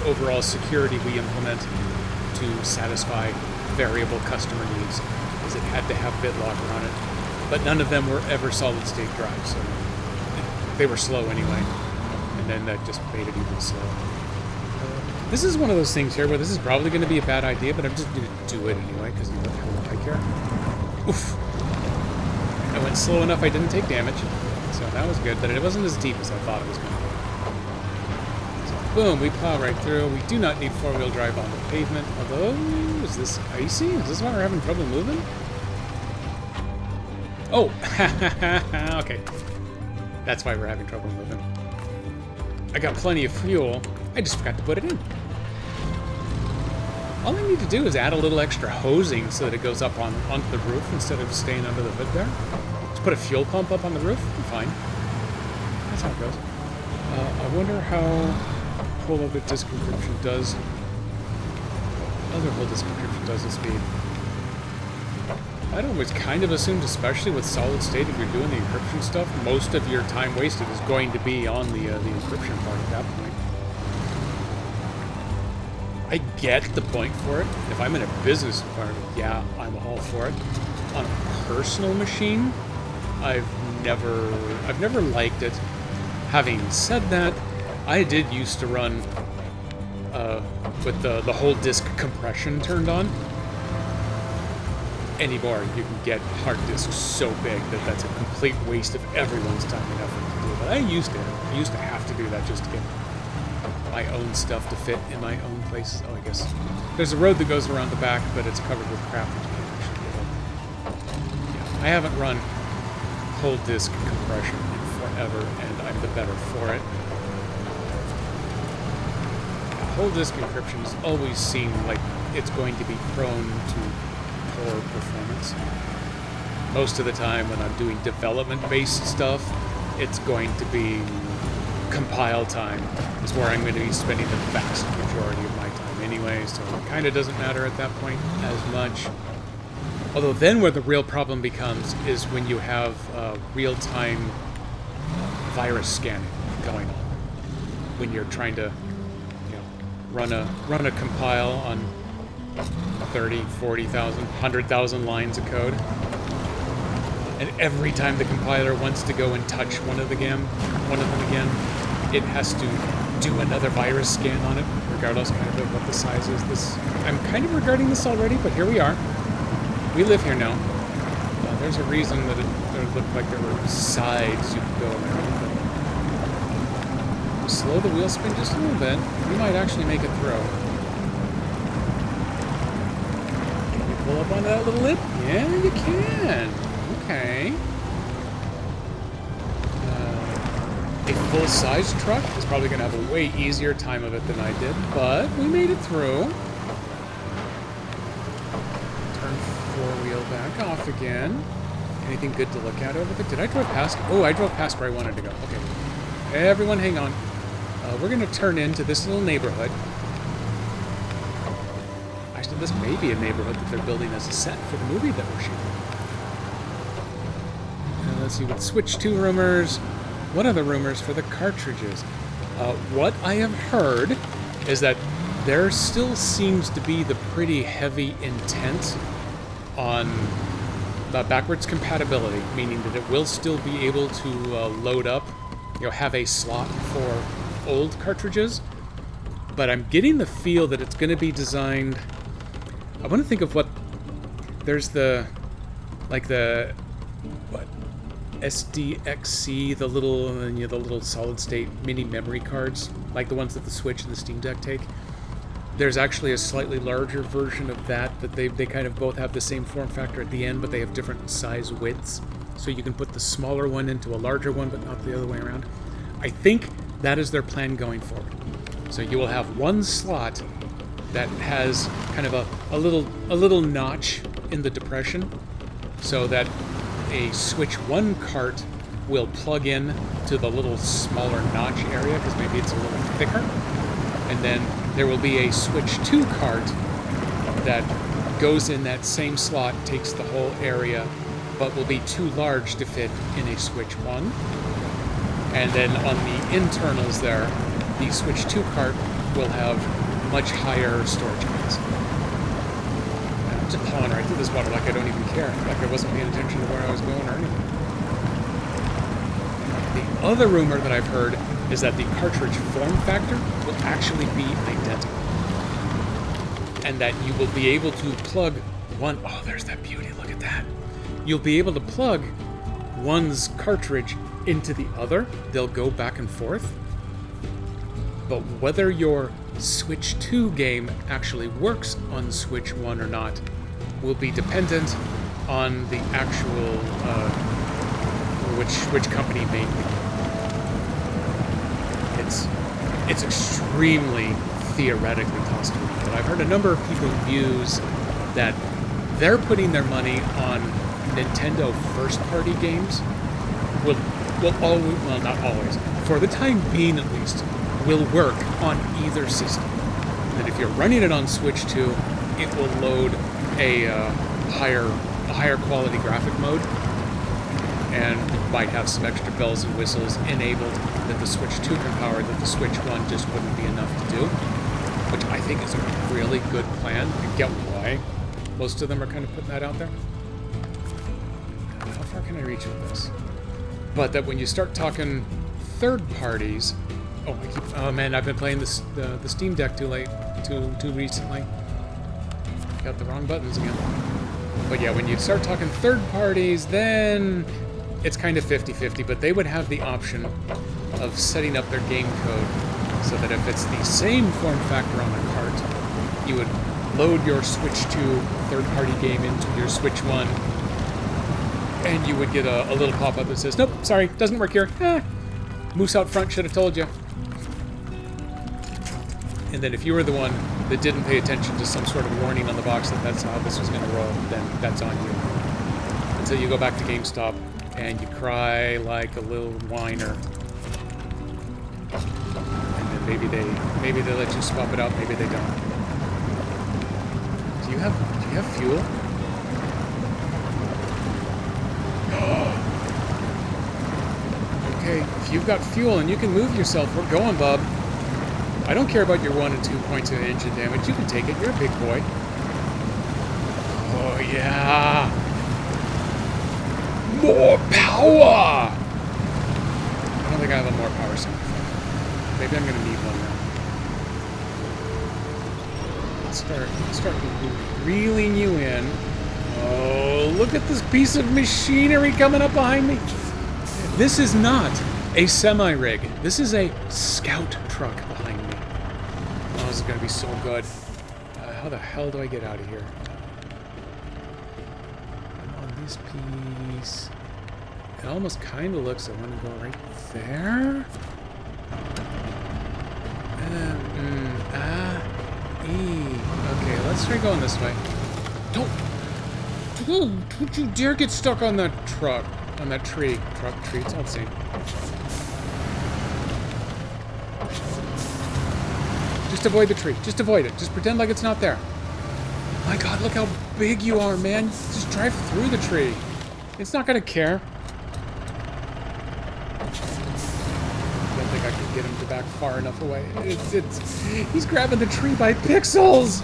overall security we implement to satisfy variable customer needs, is it had to have BitLocker on it. But none of them were ever solid-state drives, so they were slow anyway. And then that just made it even slower. This is one of those things here where this is probably going to be a bad idea, but I'm just going to do it anyway, because look how much I care. Oof. I went slow enough I didn't take damage, so that was good, but it wasn't as deep as I thought it was going to be. So, boom, we plow right through. We do not need four-wheel drive on the pavement, although, is this icy? Is this why we're having trouble moving? Oh, okay. That's why we're having trouble moving. I got plenty of fuel. I just forgot to put it in. All I need to do is add a little extra hosing so that it goes up onto the roof instead of staying under the hood there. Just put a fuel pump up on the roof. I'm fine. That's how it goes. I wonder how whole other disk encryption does other whole disk encryption does at speed? I'd always kind of assumed, especially with solid state, if you're doing the encryption stuff, most of your time wasted is going to be on the encryption part at that point. I get the point for it. If I'm in a business environment, yeah, I'm all for it. On a personal machine, I've never liked it. Having said that, I did used to run with the whole disk compression turned on. Anymore, you can get hard disks so big that that's a complete waste of everyone's time and effort to do. But I used to have to do that just to get my own stuff to fit in my own place. Oh, I guess there's a road that goes around the back, but it's covered with crap that you can't actually get up. Yeah, I haven't run whole disk compression in forever, and I'm the better for it. Whole disk encryption has always seemed like it's going to be prone to poor performance. Most of the time when I'm doing development-based stuff, it's going to be compile time is where I'm going to be spending the vast majority of my time anyway, so it kind of doesn't matter at that point as much. Although then where the real problem becomes is when you have real-time virus scanning going on. When you're trying to run a compile on 30, 40,000, 100,000 lines of code. And every time the compiler wants to go and touch one of them again, it has to do another virus scan on it, regardless kind of what the size is. I'm kind of regarding this already, but here we are. We live here now. There's a reason that it looked like there were sides you could go around. But slow the wheel spin just a little bit. You might actually make it through. Can you pull up onto that little lip? Yeah, you can. Okay. A full-size truck is probably going to have a way easier time of it than I did, but we made it through. Turn four-wheel back off again. Anything good to look at over there? Did I drive past? Oh, I drove past where I wanted to go. Okay. Everyone hang on. We're going to turn into this little neighborhood. Actually, this may be a neighborhood that they're building as a set for the movie that we're shooting. Let's see, with Switch 2 rumors, what are the rumors for the cartridges? What I have heard is that there still seems to be the pretty heavy intent on backwards compatibility, meaning that it will still be able to load up, have a slot for old cartridges, but I'm getting the feel that it's going to be designed. I want to think of what there's SDXC, the little solid state mini memory cards, like the ones that the Switch and the Steam Deck take. There's actually a slightly larger version of that they kind of both have the same form factor at the end, but they have different size widths. So you can put the smaller one into a larger one, but not the other way around. I think that is their plan going forward. So you will have one slot that has kind of a little notch in the depression, so that a Switch 1 cart will plug in to the little smaller notch area because maybe it's a little thicker. And then there will be a Switch 2 cart that goes in that same slot, takes the whole area, but will be too large to fit in a Switch 1. And then on the internals there, the Switch 2 cart will have much higher storage capacity. I'm just plowing right through this water like I don't even care, like I wasn't paying attention to where I was going or anything. The other rumor that I've heard is that the cartridge form factor will actually be identical. And that you will be able to plug one... Oh, there's that beauty, look at that. You'll be able to plug one's cartridge into the other. They'll go back and forth. But whether your Switch 2 game actually works on Switch 1 or not will be dependent on the actual which company made it. It's extremely theoretically tossed around, but I've heard a number of people use that they're putting their money on Nintendo first-party games will always, well, not always, for the time being at least, will work on either system. That if you're running it on Switch 2, it will load a higher quality graphic mode, and might have some extra bells and whistles enabled that the Switch 2 can power that the Switch 1 just wouldn't be enough to do, which I think is a really good plan. I get why most of them are kind of putting that out there. How far can I reach with this? But that when you start talking third parties, oh man, I've been playing this the Steam Deck too recently. Got the wrong buttons again. But yeah, when you start talking third parties, then it's kind of 50-50, but they would have the option of setting up their game code so that if it's the same form factor on a cart, you would load your Switch 2 third-party game into your Switch 1, and you would get a little pop-up that says, nope, sorry, doesn't work here. Moose out front should have told you. And then if you were the one that didn't pay attention to some sort of warning on the box that that's how this was going to roll, then that's on you. Until you go back to GameStop and you cry like a little whiner. And then maybe they let you swap it out, maybe they don't. Do you have fuel? Okay, if you've got fuel and you can move yourself, we're going, bub. I don't care about your 1 and 2 points of engine damage. You can take it. You're a big boy. Oh, yeah. More power! I don't think I have a more power sound effect. Maybe I'm going to need one now. Let's start reeling you in. Oh, look at this piece of machinery coming up behind me. This is not a semi-rig. This is a scout truck behind me. Oh, this is going to be so good. How the hell do I get out of here? On this piece. It almost kind of looks, I want to go right there. Okay, let's try going this way. Don't you dare get stuck on that truck. On that tree. Tree, it's all the same. Just avoid the tree. Just avoid it. Just pretend like it's not there. My God, look how big you are, man. Just drive through the tree. It's not gonna care. I don't think I can get him to back far enough away. He's grabbing the tree by pixels.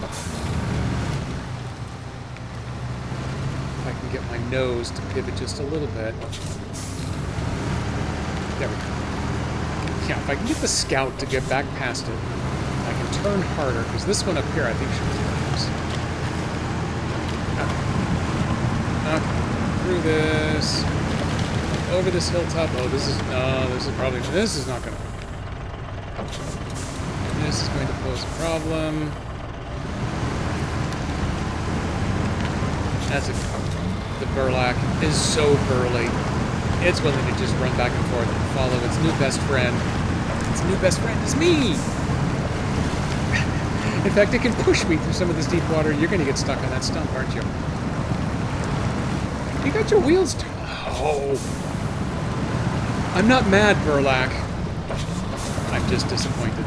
If I can get my nose to pivot just a little bit. There we go. Yeah, if I can get the scout to get back past it, I can turn harder, because this one up here I think should collapse. Through this. Over this hilltop. Oh, this is not going to work. This is going to pose a problem. That's a... The Burlak is so burly. It's willing to just run back and forth and follow its new best friend. Its new best friend is me! In fact, it can push me through some of this deep water. You're going to get stuck on that stump, aren't you? You got your wheels turned. Oh. I'm not mad, Burlak. I'm just disappointed.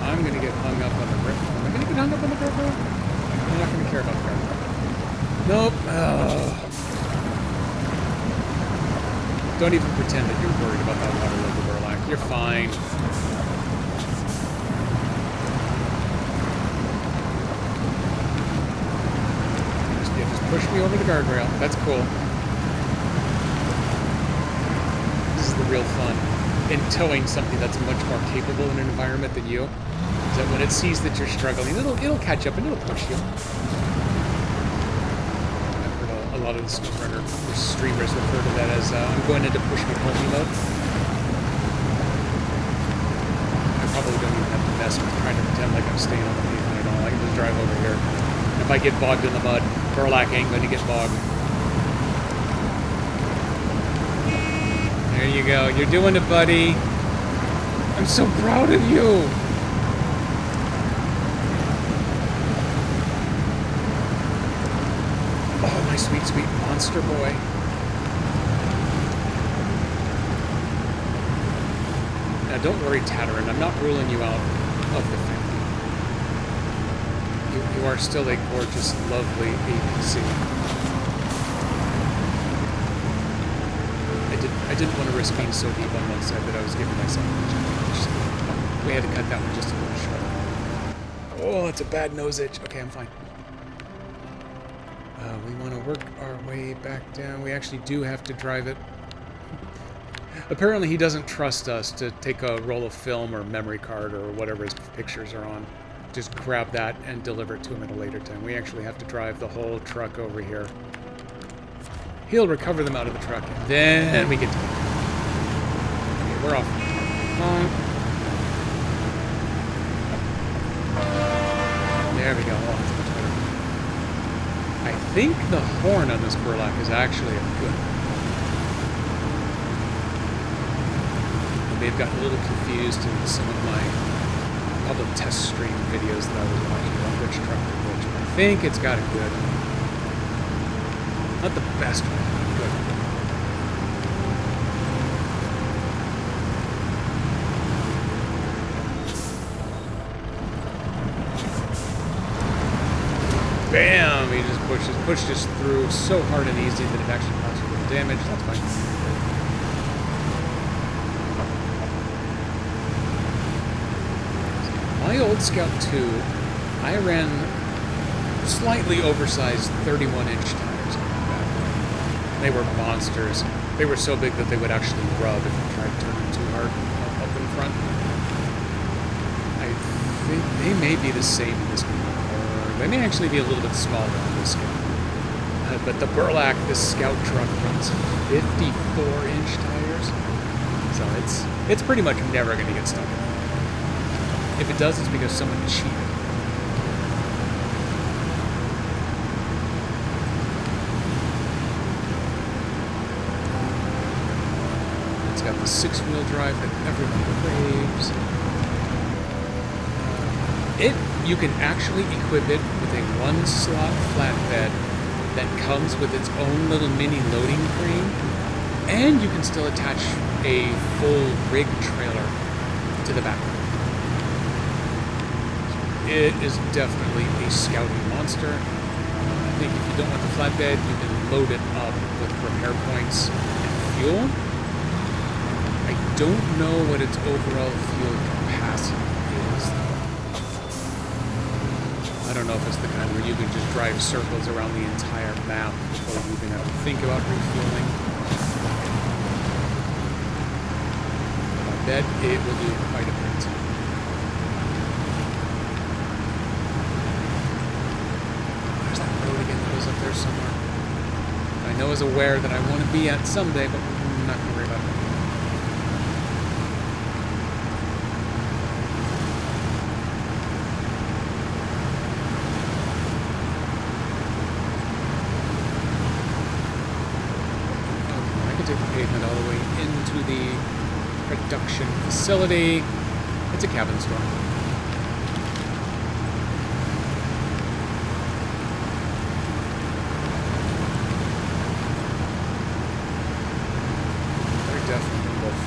I'm going to get hung up on the brick. Am I going to get hung up on the brick? I'm not going to care about the brick. Nope. Don't even pretend that you're worried about that water level, Burlak. You're fine. Just push me over the guardrail. That's cool. This is the real fun in towing something that's much more capable in an environment than you. Is that when it sees that you're struggling, it'll catch up and it'll push you. I've heard a lot of the SnowRunner streamers refer to that as I'm going into push me pull me mode. I probably don't even have to mess with trying to pretend like I'm staying on the pavement at all. I can just drive over here. If I get bogged in the mud, Burlak ain't going to get bogged. There you go. You're doing it, buddy. I'm so proud of you. Oh, my sweet, sweet monster boy. Now, don't worry, Tatterin. I'm not ruling you out of the family. You are still a gorgeous, lovely APC. I didn't want to risk being so deep on one side that I was giving myself a challenge. We had to cut that one just a little short. Oh, that's a bad nose itch. Okay, I'm fine. We want to work our way back down. We actually do have to drive it. Apparently he doesn't trust us to take a roll of film or memory card or whatever his pictures are on. Just grab that and deliver it to him at a later time. We actually have to drive the whole truck over here. He'll recover them out of the truck, and then we get to it. Okay, we're off. There we go. Oh, that's much better. I think the horn on this Burlak is actually a good one. They've gotten a little confused in some of my public test stream videos that I was watching about which truck to which. I think it's got a good, not the best one, but good. Bam! He just pushed us through so hard and easy that it actually caused a little damage. That's fine. My old Scout 2, I ran slightly oversized 31-inch tires on that bad boy. They were monsters. They were so big that they would actually rub if you tried to turn them too hard up in front. I think they may be the same in this one, or they may actually be a little bit smaller on this Scout. But the Burlak, this Scout truck, runs 54-inch tires, so it's pretty much never going to get stuck. If it does, it's because someone cheated. It's got the 6-wheel drive that everyone craves. You can actually equip it with a 1-slot flatbed that comes with its own little mini loading crane, and you can still attach a full rig trailer to the back. It is definitely a scouting monster. I think if you don't want the flatbed, you can load it up with repair points and fuel. I don't know what its overall fuel capacity is, though. I don't know if it's the kind where you can just drive circles around the entire map before you even have to think about refueling. But I bet it will do quite a bit. Up there somewhere. I know is aware that I want to be at someday, but I'm not going to worry about it. Okay, I can take the pavement all the way into the production facility. It's a cabin store.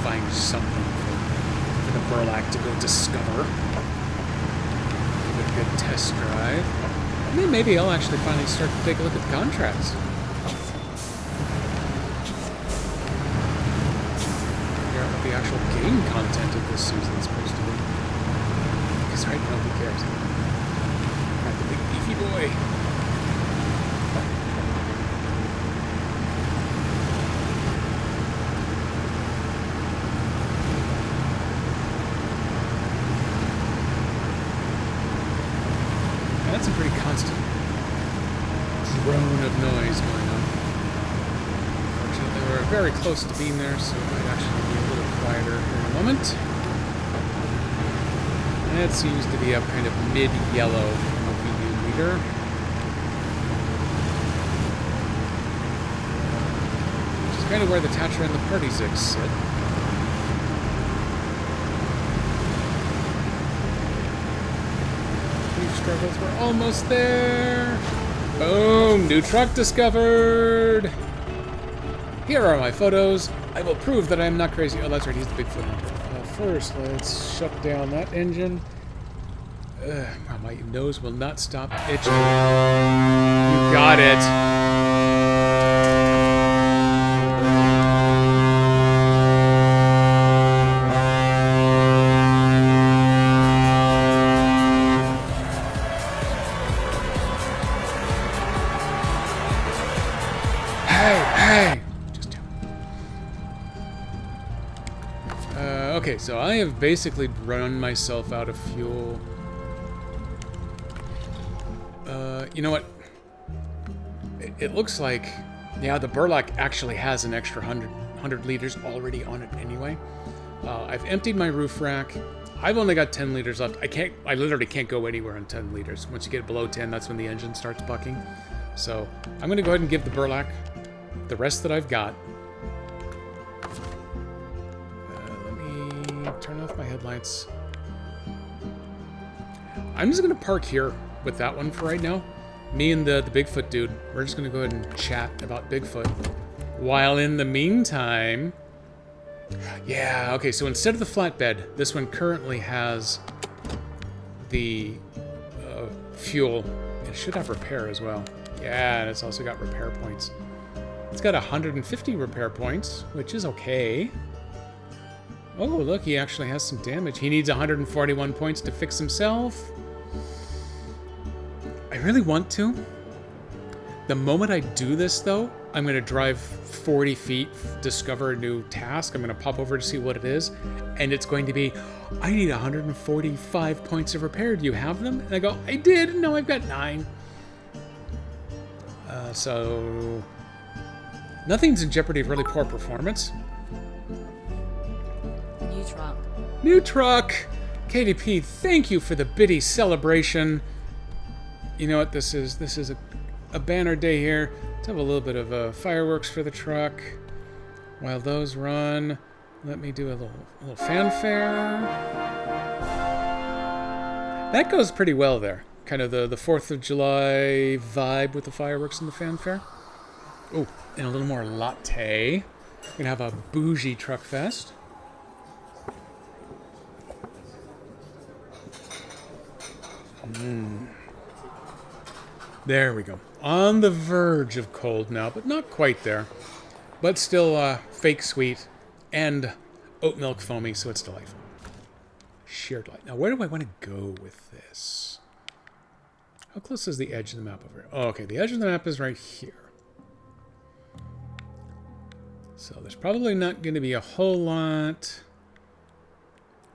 Find something for the Burlak to go discover. Give it a good test drive. And then maybe I'll actually finally start to take a look at the contracts. Figure out what the actual game content of this season is supposed to be. Because right now, who cares? Got the big beefy boy. That's a pretty constant drone of noise going on. Fortunately, we're very close to being there, so it might actually be a little quieter here in a moment. And it seems to be up kind of mid-yellow LVU meter. Which is kind of where the Tatra and the Party Zix sit. Struggles. We're almost there. Boom! New truck discovered. Here are my photos. I will prove that I am not crazy. Oh, that's right. He's the Bigfoot hunter. First, let's shut down that engine. Wow, my nose will not stop itching. You got it. Hey! Just do it. Okay, so I have basically run myself out of fuel. You know what? It looks like, yeah, the Burlak actually has an extra 100 liters already on it anyway. I've emptied my roof rack. I've only got 10 liters left. I literally can't go anywhere on 10 liters. Once you get below 10, that's when the engine starts bucking. So I'm going to go ahead and give the Burlak the rest that I've got. Let me turn off my headlights. I'm just going to park here with that one for right now. Me and the Bigfoot dude, we're just going to go ahead and chat about Bigfoot. While in the meantime... Yeah, okay, so instead of the flatbed, this one currently has the fuel. It should have repair as well. Yeah, and it's also got repair points. It's got 150 repair points, which is okay. Oh, look, he actually has some damage. He needs 141 points to fix himself. I really want to. The moment I do this, though, I'm going to drive 40 feet, discover a new task. I'm going to pop over to see what it is, and it's going to be, I need 145 points of repair. Do you have them? And I go, I did. No, I've got 9. So... Nothing's in jeopardy of really poor performance. New truck. New truck! KDP, thank you for the bitty celebration. You know what, this is a banner day here. Let's have a little bit of fireworks for the truck. While those run, let me do a little fanfare. That goes pretty well there. Kind of the 4th of July vibe with the fireworks and the fanfare. Oh, and a little more latte. We're gonna have a bougie truck fest. There we go. On the verge of cold now, but not quite there. But still fake sweet and oat milk foamy, so it's delightful. Sheer delight. Now, where do I want to go with this? How close is the edge of the map over here? Oh, okay, the edge of the map is right here. So there's probably not going to be a whole lot,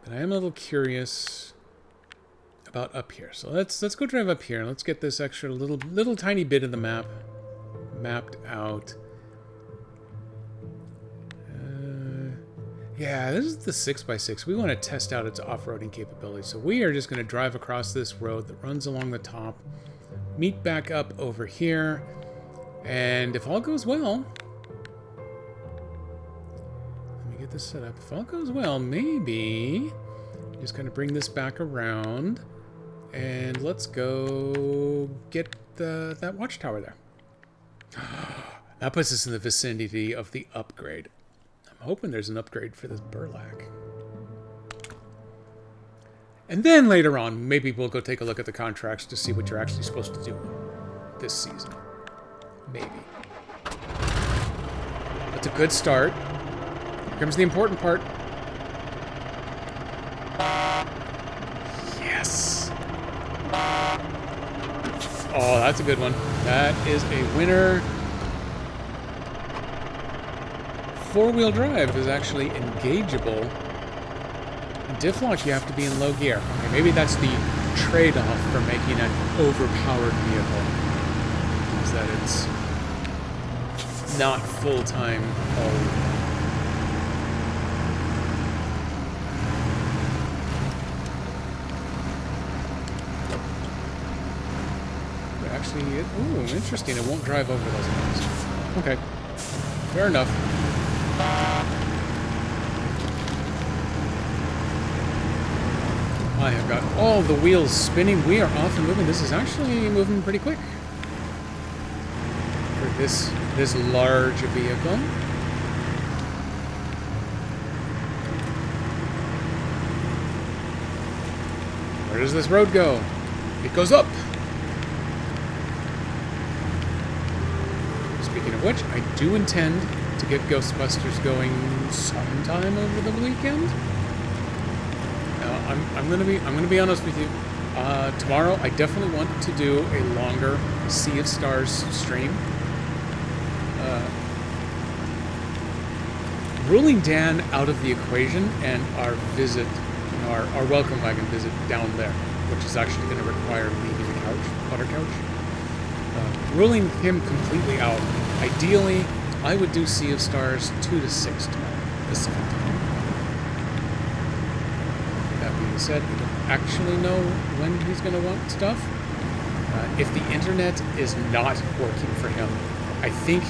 but I am a little curious about up here. So let's go drive up here. Let's get this extra little tiny bit of the map mapped out. Yeah, this is the 6x6. We want to test out its off-roading capability. So we are just going to drive across this road that runs along the top, meet back up over here, and if all goes well, let me get this set up. If all goes well, maybe just kind of bring this back around, and let's go get that watchtower there. That puts us in the vicinity of the upgrade. I'm hoping there's an upgrade for this Burlak. And then later on, maybe we'll go take a look at the contracts to see what you're actually supposed to do this season. Maybe. That's a good start. Here comes the important part. Yes! Oh, that's a good one. That is a winner. Four-wheel drive is actually engageable. In diff lock, you have to be in low gear. Okay, maybe that's the trade-off for making an overpowered vehicle. Is that it's not full-time all the time. Actually, ooh, interesting. It won't drive over those things. Okay, fair enough. I have got all the wheels spinning. We are off and moving. This is actually moving pretty quick for this large vehicle. Where does this road go? It goes up. Speaking of which, I do intend to get Ghostbusters going sometime over the weekend. I'm gonna be honest with you. Tomorrow, I definitely want to do a longer Sea of Stars stream. Ruling Dan out of the equation and our visit, our welcome wagon visit down there, which is actually going to require leaving the couch, butter couch. Ruling him completely out. Ideally, I would do Sea of Stars 2 to 6 tomorrow, Pacific time. That being said, we don't actually know when he's going to want stuff. If the internet is not working for him, I think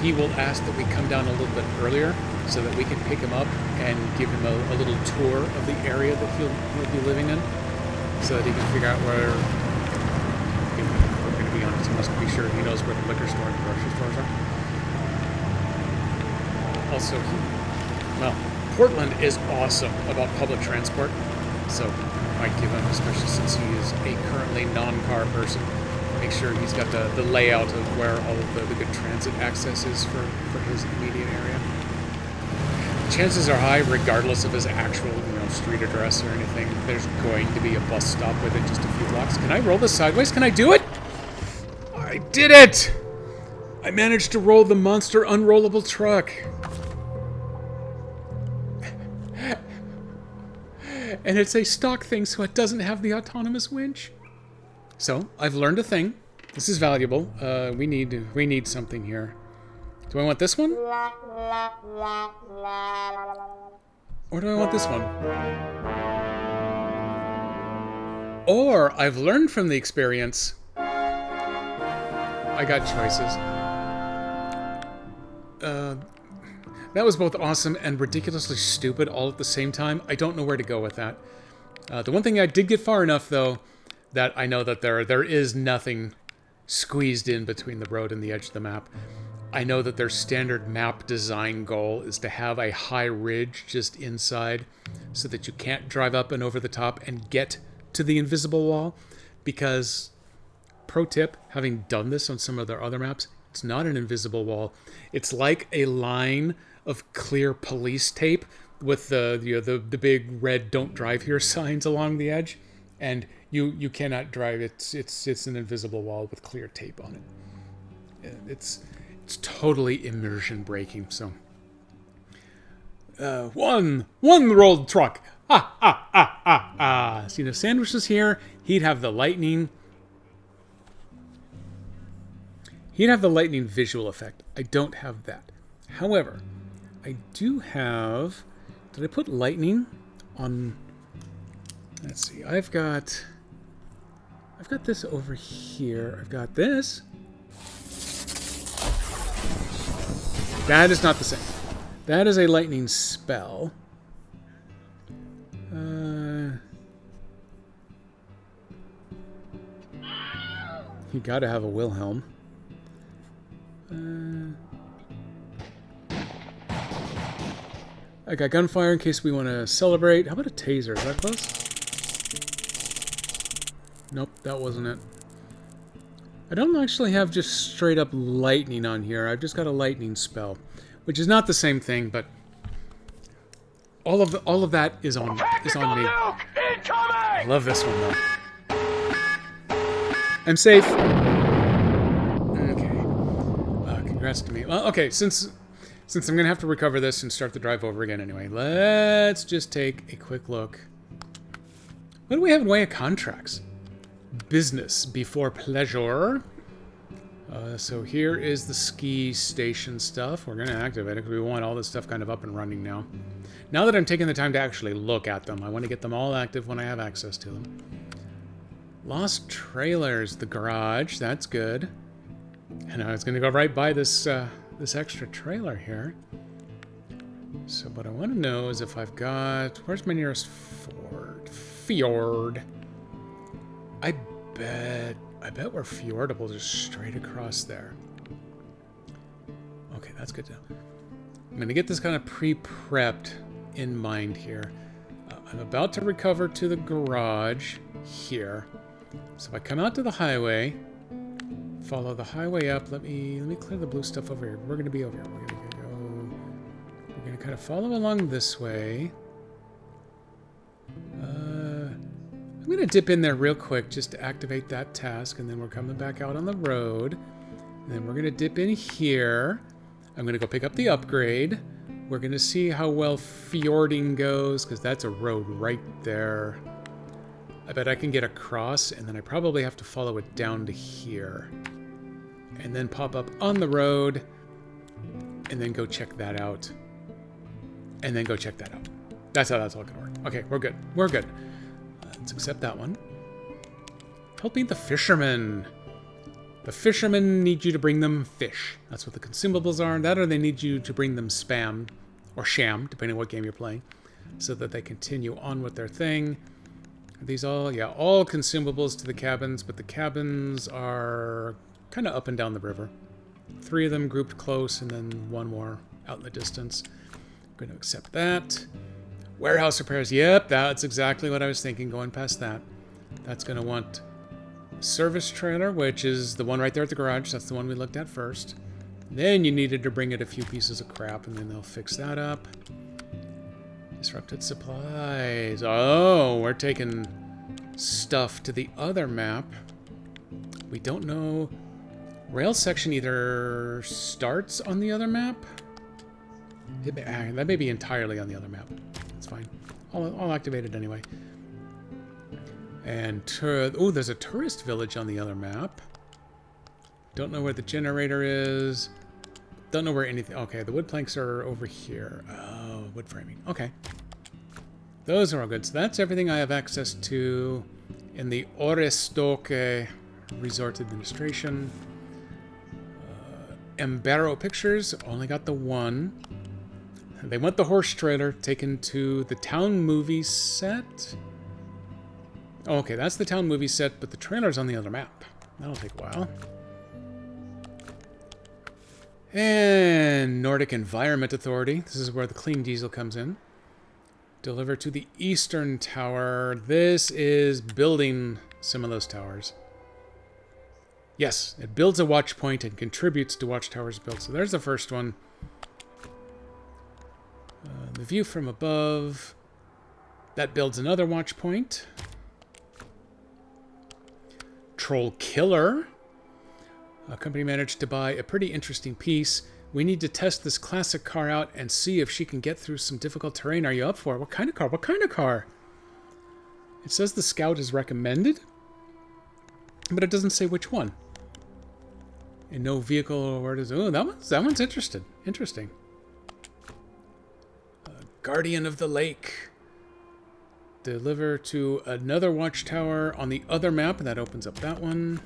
he will ask that we come down a little bit earlier so that we can pick him up and give him a little tour of the area that he'll be living in, so that he can figure out where, we're going to be honest, he must be sure he knows where the liquor store and the grocery stores are. Also, Portland is awesome about public transport, so I might give him, especially since he is a currently non-car person, make sure he's got the layout of where all of the good transit access is for his immediate area. Chances are high, regardless of his actual street address or anything, there's going to be a bus stop within just a few blocks. Can I roll this sideways? Can I do it? I did it! I managed to roll the monster unrollable truck. And it's a stock thing, so it doesn't have the autonomous winch. So, I've learned a thing. This is valuable. We need something here. Do I want this one? Or do I want this one? Or, I've learned from the experience. I got choices. That was both awesome and ridiculously stupid all at the same time. I don't know where to go with that. The one thing I did get far enough, though, that I know that there is nothing squeezed in between the road and the edge of the map. I know that their standard map design goal is to have a high ridge just inside so that you can't drive up and over the top and get to the invisible wall. Because, pro tip, having done this on some of their other maps, it's not an invisible wall. It's like a line of clear police tape with the big red "Don't Drive Here" signs along the edge, and you cannot drive. It's an invisible wall with clear tape on it. It's totally immersion breaking. So, one rolled truck. See, if Sandwich was here, he'd have the lightning. He'd have the lightning visual effect. I don't have that. However, I do have... Did I put lightning on... Let's see. I've got this over here. I've got this. That is not the same. That is a lightning spell. You gotta have a Wilhelm. I got gunfire in case we want to celebrate. How about a taser? Is that close? Nope, that wasn't it. I don't actually have just straight up lightning on here. I've just got a lightning spell, which is not the same thing, but all of that is on me. I love this one though. I'm safe. Okay. Congrats to me. Well, okay, since I'm gonna have to recover this and start the drive over again anyway, let's just take a quick look. What do we have in way of contracts? Business before pleasure. So here is the ski station stuff. We're gonna activate it because we want all this stuff kind of up and running now. Now that I'm taking the time to actually look at them, I want to get them all active when I have access to them. Lost trailers, the garage, that's good. And I was gonna go right by this this extra trailer here. So what I want to know is if I've got... Where's my nearest fjord? I bet we're fjordable just straight across there. Okay, that's good to know. I'm going to get this kind of pre-prepped in mind here. I'm about to recover to the garage. here. So if I come out to the highway, follow the highway up. Let me clear the blue stuff over here. We're going to be over here. We're going to kind of follow along this way. I'm going to dip in there real quick just to activate that task, and then we're coming back out on the road. And then we're going to dip in here. I'm going to go pick up the upgrade. We're going to see how well fjording goes, because that's a road right there. I bet I can get across, and then I probably have to follow it down to here. And then pop up on the road, and then go check that out. And then go check that out. That's how that's all going to work. Okay, we're good. We're good. Let's accept that one. Helping the fishermen. The fishermen need you to bring them fish. That's what the consumables are. That or they need you to bring them spam or sham, depending on what game you're playing, so that they continue on with their thing. Are these all? Yeah, all consumables to the cabins, but the cabins are kind of up and down the river. 3 of them grouped close, and then 1 more out in the distance. I'm going to accept that. Warehouse repairs. Yep, that's exactly what I was thinking going past that. That's going to want service trailer, which is the one right there at the garage. That's the one we looked at first. Then you needed to bring it a few pieces of crap, and then they'll fix that up. Disrupted supplies. Oh, we're taking stuff to the other map. We don't know. Rail section either starts on the other map. That may be entirely on the other map. That's fine. I'll activate it anyway. And oh, there's a tourist village on the other map. Don't know where the generator is. Don't know where anything... Okay, the wood planks are over here. Oh, wood framing. Okay. Those are all good. So that's everything I have access to in the Orestoque Resort Administration. Embaro Pictures, only got the one. They want the horse trailer taken to the town movie set. Oh, okay, that's the town movie set, but the trailer's on the other map. That'll take a while. And Nordic Environment Authority. This is where the clean diesel comes in. Deliver to the Eastern Tower. This is building some of those towers. Yes, it builds a watch point and contributes to watchtowers built. So there's the first one. The view from above. That builds another watch point. Troll Killer. A company managed to buy a pretty interesting piece. We need to test this classic car out and see if she can get through some difficult terrain. Are you up for it? What kind of car? What kind of car? It says the Scout is recommended, but it doesn't say which one. And no vehicle or where it is. Oh, that one's interesting. Interesting. Guardian of the Lake. Deliver to another watchtower on the other map, and that opens up that one.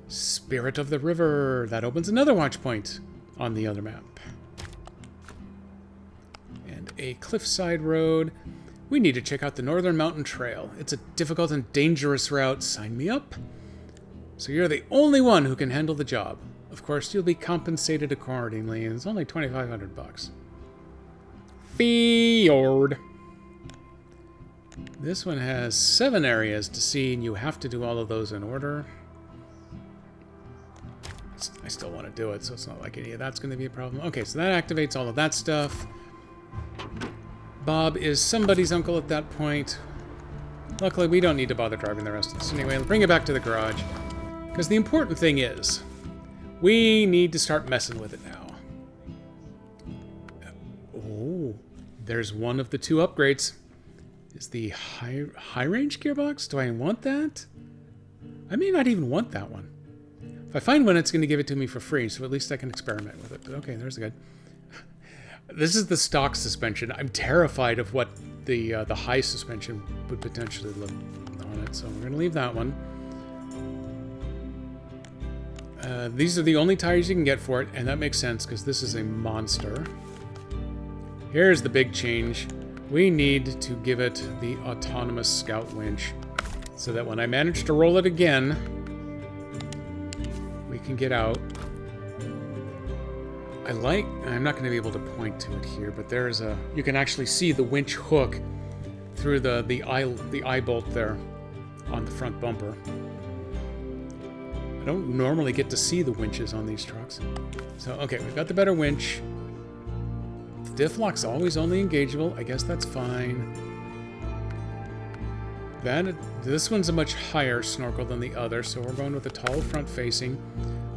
Spirit of the River. That opens another watch point on the other map. And a cliffside road. We need to check out the Northern Mountain Trail. It's a difficult and dangerous route. Sign me up. So you're the only one who can handle the job. Of course, you'll be compensated accordingly, and it's only $2,500. Fjord. This one has 7 areas to see, and you have to do all of those in order. I still want to do it, so it's not like any of that's going to be a problem. Okay, so that activates all of that stuff. Bob is somebody's uncle at that point. Luckily, we don't need to bother driving the rest of this. Anyway, bring it back to the garage. Because the important thing is, we need to start messing with it now. Oh, there's one of the 2 upgrades. Is the high range gearbox? Do I want that? I may not even want that one. If I find one, it's going to give it to me for free, so at least I can experiment with it. But okay, there's a good. This is the stock suspension. I'm terrified of what the high suspension would potentially look on it, so we're going to leave that one. These are the only tires you can get for it, and that makes sense because this is a monster. Here's the big change. We need to give it the autonomous scout winch so that when I manage to roll it again, we can get out. I'm not going to be able to point to it here, but there's you can actually see the winch hook through the eye bolt there on the front bumper. I don't normally get to see the winches on these trucks. So, okay, we've got the better winch. The diff lock's always only engageable. I guess that's fine. This one's a much higher snorkel than the other, so we're going with the tall front facing.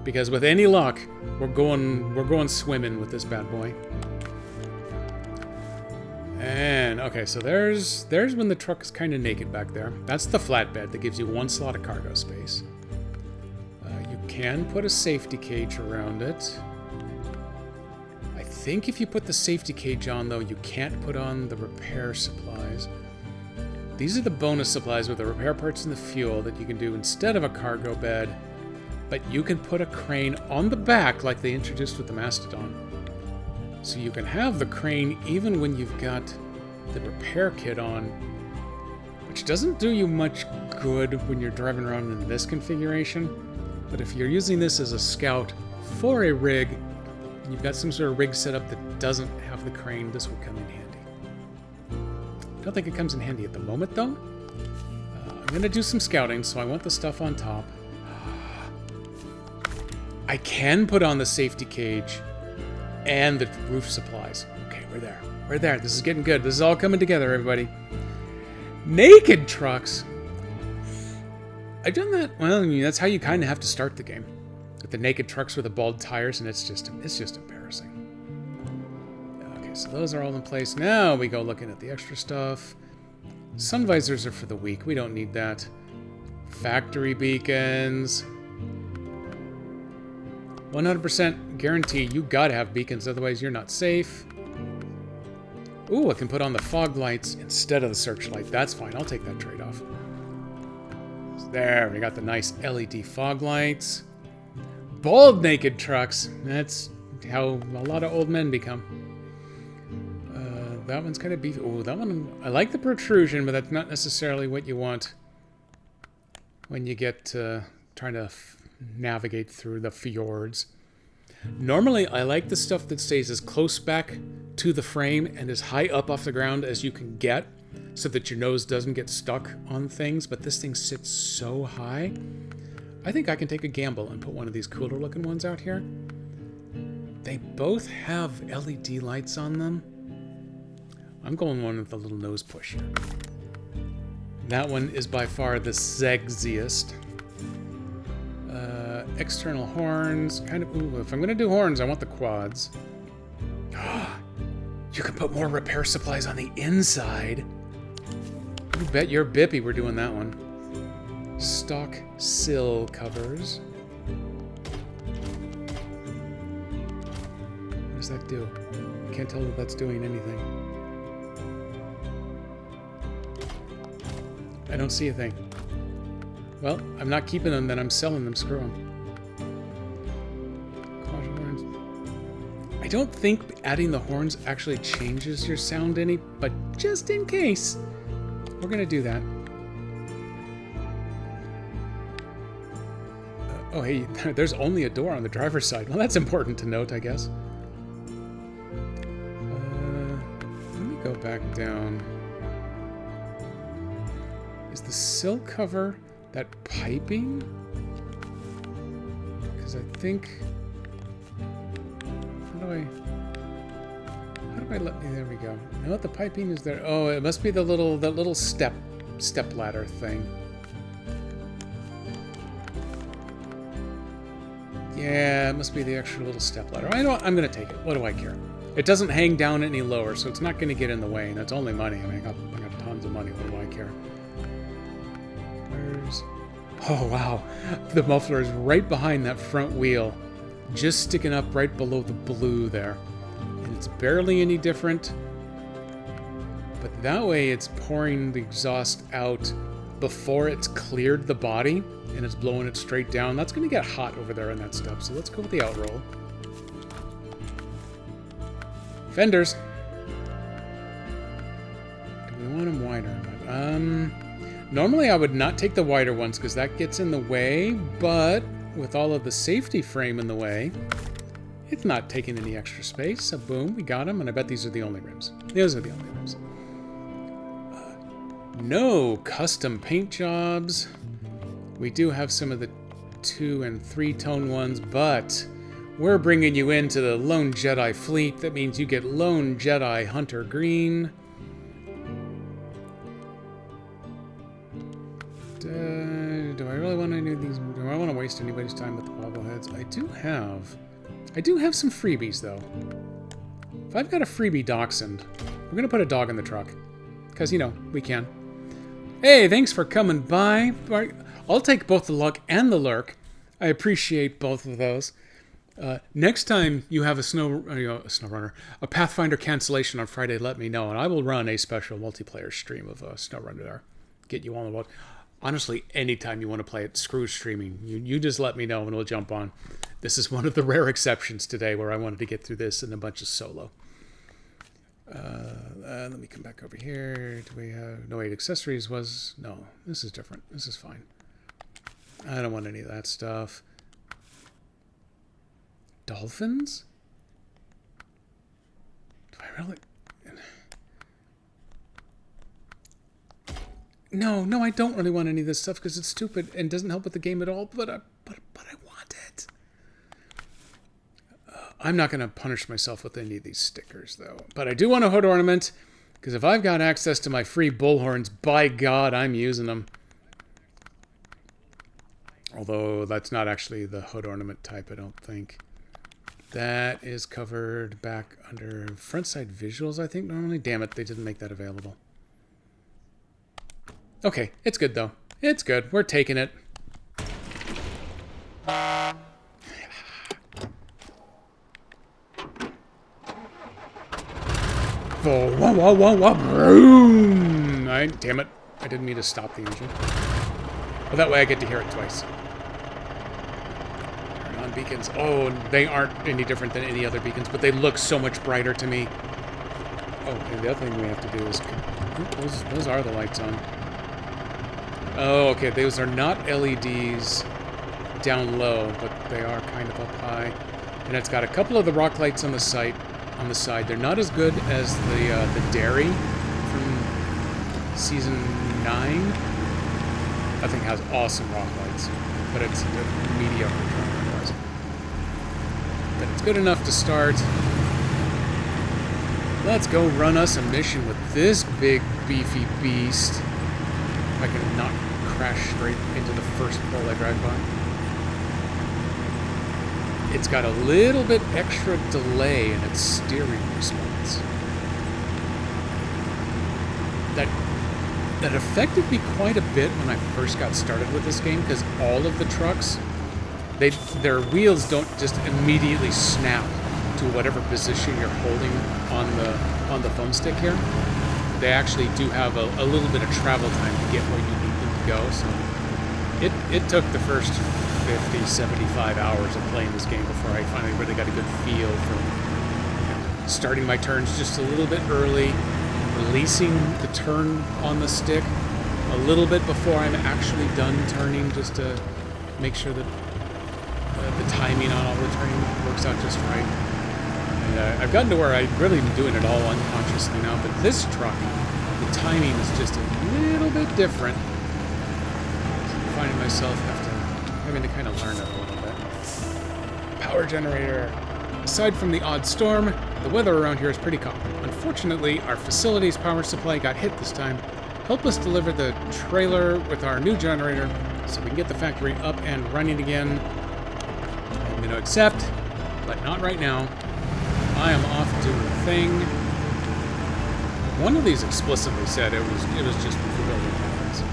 Because with any luck, we're going swimming with this bad boy. And okay, so there's when the truck is kind of naked back there. That's the flatbed that gives you one slot of cargo space. You can put a safety cage around it. I think if you put the safety cage on, though, you can't put on the repair supplies. These are the bonus supplies with the repair parts and the fuel that you can do instead of a cargo bed. But you can put a crane on the back like they introduced with the Mastodon. So you can have the crane even when you've got the repair kit on, which doesn't do you much good when you're driving around in this configuration. But if you're using this as a scout for a rig, and you've got some sort of rig setup that doesn't have the crane, this will come in handy. I don't think it comes in handy at the moment, though. I'm going to do some scouting, so I want the stuff on top. I can put on the safety cage and the roof supplies. Okay, we're there. We're there. This is getting good. This is all coming together, everybody. Naked trucks. I've done that. Well, I mean, that's how you kind of have to start the game. With the naked trucks with the bald tires, and it's just embarrassing. Okay, so those are all in place. Now we go looking at the extra stuff. Sun visors are for the weak. We don't need that. Factory beacons. 100% guarantee you gotta have beacons, otherwise you're not safe. Ooh, I can put on the fog lights instead of the searchlight. That's fine. I'll take that trade-off. So there, we got the nice LED fog lights. Bald naked trucks. That's how a lot of old men become. That one's kind of beefy. Ooh, that one... I like the protrusion, but that's not necessarily what you want when you get trying to navigate through the fjords. Normally, I like the stuff that stays as close back to the frame and as high up off the ground as you can get so that your nose doesn't get stuck on things, but this thing sits so high. I think I can take a gamble and put one of these cooler looking ones out here. They both have LED lights on them. I'm going one with the little nose push here. That one is by far the sexiest. External horns, kind of, ooh, if I'm going to do horns, I want the quads. You can put more repair supplies on the inside. You bet your bippy we're doing that one. Stock sill covers. What does that do? I can't tell if that's doing anything. I don't see a thing. Well, I'm not keeping them, then I'm selling them. Screw them. I don't think adding the horns actually changes your sound any, but just in case, we're going to do that. Oh, hey, there's only a door on the driver's side. Well, that's important to note, I guess. Let me go back down. Is the sill cover that piping? Because I think... How do I let me... There we go. No, the piping is there. Oh, it must be the little step ladder thing. Yeah, it must be the extra little step ladder. I'm going to take it. What do I care? It doesn't hang down any lower, so it's not going to get in the way, and it's only money. I mean, I got tons of money. What do I care? Where's... Oh, wow. The muffler is right behind that front wheel. Just sticking up right below the blue there. And it's barely any different. But that way it's pouring the exhaust out before it's cleared the body. And it's blowing it straight down. That's going to get hot over there in that step. So let's go with the outroll. Fenders. Do we want them wider? Normally I would not take the wider ones because that gets in the way. But with all of the safety frame in the way, it's not taking any extra space. So boom, we got them. And I bet these are the only rims. Those are the only rims. No custom paint jobs. We do have some of the 2 and 3 tone ones, but we're bringing you into the Lone Jedi fleet. That means you get Lone Jedi Hunter Green. Do I really want to do these? Do I want to waste anybody's time with the bobbleheads? I do have some freebies though. If I've got a freebie dachshund, we're gonna put a dog in the truck, because you know we can. Hey, thanks for coming by. I'll take both the luck and the lurk. I appreciate both of those. Next time you have a SnowRunner, a Pathfinder cancellation on Friday, let me know, and I will run a special multiplayer stream of SnowRunner there. Get you on the boat. Honestly, anytime you want to play it, screw streaming. You just let me know and we'll jump on. This is one of the rare exceptions today where I wanted to get through this and a bunch of solo. Let me come back over here. Do we have... No, wait, accessories was... No, this is different. This is fine. I don't want any of that stuff. Dolphins? Do I really... No, I don't really want any of this stuff because it's stupid and doesn't help with the game at all, but I want it. I'm not going to punish myself with any of these stickers, though. But I do want a hood ornament, because if I've got access to my free bullhorns, by God, I'm using them. Although that's not actually the hood ornament type, I don't think. That is covered back under front side visuals, I think, normally. Damn it, they didn't make that available. Okay, it's good, though. It's good. We're taking it. Oh, whoa, boom! Damn it. I didn't mean to stop the engine. Well, that way I get to hear it twice. Turn on beacons. Oh, they aren't any different than any other beacons, but they look so much brighter to me. Oh, and the other thing we have to do is... Those are the lights on. Oh, okay, those are not LEDs down low, but they are kind of up high. And it's got a couple of the rock lights on the side. They're not as good as the dairy from season 9. That thing has awesome rock lights, but it's mediocre otherwise. But it's good enough to start. Let's go run us a mission with this big beefy beast. If I can not crash straight into the first pole I drive by. It's got a little bit extra delay in its steering response. That affected me quite a bit when I first got started with this game, because all of the trucks, their wheels don't just immediately snap to whatever position you're holding on the thumbstick here. They actually do have a little bit of travel time to get where you need them to go. So it took the first 50, 75 hours of playing this game before I finally really got a good feel for starting my turns just a little bit early, releasing the turn on the stick a little bit before I'm actually done turning, just to make sure that the timing on all the turning works out just right. And I've gotten to where I really am doing it all unconsciously now, but this truck, the timing is just a little bit different. So I'm finding myself having to kind of learn it a little bit. Power generator. Aside from the odd storm, the weather around here is pretty calm. Unfortunately, our facility's power supply got hit this time. Help us deliver the trailer with our new generator so we can get the factory up and running again. I'm going to accept, but not right now. I am off doing a thing. One of these explicitly said it was just for building cabins.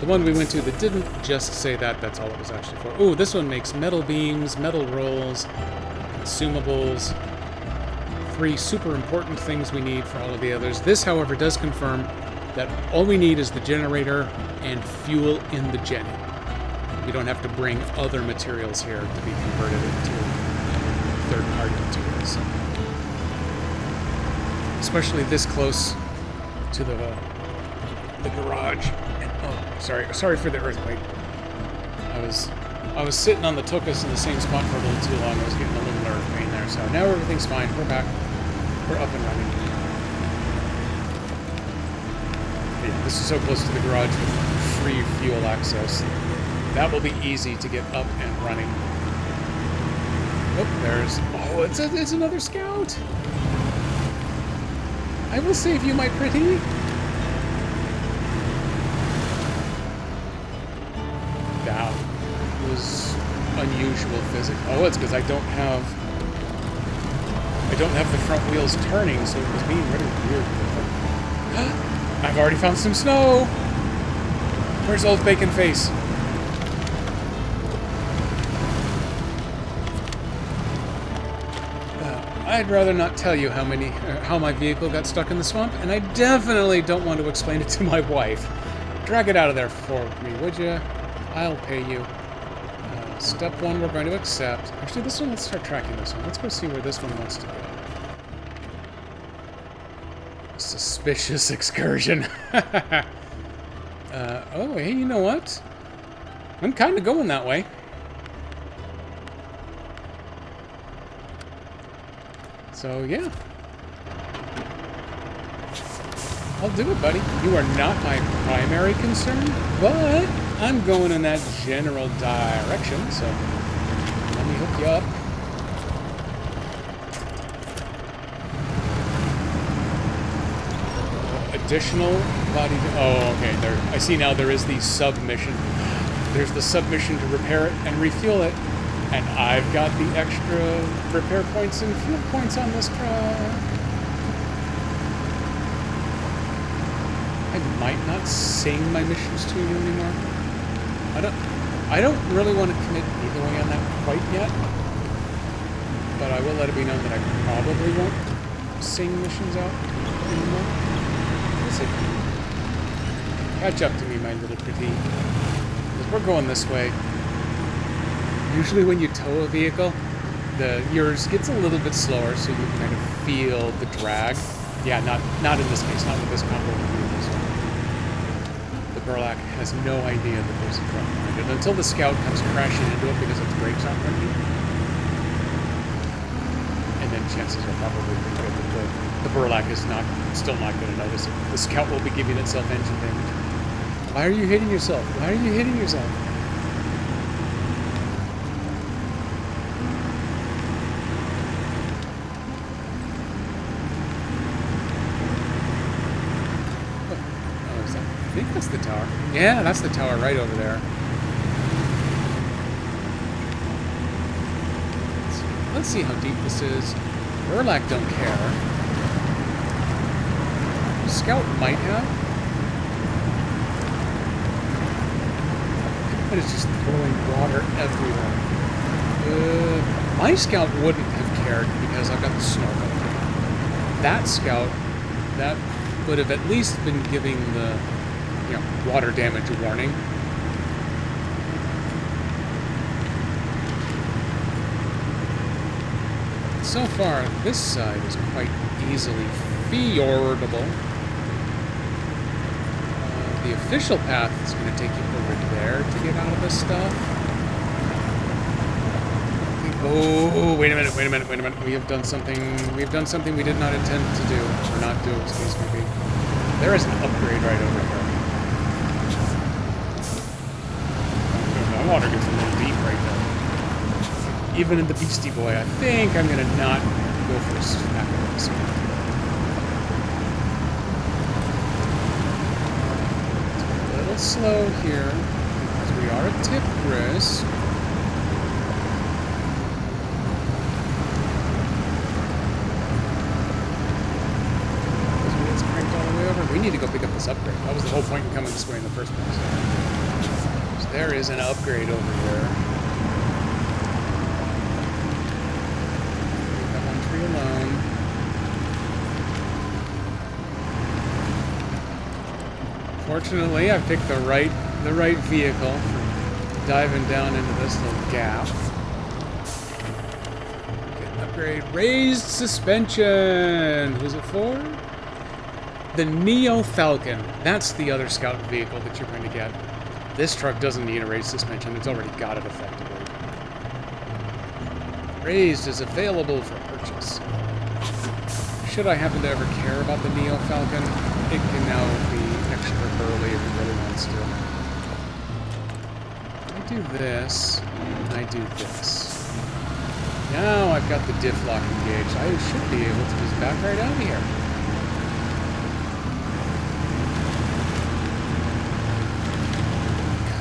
The one we went to that didn't just say that, that's all it was actually for. Ooh, this one makes metal beams, metal rolls, consumables. 3 super important things we need for all of the others. This, however, does confirm that all we need is the generator and fuel in the Jenny. We don't have to bring other materials here to be converted into third-party materials. Especially this close to the garage. And, oh, sorry for the earthquake. I was sitting on the Tukas in the same spot for a little too long. I was getting a little nerve pain there. So now everything's fine. We're back. We're up and running. Yeah, this is so close to the garage with free fuel access. That will be easy to get up and running. Oh, there's... Oh, it's another scout! I will save you, my pretty! That was unusual physics. Oh, it's because I don't have the front wheels turning, so it was being really weird. I've already found some snow! Where's old bacon face? I'd rather not tell you how my vehicle got stuck in the swamp, and I definitely don't want to explain it to my wife. Drag it out of there for me, would you? I'll pay you. Step 1 we're going to accept. Actually, this one, let's start tracking this one. Let's go see where this one wants to go. Suspicious excursion. Oh, hey, you know what? I'm kind of going that way. So, yeah. I'll do it, buddy. You are not my primary concern, but I'm going in that general direction, so let me hook you up. Additional body... Oh, okay. There. I see now there is the submission. There's the submission to repair it and refuel it. And I've got the extra repair points and fuel points on this truck. I might not sing my missions to you anymore. I don't really want to commit either way on that quite yet. But I will let it be known that I probably won't sing missions out anymore. We'll see. Catch up to me, my little pretty. Because we're going this way. Usually when you tow a vehicle, yours gets a little bit slower, so you can kind of feel the drag. Yeah, not in this case, not with this comparable vehicle. So the Burlak has no idea that there's a truck behind it until the Scout comes crashing into it because its brakes aren't working. And then chances are probably pretty good that the Burlak is still not going to notice it. The Scout will be giving itself engine damage. Why are you hitting yourself? Why are you hitting yourself? I think that's the tower. Yeah, that's the tower right over there. Let's see how deep this is. Burlak don't care. Scout might have. But it's just throwing water everywhere. My Scout wouldn't have cared because I've got the snorkel. That Scout, that would have at least been giving the water damage warning. So far, this side is quite easily fjordable. The official path is going to take you over there to get out of this stuff. Oh, wait a minute. We have done something we did not intend to do, or not do, excuse me. There is an upgrade right over here. The water gets a little deep right there. Even in the Beastie Boy, I think I'm going to not go for a smack of this. A little slow here, because we are at tip risk. Those wheels cranked all the way over. We need to go pick up this upgrade. That was the whole point in coming this way in the first place. So there is an upgrade over here. Alone. Fortunately, I picked the right vehicle for diving down into this little gap. Get an upgrade. Raised suspension. Who's it for? The Neo Falcon. That's the other Scout vehicle that you're going to get. This truck doesn't need a raised suspension. It's already got it effectively. Raised is available for purchase. Should I happen to ever care about the Neo Falcon, it can now be extra burly if he really wants to. I do this, and I do this. Now I've got the diff lock engaged. I should be able to just back right out of here.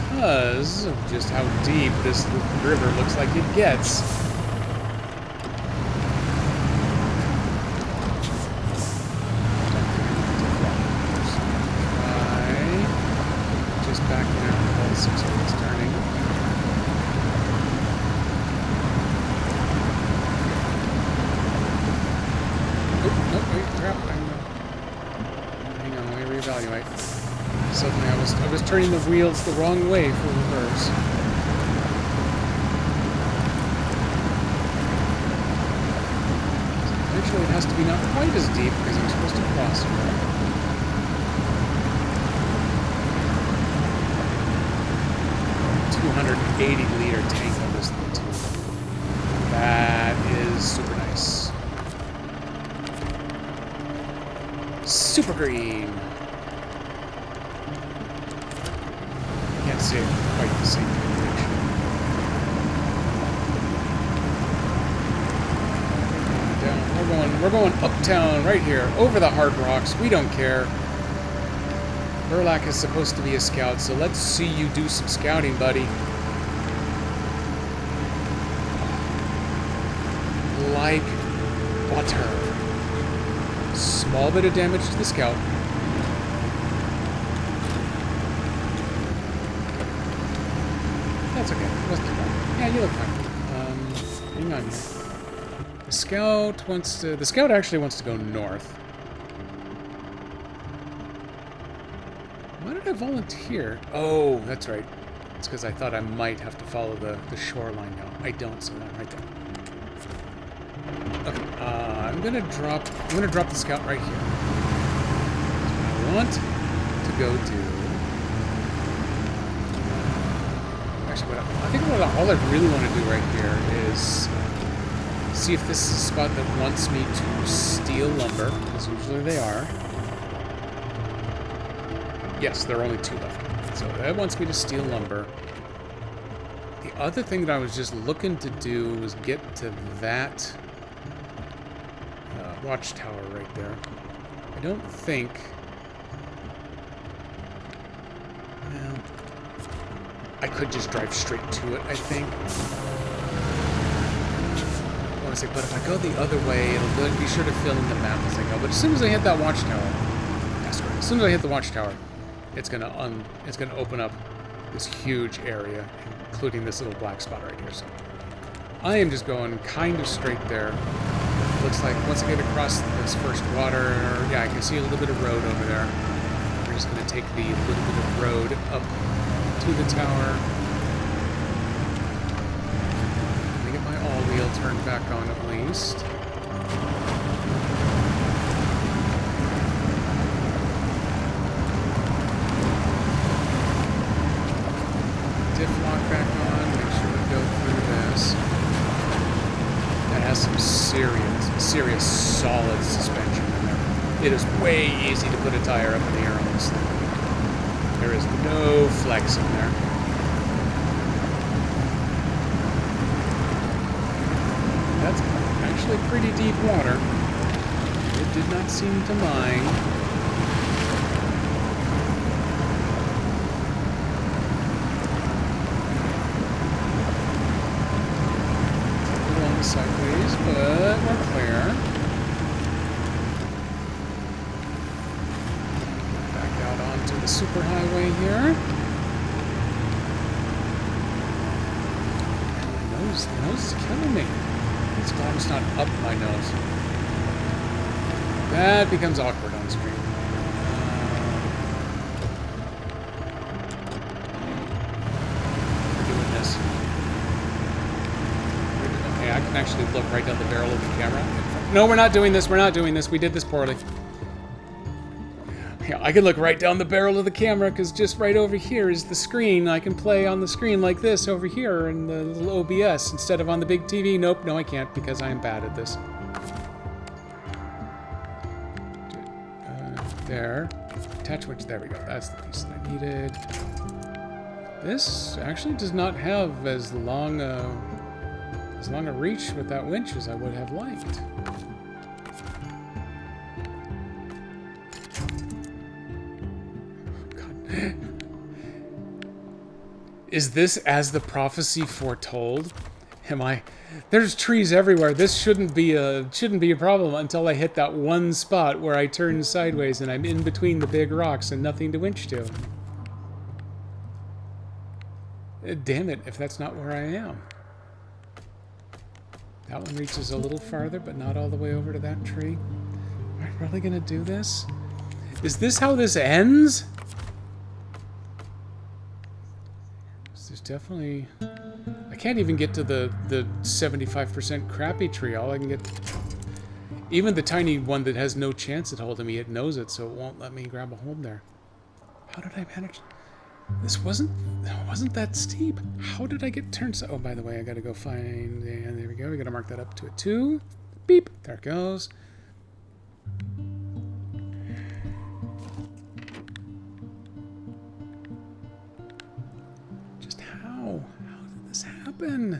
Because of just how deep this river looks like it gets. Just backing out with all the 6 wheels turning. Oh, no, wait, crap. Hang on, let me reevaluate. Suddenly I was turning the wheels the wrong way for reverse. Actually, it has to be not quite as deep because I'm supposed to cross here. 280-liter tank on this thing, too. That is super nice. Super green. Can't see it quite the same picture. We're going uptown right here, over the hard rocks. We don't care. Burlak is supposed to be a scout, so let's see you do some scouting, buddy. Like butter. Small bit of damage to the scout. That's okay. It wasn't too bad. Yeah, you look fine. Hang on here. The scout actually wants to go north. Why did I volunteer? Oh, that's right. It's because I thought I might have to follow the shoreline now. I don't, so that right there. Okay, I'm gonna drop the scout right here. That's what I want to go do. Actually, I think all I really want to do right here is see if this is a spot that wants me to steal lumber, because usually they are. Yes, there are only 2 left. So that wants me to steal lumber. The other thing that I was just looking to do was get to that watchtower right there. I don't think... Well, I could just drive straight to it, I think. But if I go the other way, it'll be sure to fill in the map as I go. But as soon as I hit that watchtower, that's right. As soon as I hit the watchtower, it's gonna open up this huge area, including this little black spot right here. So I am just going kind of straight there. Looks like once I get across this first water, yeah, I can see a little bit of road over there. We're just gonna take the little bit of road up to the tower. All-wheel turned back on at least. Diff lock back on. Make sure we go through this. That has some serious solid suspension in there. It is way easy to put a tire up in the air on this thing. There is no flex in there. That's actually pretty deep water. It did not seem to mind. A little on the sideways, but we're clear. Back out onto the superhighway here. My nose is killing me. It's glad it's not up my nose. That becomes awkward on screen. We're doing this. Okay, I can actually look right down the barrel of the camera. No, we're not doing this. We're not doing this. We did this poorly. Yeah, I can look right down the barrel of the camera because just right over here is the screen. I can play on the screen like this over here in the little OBS instead of on the big TV. Nope, no I can't because I am bad at this. There. Attach winch. There we go. That's the piece that I needed. This actually does not have as long a reach with that winch as I would have liked. God. Is this as the prophecy foretold? Am I? There's trees everywhere. This shouldn't be a problem until I hit that one spot where I turn sideways and I'm in between the big rocks and nothing to winch to. Damn it, if that's not where I am. That one reaches a little farther, but not all the way over to that tree. Am I really gonna do this? Is this how this ends? There's definitely... I can't even get to the 75% crappy tree. All I can get... Even the tiny one that has no chance at holding me, it knows it, so it won't let me grab a hold there. How did I manage... This wasn't that steep. How did I get turned so... Oh, by the way, I gotta go find... And there we go. We gotta mark that up to a 2. Beep. There it goes. Just how? How did this happen?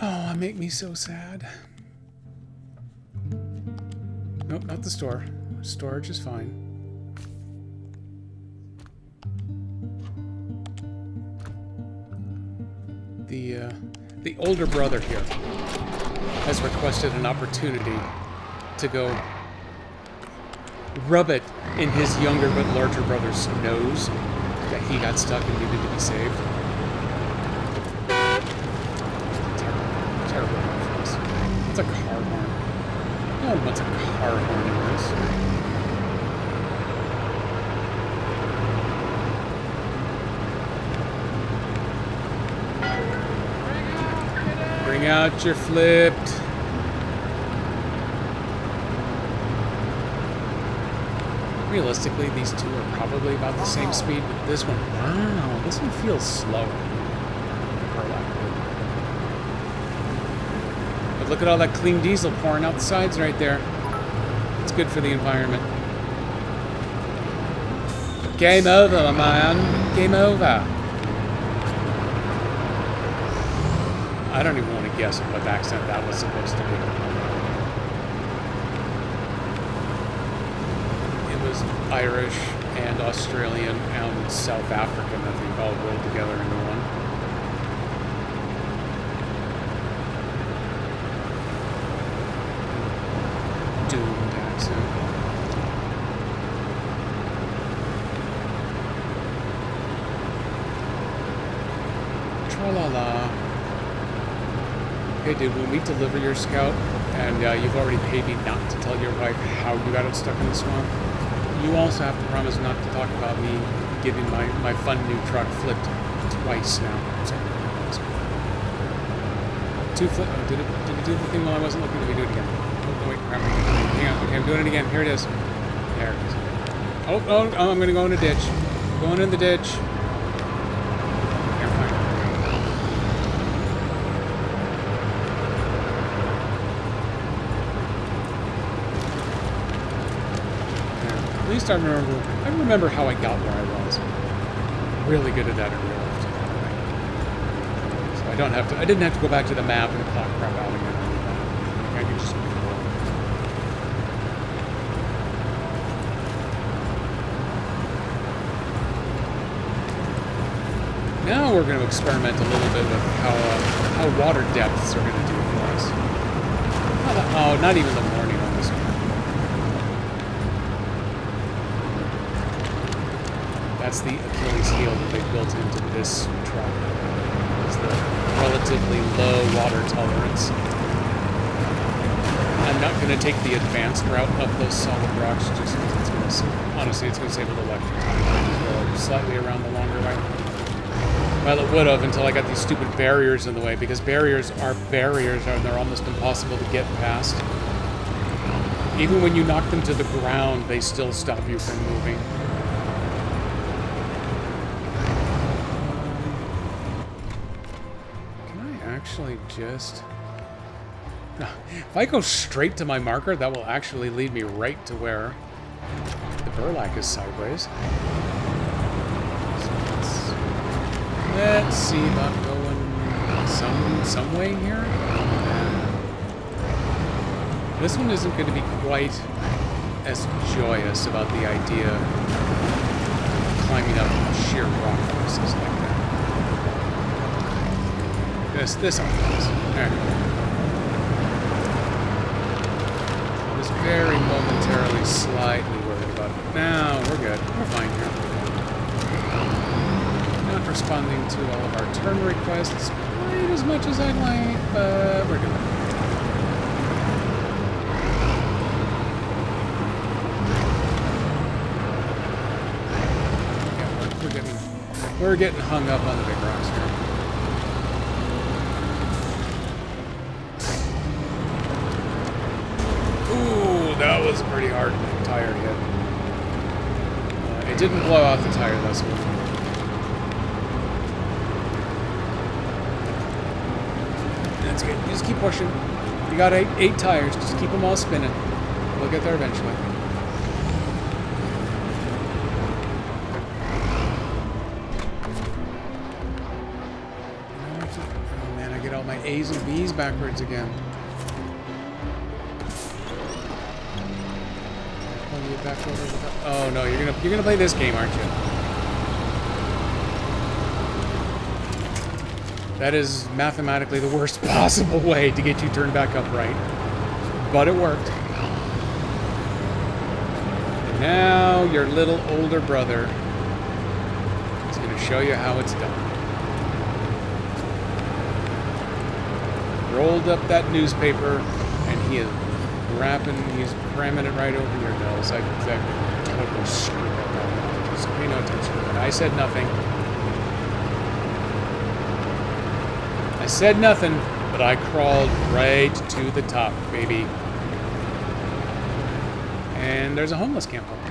Oh, it make me so sad. Nope, not the store. Storage is fine. The older brother here has requested an opportunity to go rub it in his younger but larger brother's nose that he got stuck and needed to be saved. Terrible reference. It's a car horn. No one wants a car horn in this. Bring out your flipped. Realistically, these two are probably about the same speed, but this one, wow, this one feels slower. But look at all that clean diesel pouring out the sides right there. It's good for the environment. Game over, man. Game over. I don't even want to guess what accent that was supposed to be. It was Irish and Australian and South African, I think, all rolled together into one. Doomed accent. Tra-la-la. Okay, dude, when we deliver your scout, and you've already paid me not to tell your wife how you got it stuck in the swamp, you also have to promise not to talk about me getting my fun new truck flipped twice now. Sorry. Two flip. Oh, did it do the thing while I wasn't looking? Let me do it again. Oh, wait, crap. Hang on. Okay, I'm doing it again. Here it is. There it is. Oh, I'm going to go in a ditch. Going in the ditch. At least I remember how I got where I was. Really good at that in real life. So I didn't have to go back to the map and plot crap out again. I could just move forward. Now we're going to experiment a little bit with how water depths are going to do for us. Not even the warning on this one. That's the Achilles heel that they built into this truck. Is the relatively low water tolerance. I'm not going to take the advanced route up those solid rocks just because it's going to save a little extra time. Go slightly around the longer way. Well, it would have until I got these stupid barriers in the way, because barriers are barriers and they're almost impossible to get past. Even when you knock them to the ground, they still stop you from moving. Actually just... If I go straight to my marker, that will actually lead me right to where the Burlak is sideways. So let's see about going some way here. This one isn't going to be quite as joyous about the idea of climbing up sheer rock faces like that. This one is. Alright. I was very momentarily slightly worried about it. No, we're good. We're fine here. Not responding to all of our turn requests quite as much as I'd like, but we're good. We're getting hung up on the big rocks here. Ooh, that was a pretty hard tire hit. It didn't blow out the tire, that's good. That's good. You just keep pushing. You got eight tires. Just keep them all spinning. We'll get there eventually. A's and B's backwards again. Pull you back over the top. Oh no, you're gonna play this game, aren't you? That is mathematically the worst possible way to get you turned back upright. But it worked. And now your little older brother is gonna show you how it's done. Rolled up that newspaper, and he's cramming it right over your nose. I totally screwed up that. Just pay no attention to that. I said nothing. I said nothing, but I crawled right to the top, baby. And there's a homeless camp up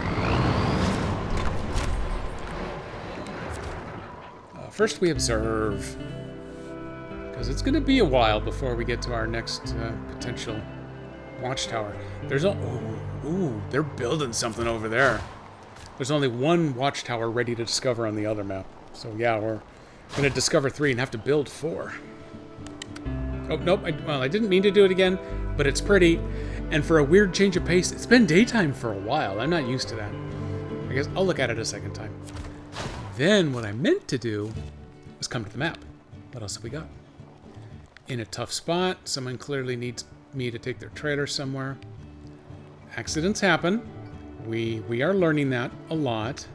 there. First we observe. Because it's going to be a while before we get to our next potential watchtower. There's they're building something over there. There's only one watchtower ready to discover on the other map. So yeah, we're going to discover 3 and have to build 4. Oh, nope. I didn't mean to do it again, but it's pretty. And for a weird change of pace, it's been daytime for a while. I'm not used to that. I guess I'll look at it a second time. Then what I meant to do was come to the map. What else have we got? In a tough spot. Someone clearly needs me to take their trailer somewhere. Accidents happen. We are learning that a lot.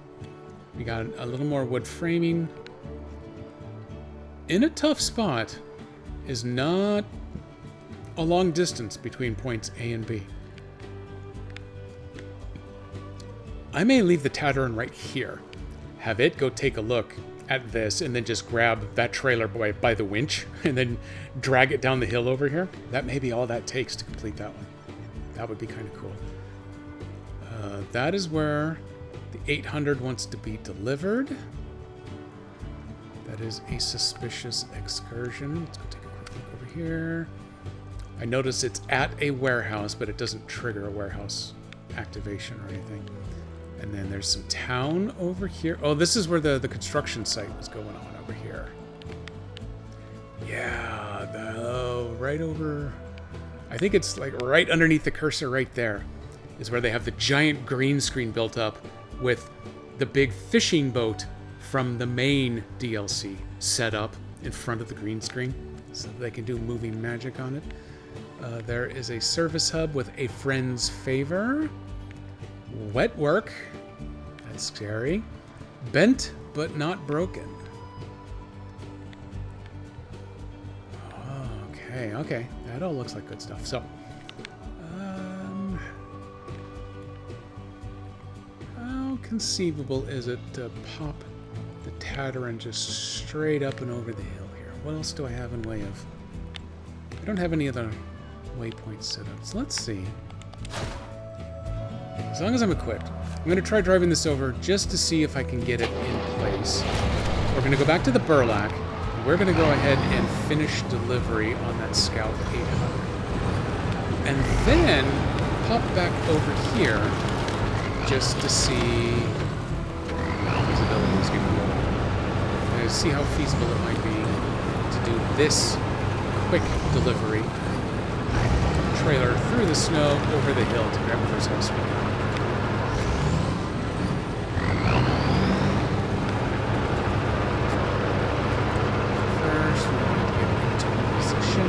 We got a little more wood framing. In a tough spot is not a long distance between points A and B. I may leave the Tataran right here. Have it go take a look at this and then just grab that trailer by the winch and then drag it down the hill over here. That may be all that takes to complete that one. That would be kind of cool. That is where the 800 wants to be delivered. That is a suspicious excursion. Let's go take a quick look over here. I notice it's at a warehouse, but it doesn't trigger a warehouse activation or anything. And then there's some town over here. Oh, this is where the construction site was going on over here. Yeah, right over... I think it's like right underneath the cursor right there is where they have the giant green screen built up with the big fishing boat from the main DLC set up in front of the green screen so that they can do moving magic on it. There is a service hub with a friend's favor. Wet work. That's scary. Bent, but not broken. Okay. That all looks like good stuff. So, how conceivable is it to pop the Tataran just straight up and over the hill here? What else do I have in way of... I don't have any other waypoints set up. So let's see. As long as I'm equipped. I'm going to try driving this over just to see if I can get it in place. We're going to go back to the Burlak. We're going to go ahead and finish delivery on that Scout 800. And then pop back over here just to see feasibility is going to go. See how feasible it might be to do this quick delivery trailer through the snow over the hill to Grandmother's house. First, we need to get into position.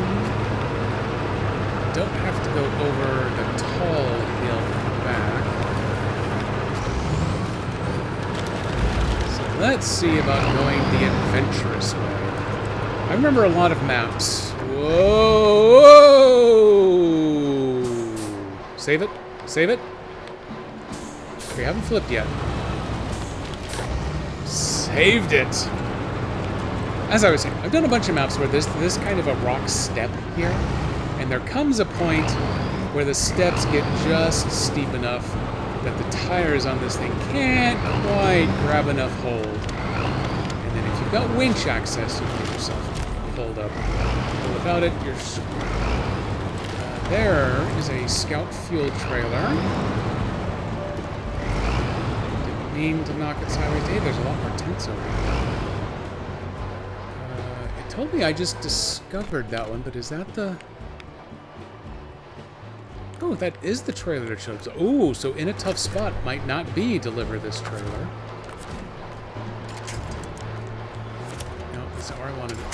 Don't have to go over the tall hill back. So let's see about going the adventurous way. I remember a lot of maps. Whoa! Save it. Save it. We haven't flipped yet. Saved it. As I was saying, I've done a bunch of maps where there's this kind of a rock step here, and there comes a point where the steps get just steep enough that the tires on this thing can't quite grab enough hold. And then if you've got winch access, you can get yourself pulled up. But without it, you're screwed. There is a scout fuel trailer. Didn't mean to knock it sideways. Hey, there's a lot more tents over here. It told me I just discovered that one, but is that the... Oh, that is the trailer that shows. Oh, so In a Tough Spot might not be deliver this trailer. No, that's not where I wanted it.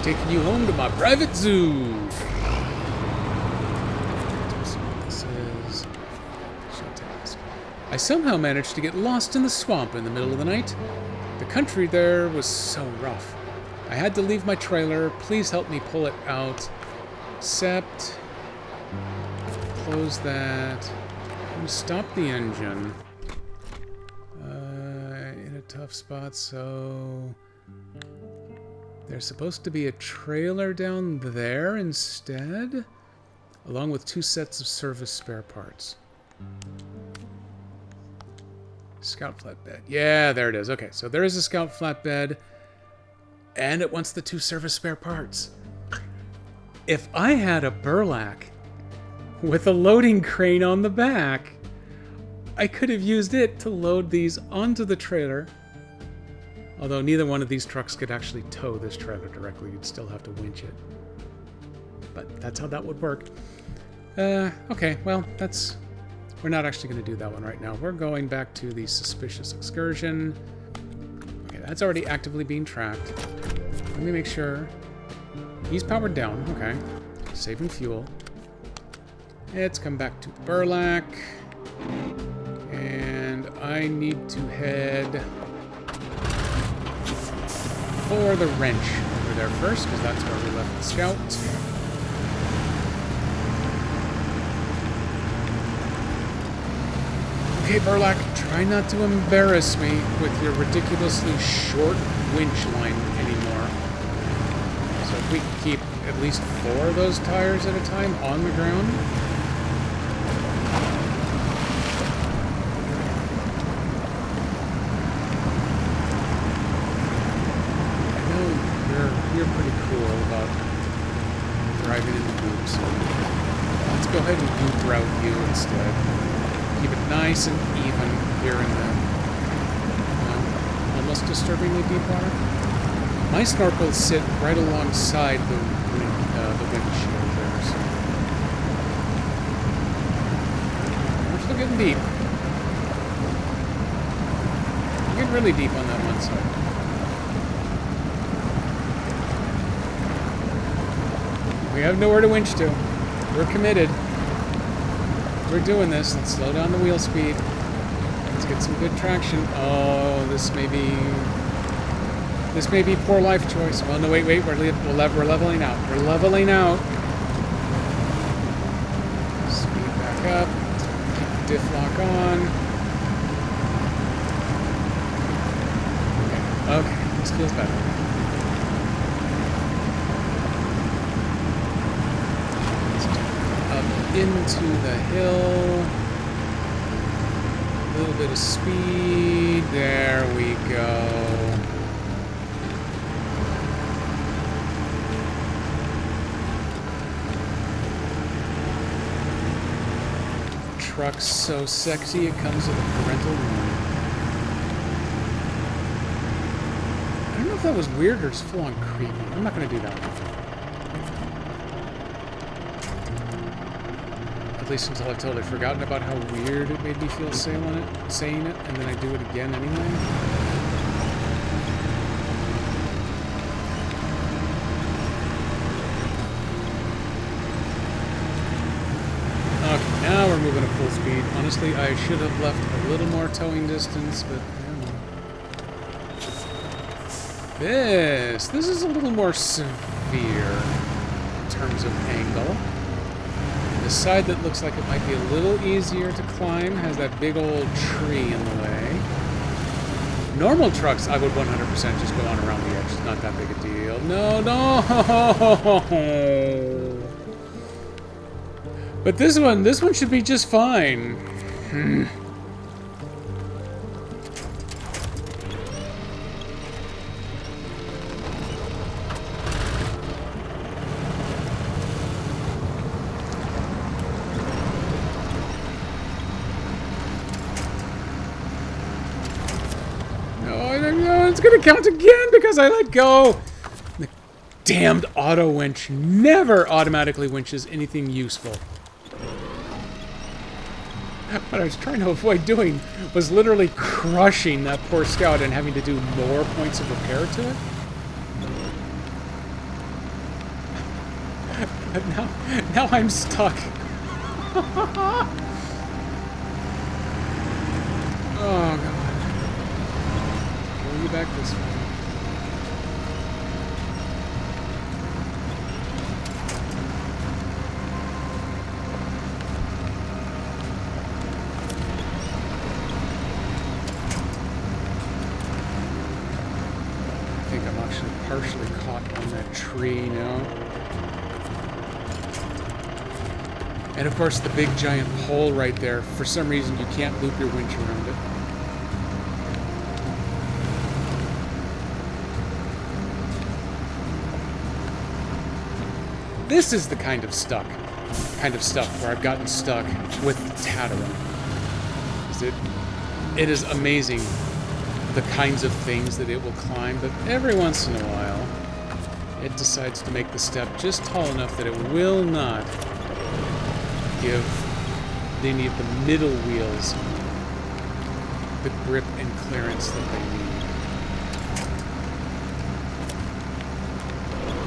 Taking you home to my private zoo. This is Showtask. I somehow managed to get lost in the swamp in the middle of the night. The country there was so rough. I had to leave my trailer. Please help me pull it out. Except... Close that. And stop the engine. In a tough spot, so... There's supposed to be a trailer down there instead, along with 2 sets of service spare parts. Scout flatbed. Yeah, there it is. Okay, so there is a Scout flatbed, and it wants the 2 service spare parts. If I had a Burlak with a loading crane on the back, I could have used it to load these onto the trailer. Although neither one of these trucks could actually tow this trailer directly, you'd still have to winch it. But that's how that would work. Okay, well, we're not actually going to do that one right now. We're going back to the Suspicious Excursion. Okay, that's already actively being tracked. Let me make sure. He's powered down, okay. Saving fuel. Let's come back to Burlak. And I need to head... for the wrench over there first, because that's where we left the Scout. Okay, Burlak, try not to embarrass me with your ridiculously short winch line anymore. So if we can keep at least 4 of those tires at a time on the ground. You're pretty cool about driving into groups. Let's go ahead and group route you instead. Keep it nice and even here in the almost disturbingly deep water. My snorkels sit right alongside the windshield there, so we're still getting deep. We're getting really deep on that one side. We have nowhere to winch to. We're committed. We're doing this. Let's slow down the wheel speed. Let's get some good traction. Oh, this may be poor life choice. Well, no, wait. We're leveling out. We're leveling out. Speed back up. Keep the diff lock on. Okay, this feels better. Into the hill. little bit of speed. There we go. Truck's so sexy, it comes with a parental warning. I don't know if that was weird or just full-on creepy. I'm not going to do that one. At least until I've totally forgotten about how weird it made me feel saying it, and then I do it again anyway. Okay, now we're moving at full speed. Honestly, I should have left a little more towing distance, but I don't know. This is a little more severe in terms of angle. The side that looks like it might be a little easier to climb has that big old tree in the way. Normal trucks, I would 100% just go on around the edge. It's not that big a deal. No. But this one should be just fine. No, it's gonna count again because I let go. The damned auto winch never automatically winches anything useful. What I was trying to avoid doing was literally crushing that poor scout and having to do more points of repair to it. But now I'm stuck. Oh, God. Pull you back this way. I think I'm actually partially caught on that tree now. And of course the big giant pole right there, for some reason you can't loop your winch around it. This is the kind of stuff where I've gotten stuck with Tataran. It is amazing the kinds of things that it will climb, but every once in a while it decides to make the step just tall enough that it will not give any of the middle wheels the grip and clearance that they need.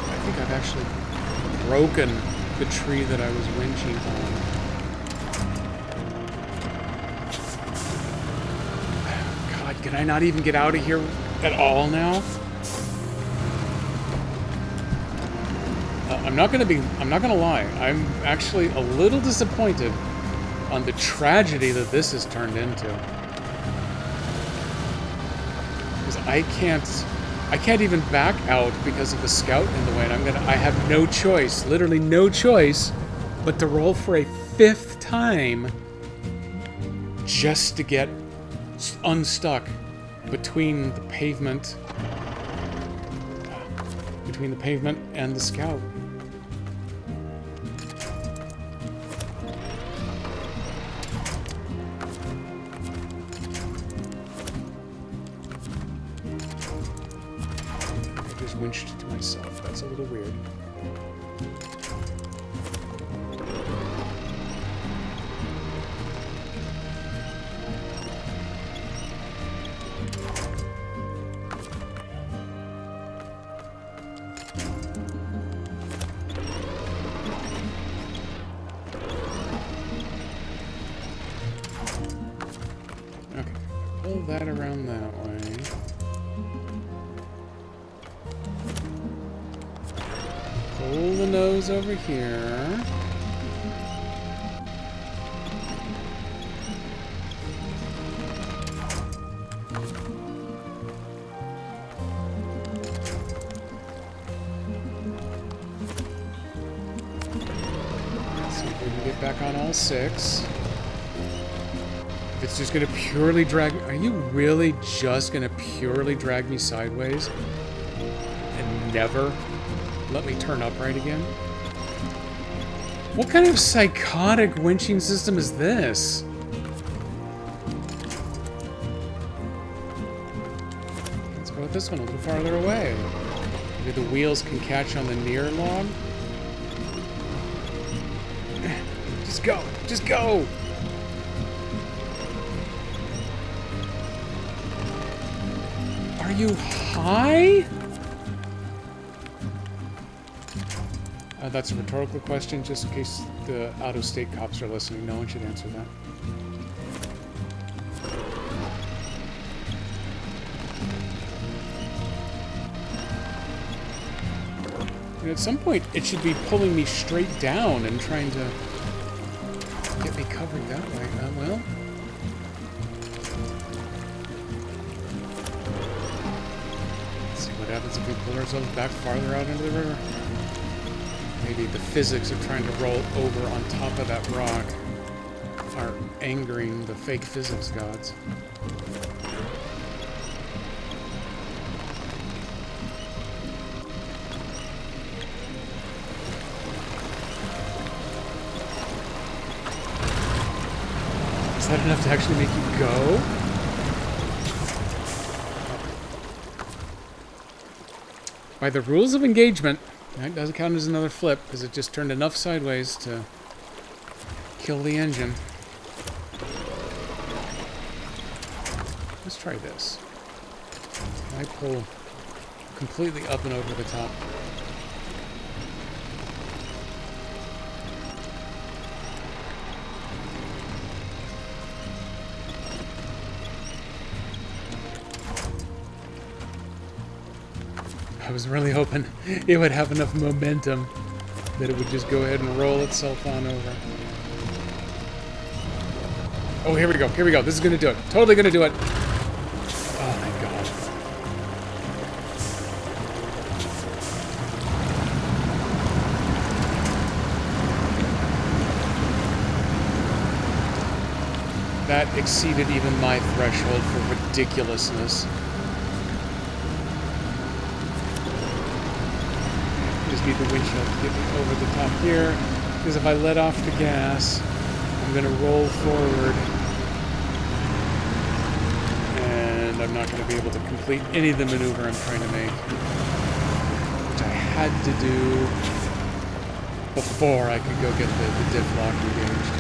I think I've actually broken the tree that I was winching on. God, can I not even get out of here at all now? I'm not gonna lie. I'm actually a little disappointed on the tragedy that this has turned into. Because I can't even back out because of the scout in the way, and I have no choice, literally no choice, but to roll for a 5th time just to get unstuck between the pavement and the scout. Winched to myself. That's a little weird. Okay, pull that around that way. Pull the nose over here. Let's see if we can get back on all 6. If it's It's just gonna purely drag me. Are you really just gonna purely drag me sideways? And never let me turn upright again? What kind of psychotic winching system is this? Let's go with this one a little farther away. Maybe the wheels can catch on the near log. Just go! Just go! Are you high? That's a rhetorical question, just in case the out-of-state cops are listening. No one should answer that. And at some point, it should be pulling me straight down and trying to get me covered that way. Well... Let's see what happens if we pull ourselves back farther out into the river. Maybe the physics of trying to roll over on top of that rock are angering the fake physics gods. Is that enough to actually make you go? By the rules of engagement, that doesn't count as another flip, because it just turned enough sideways to kill the engine. Let's try this. I pull completely up and over the top. I was really hoping it would have enough momentum that it would just go ahead and roll itself on over. Oh, here we go. Here we go. This is going to do it. Totally going to do it. Oh, my God. That exceeded even my threshold for ridiculousness. Need the windshield to get me over the top here, because if I let off the gas, I'm going to roll forward, and I'm not going to be able to complete any of the maneuver I'm trying to make, which I had to do before I could go get the diff lock engaged.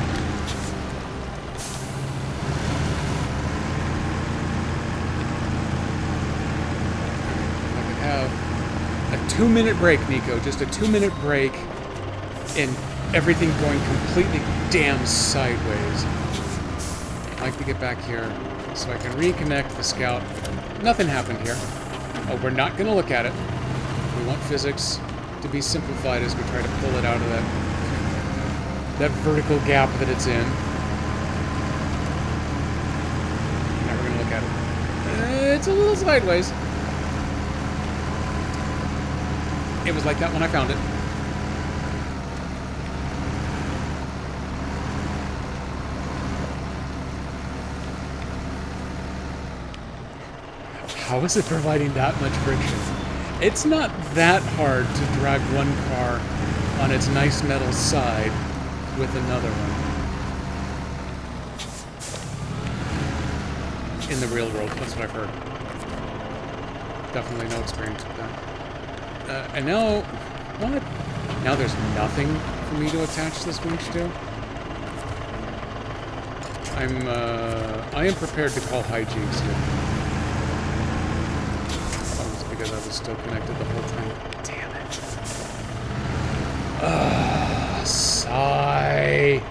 I could have a 2-minute break, Nico. Just a 2-minute break, and everything going completely damn sideways. I'd like to get back here so I can reconnect the scout. Nothing happened here. Oh, we're not going to look at it. We want physics to be simplified as we try to pull it out of that vertical gap that it's in. Now we're going to look at it. It's a little sideways. It was like that when I found it. How is it providing that much friction? It's not that hard to drag one car on its nice metal side with another one. In the real world, that's what I've heard. Definitely no experience with that. And now, what? Now there's nothing for me to attach this winch to? I am prepared to call hijinks here. Oh, it's because I was still connected the whole time. Damn it. Sigh.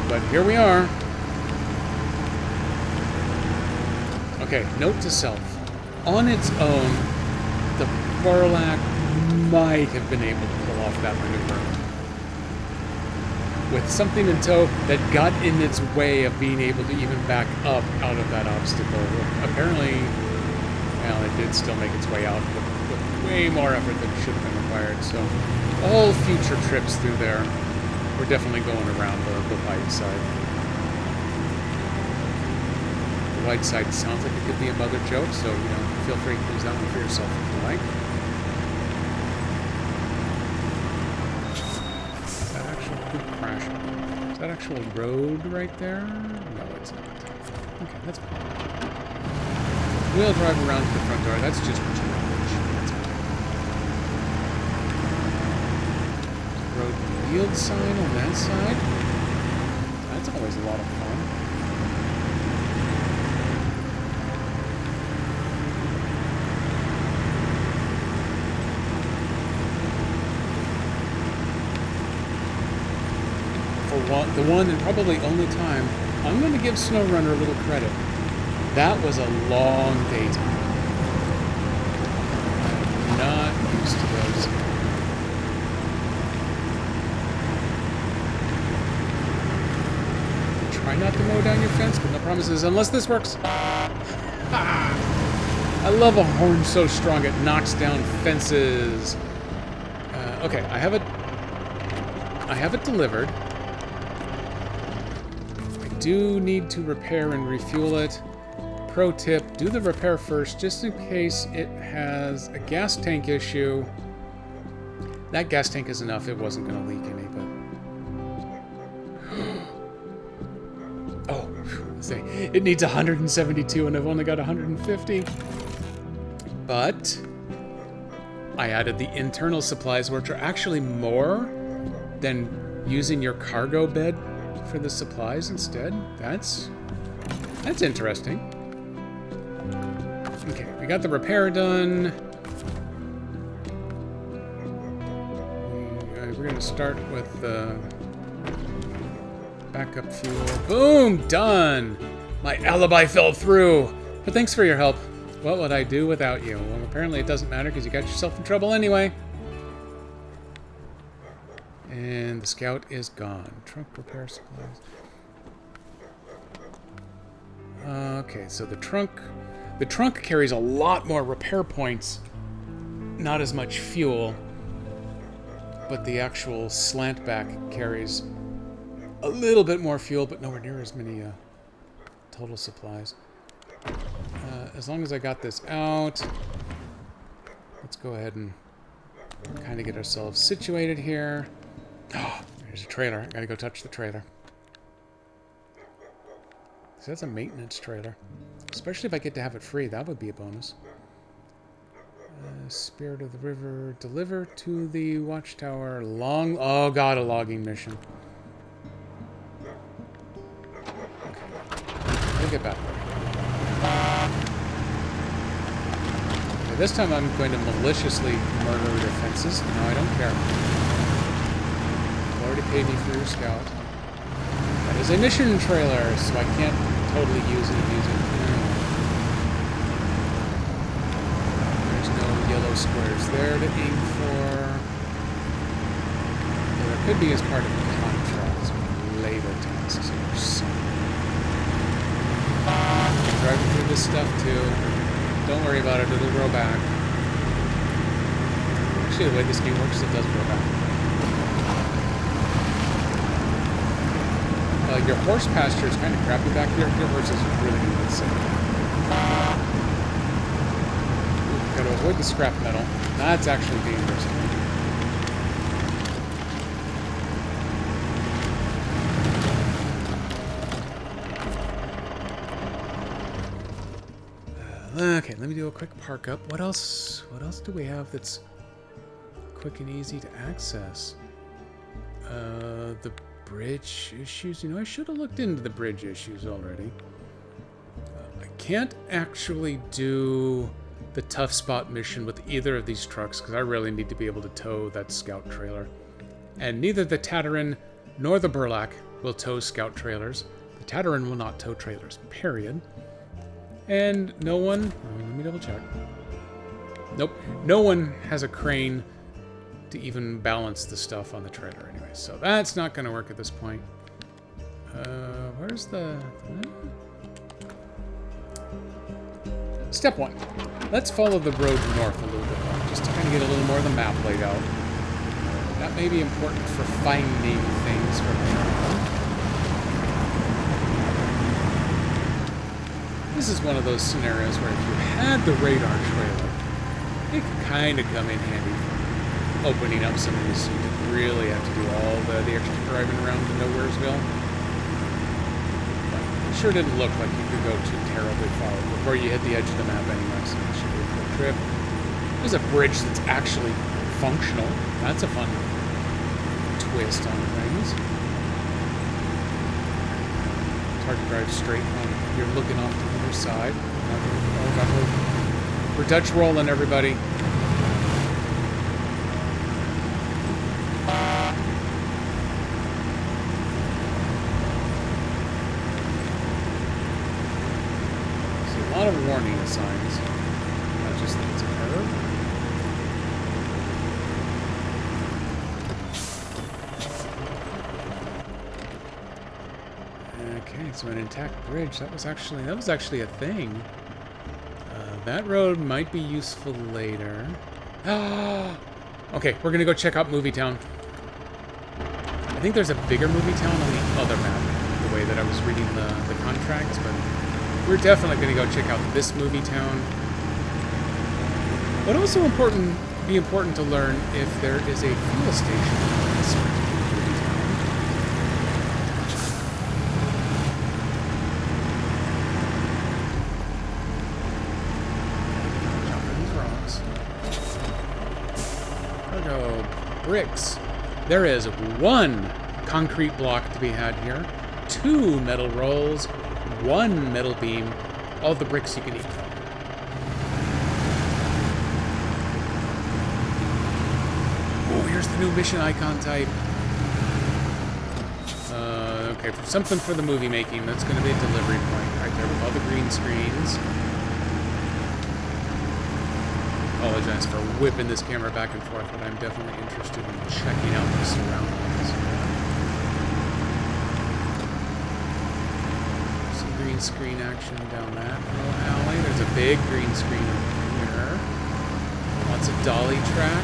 But here we are. Okay, note to self. On its own, the Barlac might have been able to pull off that maneuver. with something in tow that got in its way of being able to even back up out of that obstacle. Apparently, well, it did still make its way out with way more effort than should have been required. So all future trips through there, we're definitely going around the wide side. The wide side sounds like it could be a mother joke, so feel free to use that one for yourself if you like. Is that actual good crash? Is that actual road right there? No, it's not. Okay, that's fine. We'll drive around to the front door. That's just what you want. That's fine. Road yield sign on that side. That's always a lot of fun. For the one and probably only time, I'm going to give SnowRunner a little credit. That was a long daytime. I'm not used to those. Try not to mow down your fence, but no promises unless this works. I love a horn so strong it knocks down fences. Okay, I have it delivered. I do need to repair and refuel it. Pro tip, do the repair first, just in case it has a gas tank issue. That gas tank is enough, it wasn't going to leak any, but... oh, say, it needs 172 and I've only got 150. But I added the internal supplies, which are actually more than using your cargo bed for the supplies instead. That's interesting. Okay, we got the repair done. We're going to start with the backup fuel. Boom! Done! My alibi fell through! But thanks for your help. What would I do without you? Well, apparently it doesn't matter because you got yourself in trouble anyway. And the Scout is gone. Trunk repair supplies. Okay, so the trunk carries a lot more repair points, not as much fuel, but the actual slant back carries a little bit more fuel, but nowhere near as many total supplies. As long as I got this out, let's go ahead and kind of get ourselves situated here. Oh, there's a trailer. I gotta go touch the trailer. So that's a maintenance trailer. Especially if I get to have it free, that would be a bonus. Spirit of the River. Deliver to the Watchtower. Oh god, a logging mission. Okay. We'll get back there. Okay, this time I'm going to maliciously murder your fences. No, I don't care. You already paid me for your Scout. That is a mission trailer, so I can't totally use it. There's no yellow squares there to aim for. Yeah, there could be as part of the contract, some labor tasks or something. I'm driving through this stuff too. Don't worry about it, it'll grow back. Actually, the way this game works, it does grow back. Your horse pasture is kind of crappy back here. Your horse is really going to get sick. Got to avoid the scrap metal. That's actually dangerous. Okay, let me do a quick park up. What else do we have that's quick and easy to access? The bridge issues. I should have looked into the bridge issues already. I can't actually do the tough spot mission with either of these trucks because I really need to be able to tow that Scout trailer. And neither the Tataran nor the Burlak will tow Scout trailers. The Tataran will not tow trailers, period. And no one... let me double check. Nope. No one has a crane to even balance the stuff on the trailer anyway. so that's not going to work at this point. Where's the... Step 1. Let's follow the road north a little bit more, just to kind of get a little more of the map laid out. That may be important for finding things for later on. This is one of those scenarios where if you had the radar trailer, it could kind of come in handy for opening up some of these, so you didn't really have to do all the extra driving around to Nowheresville. It sure didn't look like you could go too terribly far before you hit the edge of the map anyway, so it should be a quick trip. There's a bridge that's actually functional. That's a fun twist on things. It's hard to drive straight when you're looking off to the other side. Oh God, we're Dutch rolling, everybody. A lot of warning signs. Not just that it's a curve. Okay, so an intact bridge. That was actually a thing. That road might be useful later. Okay, we're gonna go check out Movie Town. I think there's a bigger Movie Town on the other map, the way that I was reading the contracts, but we're definitely going to go check out this Movie Town. But also be important to learn if there is a fuel station in this particular Movie Town. Jumping these rocks. Cargo bricks. There is 1 concrete block to be had here, 2 metal rolls, 1 metal beam, all the bricks you can eat. Oh, here's the new mission icon type. Okay, for something for the movie making, that's going to be a delivery point right there with all the green screens. Apologize for whipping this camera back and forth, but I'm definitely interested in checking out the surroundings. Green screen action down that little alley. There's a big green screen over here. Lots of dolly track.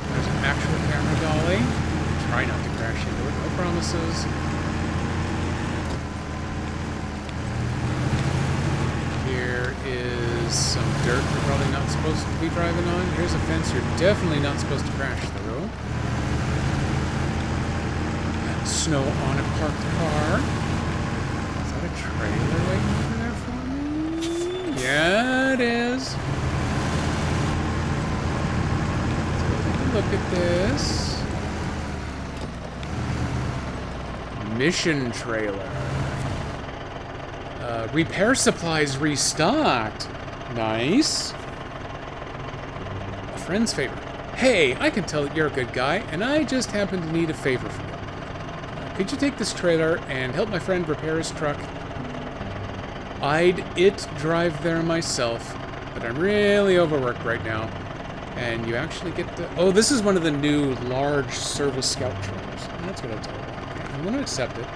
There's an actual camera dolly. Try not to crash into it. No promises. Here is some dirt you're probably not supposed to be driving on. Here's a fence you're definitely not supposed to crash through. Snow on a parked car. Trailer waiting over there for me? Yeah, it is. Let's take a look at this. Mission trailer. Repair supplies restocked. Nice. A friend's favor. Hey, I can tell that you're a good guy, and I just happen to need a favor from you. Could you take this trailer and help my friend repair his truck? I'd drive there myself, but I'm really overworked right now. And you actually get to... Oh, this is one of the new large service scout trailers. That's what I told you. Okay, I'm going to accept it.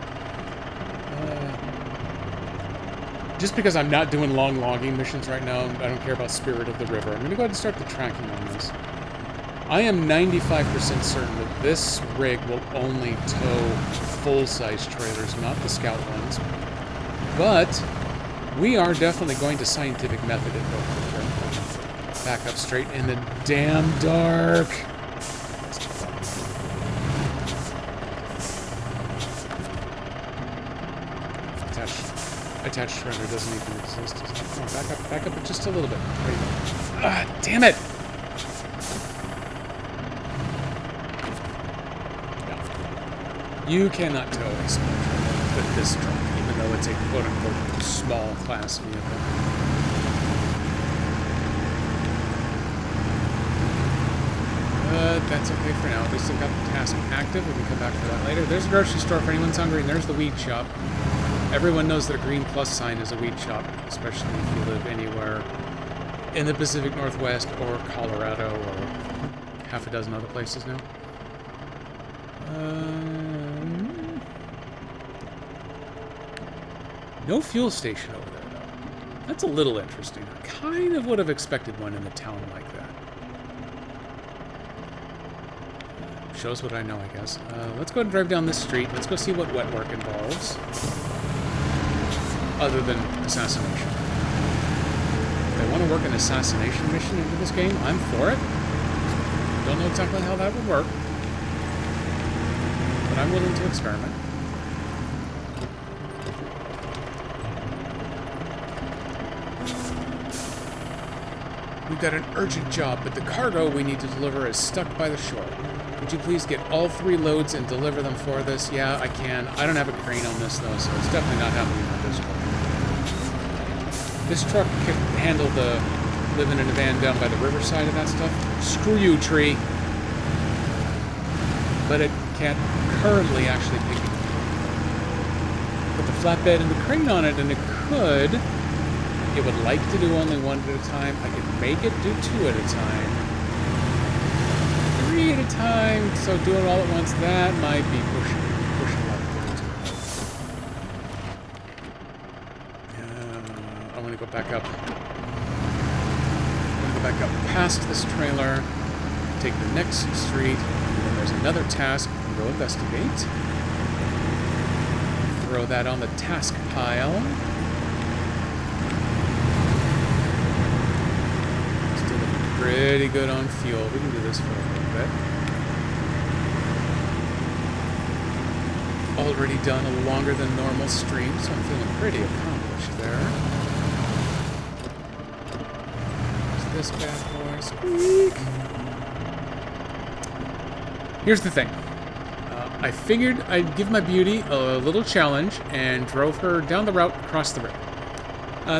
Just because I'm not doing long logging missions right now, I don't care about Spirit of the River. I'm going to go ahead and start the tracking on this. I am 95% certain that this rig will only tow full-size trailers, not the scout ones. But we are definitely going to scientific method it real quick. Back up straight in the damn dark. Attached trailer doesn't even exist. Oh, back up just a little bit. There you go. Ah, damn it! No. You cannot tow a small trailer with this truck, even though it's a quote-unquote small class vehicle. That's okay for now. At least I've got the task active. We can come back for that later. There's a grocery store if anyone's hungry, and there's the weed shop. Everyone knows that a green plus sign is a weed shop, especially if you live anywhere in the Pacific Northwest or Colorado or half a dozen other places now. No fuel station over there, though. That's a little interesting. I kind of would have expected one in a town like that. Shows what I know, I guess. Let's go and drive down this street. Let's go see what wet work involves. Other than assassination. If I want to work an assassination mission into this game, I'm for it. Don't know exactly how that would work. But I'm willing to experiment. We've got an urgent job, but the cargo we need to deliver is stuck by the shore. Would you please get all 3 loads and deliver them for this? Yeah, I can. I don't have a crane on this, though, so it's definitely not happening on this truck. This truck can handle the living in a van down by the riverside and that stuff. Screw you, tree. But it can't currently actually pick it. Put the flatbed and the crane on it, and it could. It would like to do only 1 at a time. I could make it do 2 at a time. 3 at a time, so do it all at once. That might be pushing up I want to go back up. I'm going to go back up past this trailer, take the next street, and then there's another task. Go investigate. Throw that on the task pile. Pretty good on fuel. We can do this for a little bit. Already done a longer than normal stream, so I'm feeling pretty accomplished there. There's this bad boy. Squeak! Here's the thing. I figured I'd give my beauty a little challenge and drove her down the route across the river.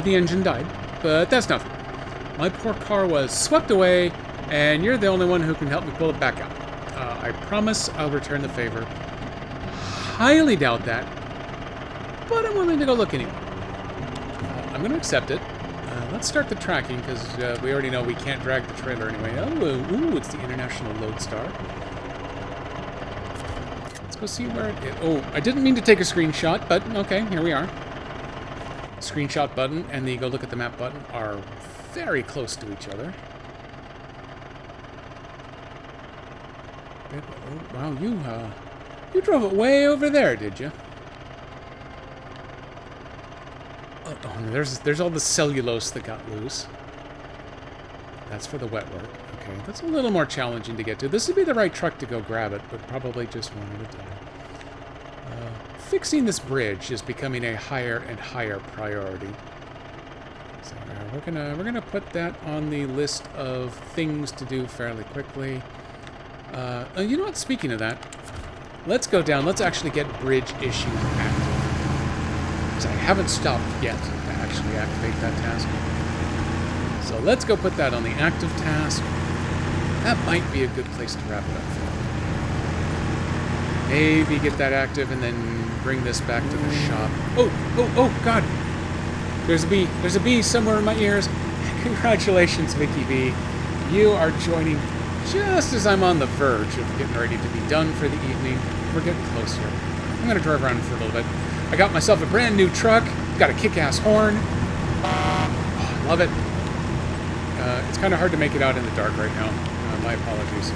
The engine died, but that's nothing. My poor car was swept away, and you're the only one who can help me pull it back out. I promise I'll return the favor. Highly doubt that, but I'm willing to go look anyway. I'm going to accept it. Let's start the tracking, because we already know we can't drag the trailer anyway. Oh, it's the International Lodestar. Let's go see where it is. Oh, I didn't mean to take a screenshot, but okay, here we are. Screenshot button and the go look at the map button are very close to each other. Oh, wow, you drove it way over there, did you? Oh, no, there's all the cellulose that got loose. That's for the wet work. Okay, that's a little more challenging to get to. This would be the right truck to go grab it, but probably just one at a time. Fixing this bridge is becoming a higher and higher priority. So we're gonna put that on the list of things to do fairly quickly. You know what? Speaking of that, let's go down. Let's actually get bridge issues active. Because I haven't stopped yet to actually activate that task. So let's go put that on the active task. That might be a good place to wrap it up for. Maybe get that active and then bring this back to the shop. Oh, God. There's a bee. There's a bee somewhere in my ears. Congratulations, Vicky B. You are joining just as I'm on the verge of getting ready to be done for the evening. We're getting closer. I'm going to drive around for a little bit. I got myself a brand new truck. Got a kick-ass horn. Oh, I love it. It's kind of hard to make it out in the dark right now. My apologies.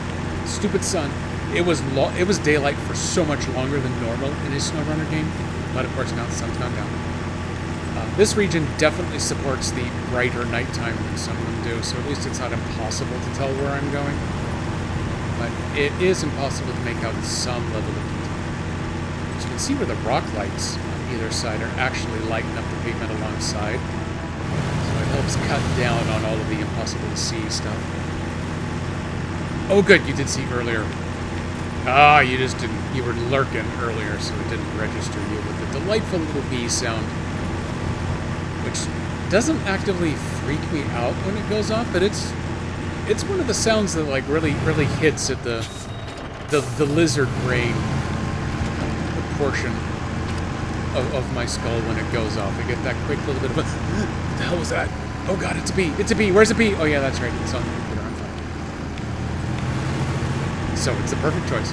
Stupid sun. It was daylight for so much longer than normal in his SnowRunner game, but of course now the sun's gone down. This region definitely supports the brighter nighttime than some of them do, so at least it's not impossible to tell where I'm going. But it is impossible to make out some level of detail. As you can see where the rock lights on either side are actually lighting up the pavement alongside, so it helps cut down on all of the impossible to see stuff. Oh good, you did see earlier. Ah, you just didn't. You were lurking earlier, so it didn't register you with the delightful little bee sound, which doesn't actively freak me out when it goes off, but it's one of the sounds that like really hits at the lizard brain portion of my skull when it goes off. I get that quick little bit of a what the hell was that? Oh God, it's a bee! It's a bee! Where's the bee? Oh yeah, that's right. It's on the computer. I'm fine. So it's the perfect choice.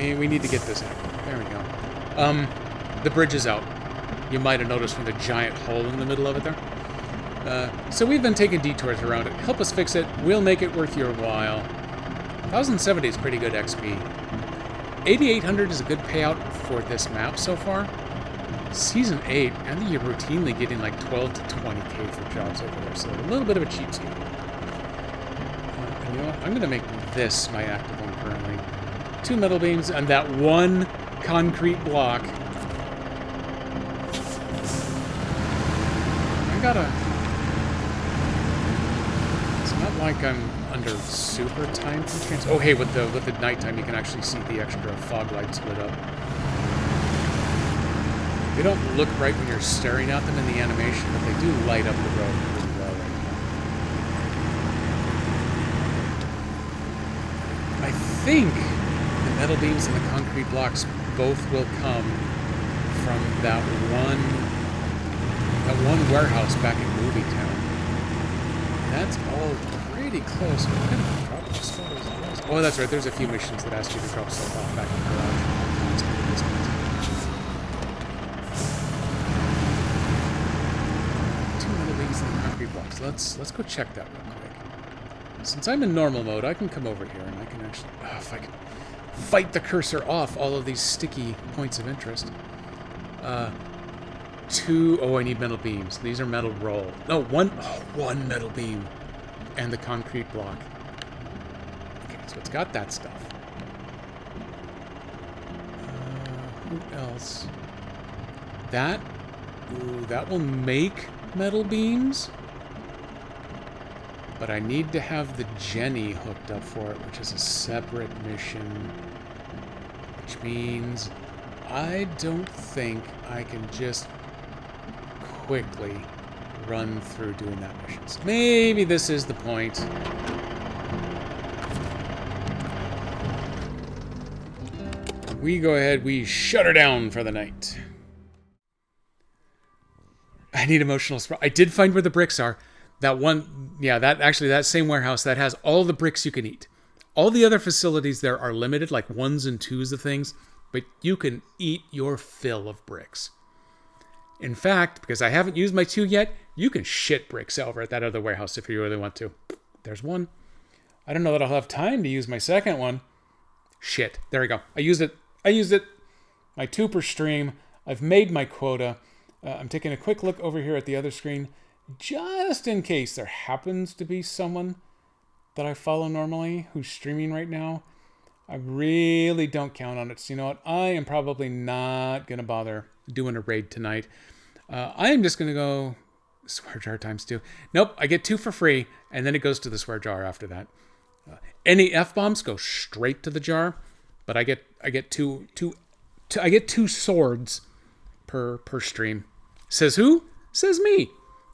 We need to get this out. There we go. The bridge is out. You might have noticed from the giant hole in the middle of it there. So we've been taking detours around it. Help us fix it. We'll make it worth your while. 1070 is pretty good XP. 8800 is a good payout for this map so far. Season 8, I think you're routinely getting like 12 to 20k for jobs over there, so a little bit of a cheapskate. And you know what? I'm going to make this my active one currently. 2 metal beams and that one concrete block. It's not like I'm under super time constraints. Oh, hey, with the nighttime, you can actually see the extra fog lights lit up. They don't look bright when you're staring at them in the animation, but they do light up the road pretty well right now. I think the metal beams and the concrete blocks both will come from that one warehouse back in Movie Town. That's all pretty close. What kind of drop spot is this? Oh, that's right. There's a few missions that ask you to drop stuff off back in the garage. Let's go to this one. 2 metal beams and the concrete blocks. Let's go check that real quick. Since I'm in normal mode, I can come over here and I can actually... Oh, if I can fight the cursor off all of these sticky points of interest. 2... Oh, I need metal beams. These are metal roll. No, one metal beam. And the concrete block. Okay, so it's got that stuff. Who else? That... Ooh, that will make metal beams. But I need to have the Jenny hooked up for it, which is a separate mission. Which means I don't think I can just quickly run through doing that mission. So maybe this is the point. We go ahead, we shut her down for the night. I need emotional support. I did find where the bricks are. That one, yeah, that same warehouse that has all the bricks you can eat. All the other facilities there are limited, like 1s and 2s of things, but you can eat your fill of bricks. In fact, because I haven't used my 2 yet, you can shit bricks over at that other warehouse if you really want to. There's one. I don't know that I'll have time to use my second one. Shit. There we go. I used it. My 2 per stream. I've made my quota. I'm taking a quick look over here at the other screen, just in case there happens to be someone that I follow normally who's streaming right now. I really don't count on it. So you know what? I am probably not going to bother doing a raid tonight. I am just going to go swear jar times 2. Nope, I get 2 for free, and then it goes to the swear jar after that. Any F-bombs go straight to the jar, but I get two swords per stream. Says who? Says me.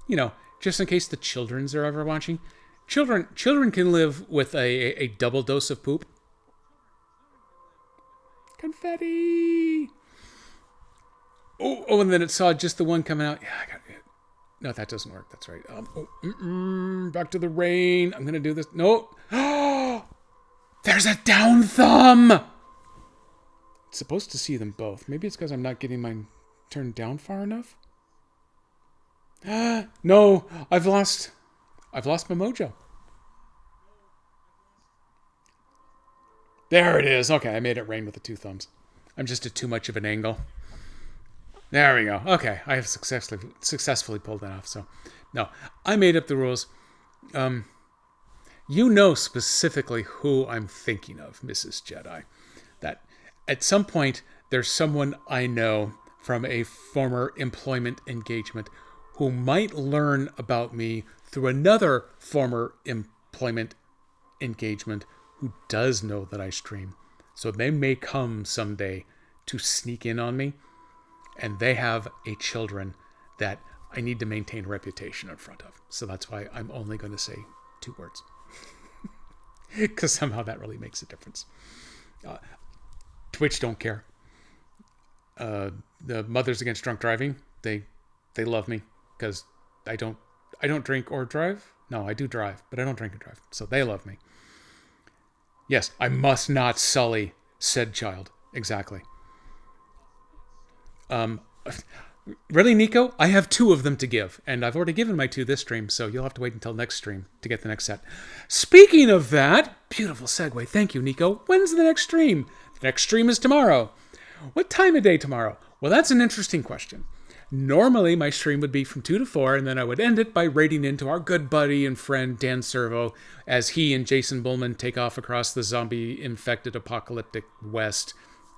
You know, just in case the childrens are ever watching. Children can live with a double dose of poop. Confetti. Oh, and then it saw just the one coming out. Yeah, I got it. No, that doesn't work. That's right. Back to the rain. I'm gonna do this. No. There's a down thumb. It's supposed to see them both. Maybe it's because I'm not getting mine turned down far enough. No, I've lost my mojo. There it is. Okay, I made it rain with the 2 thumbs. I'm just at too much of an angle. There we go. Okay, I have successfully pulled that off. So, no, I made up the rules. You know specifically who I'm thinking of, Mrs. Jedi. That at some point there's someone I know from a former employment engagement who might learn about me through another former employment engagement who does know that I stream. So they may come someday to sneak in on me, and they have a children that I need to maintain a reputation in front of. So that's why I'm only going to say 2 words. Because somehow that really makes a difference. Twitch don't care. The Mothers Against Drunk Driving, they love me because I don't drink or drive. No, I do drive, but I don't drink and drive. So they love me. Yes, I must not sully said child. Exactly. Um, really, Nico? I have 2 of them to give, and I've already given my 2 this stream, so you'll have to wait until next stream to get the next set. Speaking of that, beautiful segue. Thank you, Nico. When's the next stream? The next stream is tomorrow. What time of day tomorrow? Well, that's an interesting question. Normally, my stream would be from 2 to 4, and then I would end it by raiding into our good buddy and friend Dan Servo as he and Jason Bullman take off across the zombie-infected apocalyptic West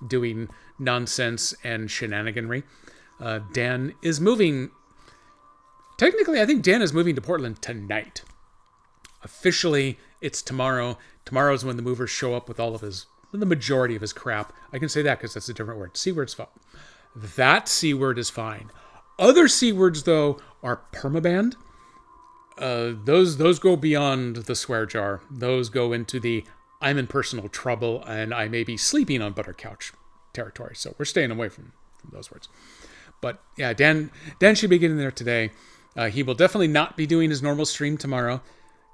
doing nonsense and shenaniganry. Dan is moving. Technically, I think Dan is moving to Portland tonight. Officially, it's tomorrow. Tomorrow's when the movers show up with all of the majority of his crap. I can say that because that's a different word. C word's fine. That C word is fine. Other C words, though, are permabanned. Those go beyond the swear jar. Those go into the I'm in personal trouble and I may be sleeping on butter couch territory. So we're staying away from those words. But yeah, Dan should be getting there today. He will definitely not be doing his normal stream tomorrow.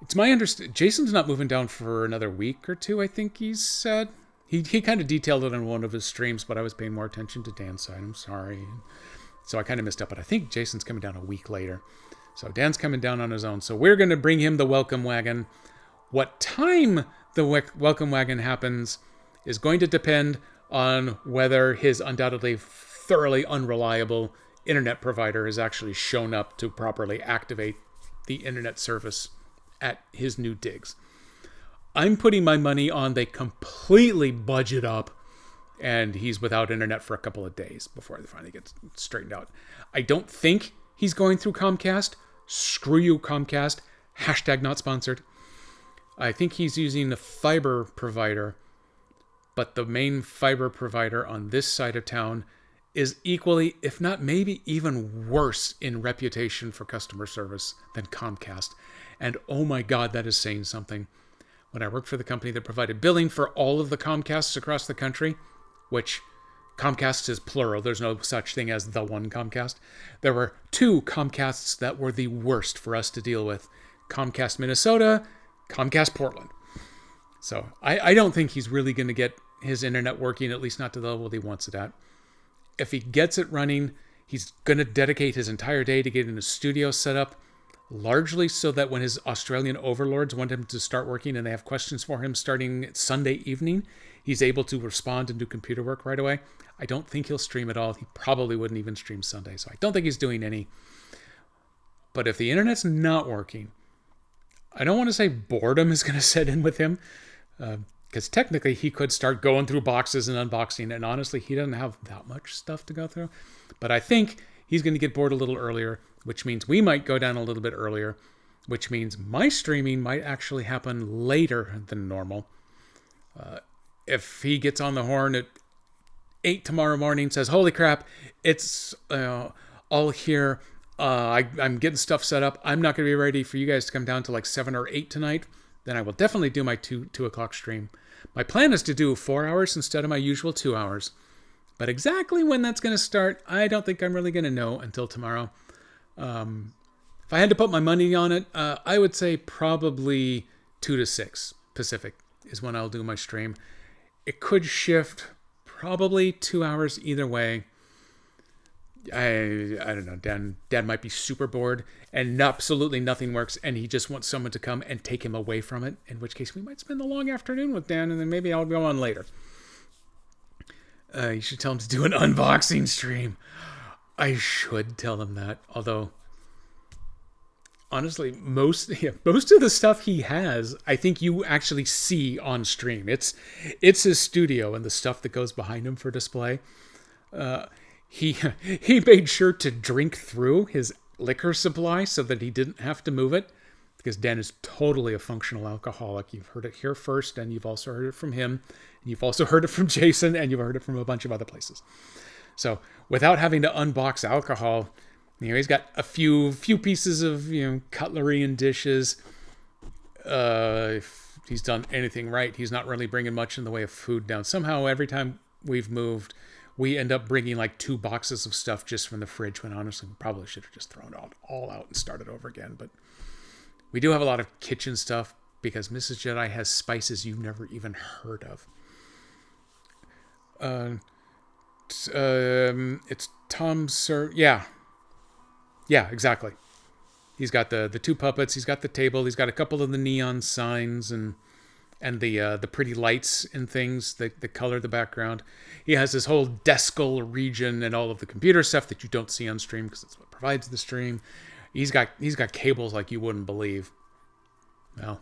It's my understanding Jason's not moving down for another week or 2, I think he said. He kind of detailed it on one of his streams, but I was paying more attention to Dan's side. I'm sorry. So I kind of missed up, but I think Jason's coming down a week later. So Dan's coming down on his own. So we're going to bring him the welcome wagon. What time the welcome wagon happens is going to depend on whether his undoubtedly thoroughly unreliable internet provider has actually shown up to properly activate the internet service at his new digs. I'm putting my money on they completely budget up and he's without internet for a couple of days before they finally get straightened out. I don't think he's going through Comcast. Screw you, Comcast. Hashtag not sponsored. I think he's using a fiber provider, but the main fiber provider on this side of town is equally, if not maybe even worse in reputation for customer service than Comcast. And oh my God, that is saying something. When I worked for the company that provided billing for all of the Comcasts across the country, which Comcast is plural, there's no such thing as the one Comcast, there were 2 Comcasts that were the worst for us to deal with. Comcast Minnesota, Comcast Portland. So I don't think he's really going to get his internet working, at least not to the level he wants it at. If he gets it running, he's going to dedicate his entire day to getting a studio set up, largely so that when his Australian overlords want him to start working and they have questions for him starting Sunday evening, he's able to respond and do computer work right away. I don't think he'll stream at all. He probably wouldn't even stream Sunday, so I don't think he's doing any. But if the internet's not working, I don't want to say boredom is going to set in with him, because technically he could start going through boxes and unboxing, and honestly, he doesn't have that much stuff to go through. But I think he's going to get bored a little earlier, which means we might go down a little bit earlier, which means my streaming might actually happen later than normal. If he gets on the horn at 8 tomorrow morning, says, holy crap, it's all here, I'm getting stuff set up, I'm not going to be ready for you guys to come down to like 7 or 8 tonight, then I will definitely do my 2 o'clock stream. My plan is to do 4 hours instead of my usual 2 hours. But exactly when that's going to start, I don't think I'm really going to know until tomorrow. If I had to put my money on it, I would say probably 2 to 6 Pacific is when I'll do my stream. It could shift probably 2 hours either way. I don't know. Dan might be super bored and absolutely nothing works, and he just wants someone to come and take him away from it, in which case we might spend a long afternoon with Dan, and then maybe I'll go on later. You should tell him to do an unboxing stream. I should tell him that, although honestly, most of the stuff he has, I think you actually see on stream. It's his studio and the stuff that goes behind him for display. He made sure to drink through his liquor supply so that he didn't have to move it, because Dan is totally a functional alcoholic. You've heard it here first, and you've also heard it from him, and you've also heard it from Jason, and you've heard it from a bunch of other places. So without having to unbox alcohol, he's got a few pieces of cutlery and dishes. If he's done anything right, he's not really bringing much in the way of food down. Somehow every time we've moved, we end up bringing like 2 boxes of stuff just from the fridge, when honestly we probably should have just thrown it all out and started over again. But we do have a lot of kitchen stuff because Mrs. Jedi has spices you've never even heard of. It's Tom Sir. Yeah. Yeah, exactly. He's got the two puppets. He's got the table. He's got a couple of the neon signs and the pretty lights and things that color the background. He has this whole Descal region and all of the computer stuff that you don't see on stream because it's what provides the stream. He's got cables like you wouldn't believe. Well,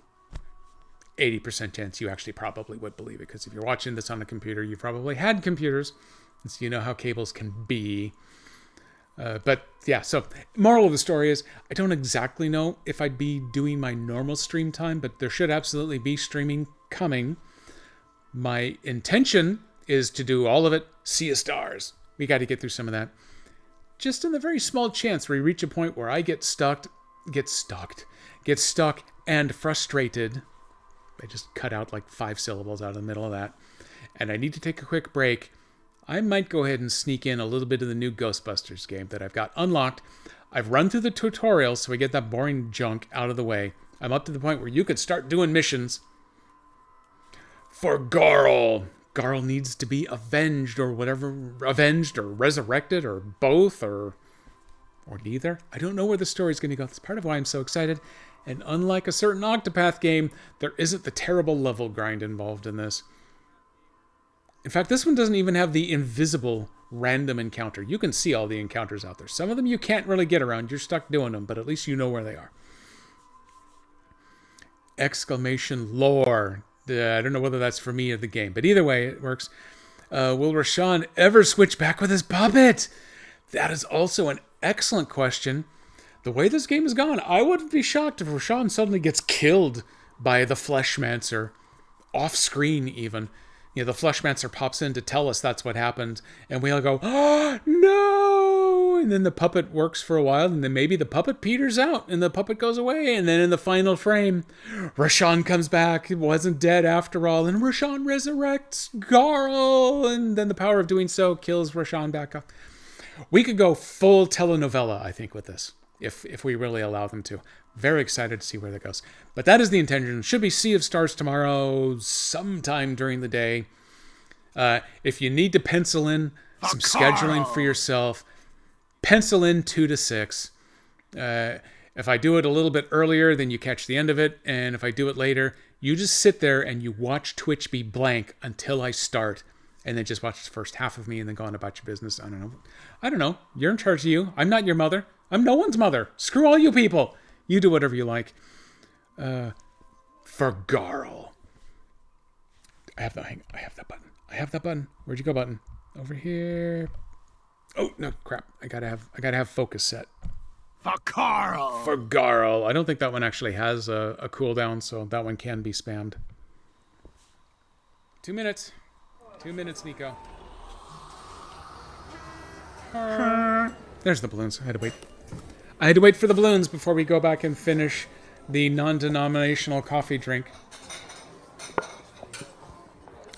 80% chance you actually probably would believe it, because if you're watching this on a computer, you probably had computers, and so you know how cables can be. But yeah, so moral of the story is I don't exactly know if I'd be doing my normal stream time, but there should absolutely be streaming coming. My intention is to do all of it Sea of Stars. We got to get through some of that. Just in the very small chance we reach a point where I get stuck and frustrated. I just cut out like 5 syllables out of the middle of that. And I need to take a quick break. I might go ahead and sneak in a little bit of the new Ghostbusters game that I've got unlocked. I've run through the tutorials so I get that boring junk out of the way. I'm up to the point where you could start doing missions for Garl. Garl needs to be avenged or whatever. Avenged or resurrected or both or neither. I don't know where the story's going to go. That's part of why I'm so excited. And unlike a certain Octopath game, there isn't the terrible level grind involved in this. In fact, this one doesn't even have the invisible random encounter. You can see all the encounters out there. Some of them you can't really get around. You're stuck doing them, but at least you know where they are. Exclamation lore. I don't know whether that's for me or the game, but either way, it works. Will Rashawn ever switch back with his puppet? That is also an excellent question. The way this game has gone, I wouldn't be shocked if Rashawn suddenly gets killed by the Fleshmancer. Off screen, even. The Fleshmancer pops in to tell us that's what happened, and we all go, oh, no! And then the puppet works for a while, and then maybe the puppet peters out, and the puppet goes away, and then in the final frame, Rashawn comes back, he wasn't dead after all, and Rashawn resurrects Garl, and then the power of doing so kills Rashawn back up. We could go full telenovela, I think, with this, if we really allow them to. Very excited to see where that goes. But that is the intention. Should be Sea of Stars tomorrow, sometime during the day. If you need to pencil in some scheduling for yourself, pencil in 2 to 6. If I do it a little bit earlier, then you catch the end of it. And if I do it later, you just sit there and you watch Twitch be blank until I start. And then just watch the first half of me and then go on about your business. I don't know. You're in charge of you. I'm not your mother. I'm no one's mother. Screw all you people. You do whatever you like. For Garl. I have that button. Where'd you go, button? Over here. Oh no, crap! I gotta have focus set. For Garl. For Garl. I don't think that one actually has a cooldown, so that one can be spammed. 2 minutes. 2 minutes, Nico. There's the balloons. I had to wait for the balloons before we go back and finish the non-denominational coffee drink.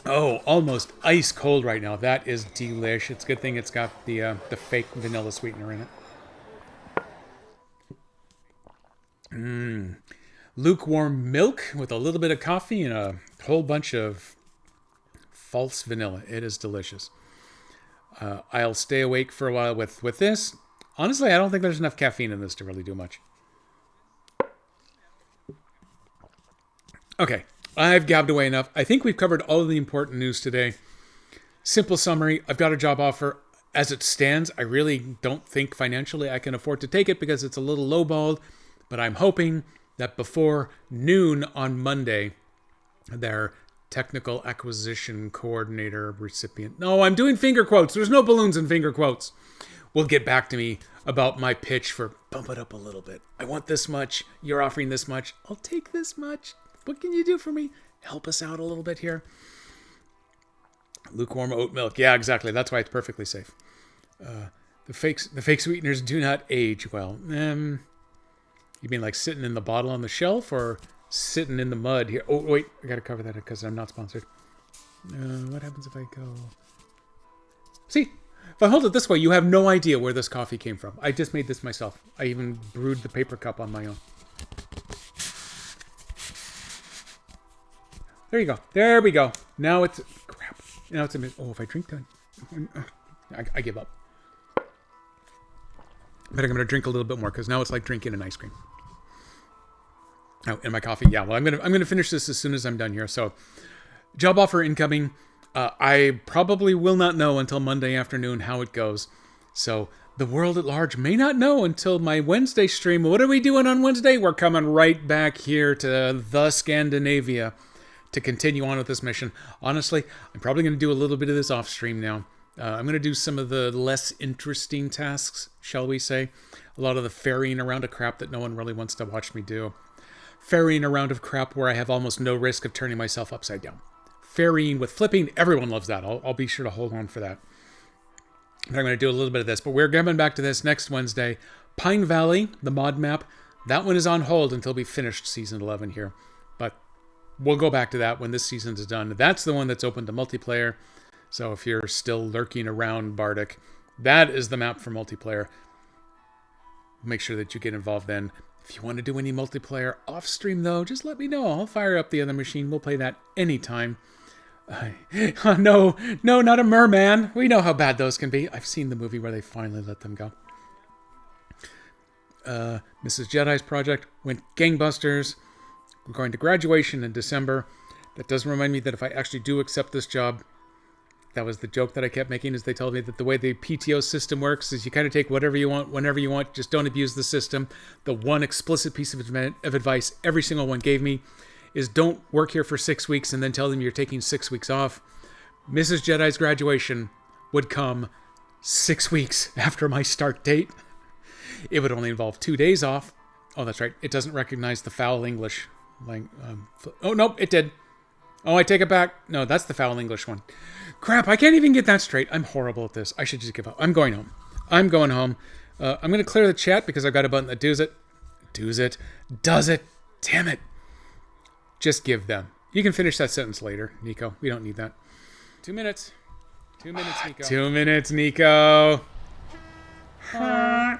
Oh, almost ice cold right now. That is delish. It's a good thing it's got the fake vanilla sweetener in it. Lukewarm milk with a little bit of coffee and a whole bunch of false vanilla. It is delicious. I'll stay awake for a while with this. Honestly, I don't think there's enough caffeine in this to really do much. Okay, I've gabbed away enough. I think we've covered all of the important news today. Simple summary, I've got a job offer. As it stands, I really don't think financially I can afford to take it because it's a little lowballed, but I'm hoping that before noon on Monday, their technical acquisition coordinator recipient... No, I'm doing finger quotes. There's no balloons in finger quotes. Will get back to me about my pitch for bump it up a little bit. I want this much. You're offering this much. I'll take this much. What can you do for me? Help us out a little bit here. Lukewarm oat milk. Yeah, exactly. That's why it's perfectly safe. The fake sweeteners do not age well. You mean like sitting in the bottle on the shelf or sitting in the mud here? Oh, wait. I got to cover that because I'm not sponsored. What happens if I go... See? If I hold it this way, you have no idea where this coffee came from. I just made this myself. I even brewed the paper cup on my own. There you go. There we go. Now it's... Crap. You know, it's a bit, oh, if I drink that, I give up. But I'm going to drink a little bit more because now it's like drinking an ice cream. Oh, and my coffee. Yeah, well, I'm gonna finish this as soon as I'm done here. So, job offer incoming. I probably will not know until Monday afternoon how it goes. So the world at large may not know until my Wednesday stream. What are we doing on Wednesday? We're coming right back here to the Scandinavia to continue on with this mission. Honestly, I'm probably going to do a little bit of this off stream now. I'm going to do some of the less interesting tasks, shall we say. A lot of the ferrying around of crap that no one really wants to watch me do. Ferrying around of crap where I have almost no risk of turning myself upside down. Ferrying with flipping, everyone loves that. I'll be sure to hold on for that. But I'm going to do a little bit of this. But we're coming back to this next Wednesday. Pine Valley, the mod map, that one is on hold until we finished Season 11 here. But we'll go back to that when this season is done. That's the one that's open to multiplayer. So if you're still lurking around Bardic, that is the map for multiplayer. Make sure that you get involved then. If you want to do any multiplayer off stream, though, just let me know. I'll fire up the other machine. We'll play that anytime. No, not a merman. We know how bad those can be. I've seen the movie where they finally let them go. Mrs. Jedi's project went gangbusters. We're going to graduation in December. That does remind me that if I actually do accept this job, that was the joke that I kept making, is they told me that the way the PTO system works is you kind of take whatever you want, whenever you want, just don't abuse the system. The one explicit piece of advice every single one gave me is don't work here for 6 weeks and then tell them you're taking 6 weeks off. Mrs. Jedi's graduation would come 6 weeks after my start date. It would only involve 2 days off. Oh, that's right. It doesn't recognize the foul English. Oh, nope, it did. Oh, I take it back. No, that's the foul English one. Crap, I can't even get that straight. I'm horrible at this. I should just give up. I'm going home. I'm going home. I'm going to clear the chat because I've got a button that does it. Does it. Damn it. Just give them. You can finish that sentence later, Nico. We don't need that. 2 minutes. 2 minutes, Nico. 2 minutes, Nico. Actually,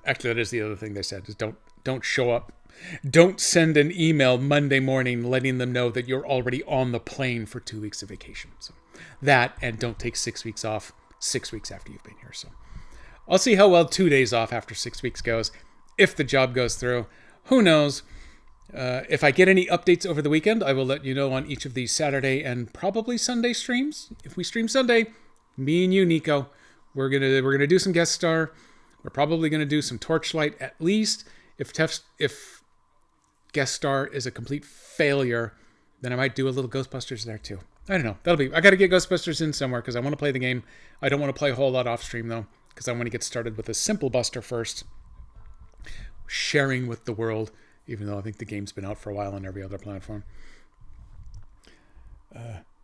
that is the other thing they said, is don't show up. Don't send an email Monday morning letting them know that you're already on the plane for 2 weeks of vacation. So that, and don't take 6 weeks off 6 weeks after you've been here. So I'll see how well 2 days off after 6 weeks goes. If the job goes through, who knows? If I get any updates over the weekend, I will let you know on each of these Saturday and probably Sunday streams. If we stream Sunday, me and you, Nico, we're gonna do some guest star. We're probably gonna do some Torchlight at least. If guest star is a complete failure, then I might do a little Ghostbusters there too. I don't know. I got to get Ghostbusters in somewhere because I want to play the game. I don't want to play a whole lot off stream though, because I want to get started with a simple Buster first, sharing with the world. Even though I think the game's been out for a while on every other platform.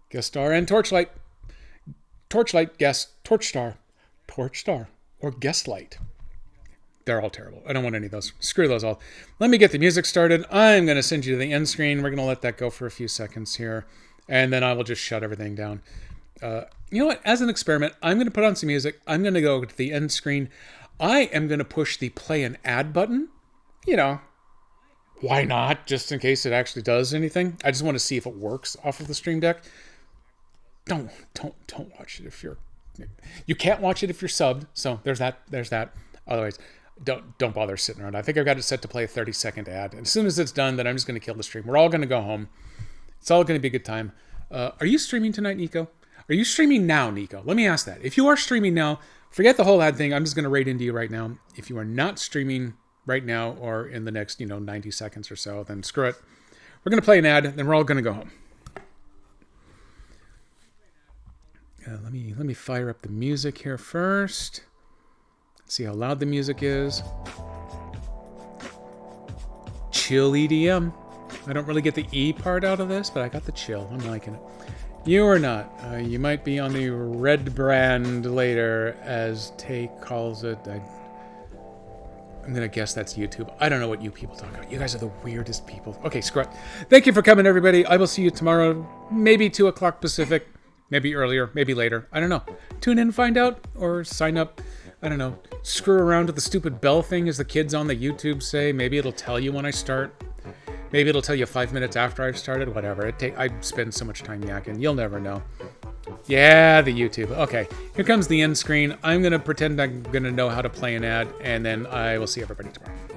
Guest star and Torchlight. Torchlight, guest, Torch star, or guest light. They're all terrible. I don't want any of those. Screw those all. Let me get the music started. I'm going to send you to the end screen. We're going to let that go for a few seconds here. And then I will just shut everything down. You know what? As an experiment, I'm going to put on some music. I'm going to go to the end screen. I am going to push the play an ad button. You know, why not? Just in case it actually does anything. I just want to see if it works off of the Stream Deck. Don't watch it if you're... You can't watch it if you're subbed. So there's that. Otherwise... Don't bother sitting around. I think I've got it set to play a 30-second ad. And as soon as it's done, then I'm just going to kill the stream. We're all going to go home. It's all going to be a good time. Are you streaming tonight, Nico? Are you streaming now, Nico? Let me ask that. If you are streaming now, forget the whole ad thing. I'm just going to raid into you right now. If you are not streaming right now or in the next, 90 seconds or so, then screw it. We're going to play an ad, then we're all going to go home. Let me fire up the music here first. See how loud the music is. Chill EDM. I don't really get the E part out of this, but I got the chill. I'm liking it. You or not. You might be on the red brand later, as Tay calls it. I'm going to guess that's YouTube. I don't know what you people talk about. You guys are the weirdest people. Okay, screw it. Thank you for coming, everybody. I will see you tomorrow, maybe 2 o'clock Pacific, maybe earlier, maybe later. I don't know. Tune in and find out, or sign up. I don't know, screw around with the stupid bell thing, as the kids on the YouTube say. Maybe it'll tell you when I start. Maybe it'll tell you 5 minutes after I've started. Whatever. I spend so much time yakking. You'll never know. Yeah, the YouTube. Okay, here comes the end screen. I'm going to pretend I'm going to know how to play an ad, and then I will see everybody tomorrow.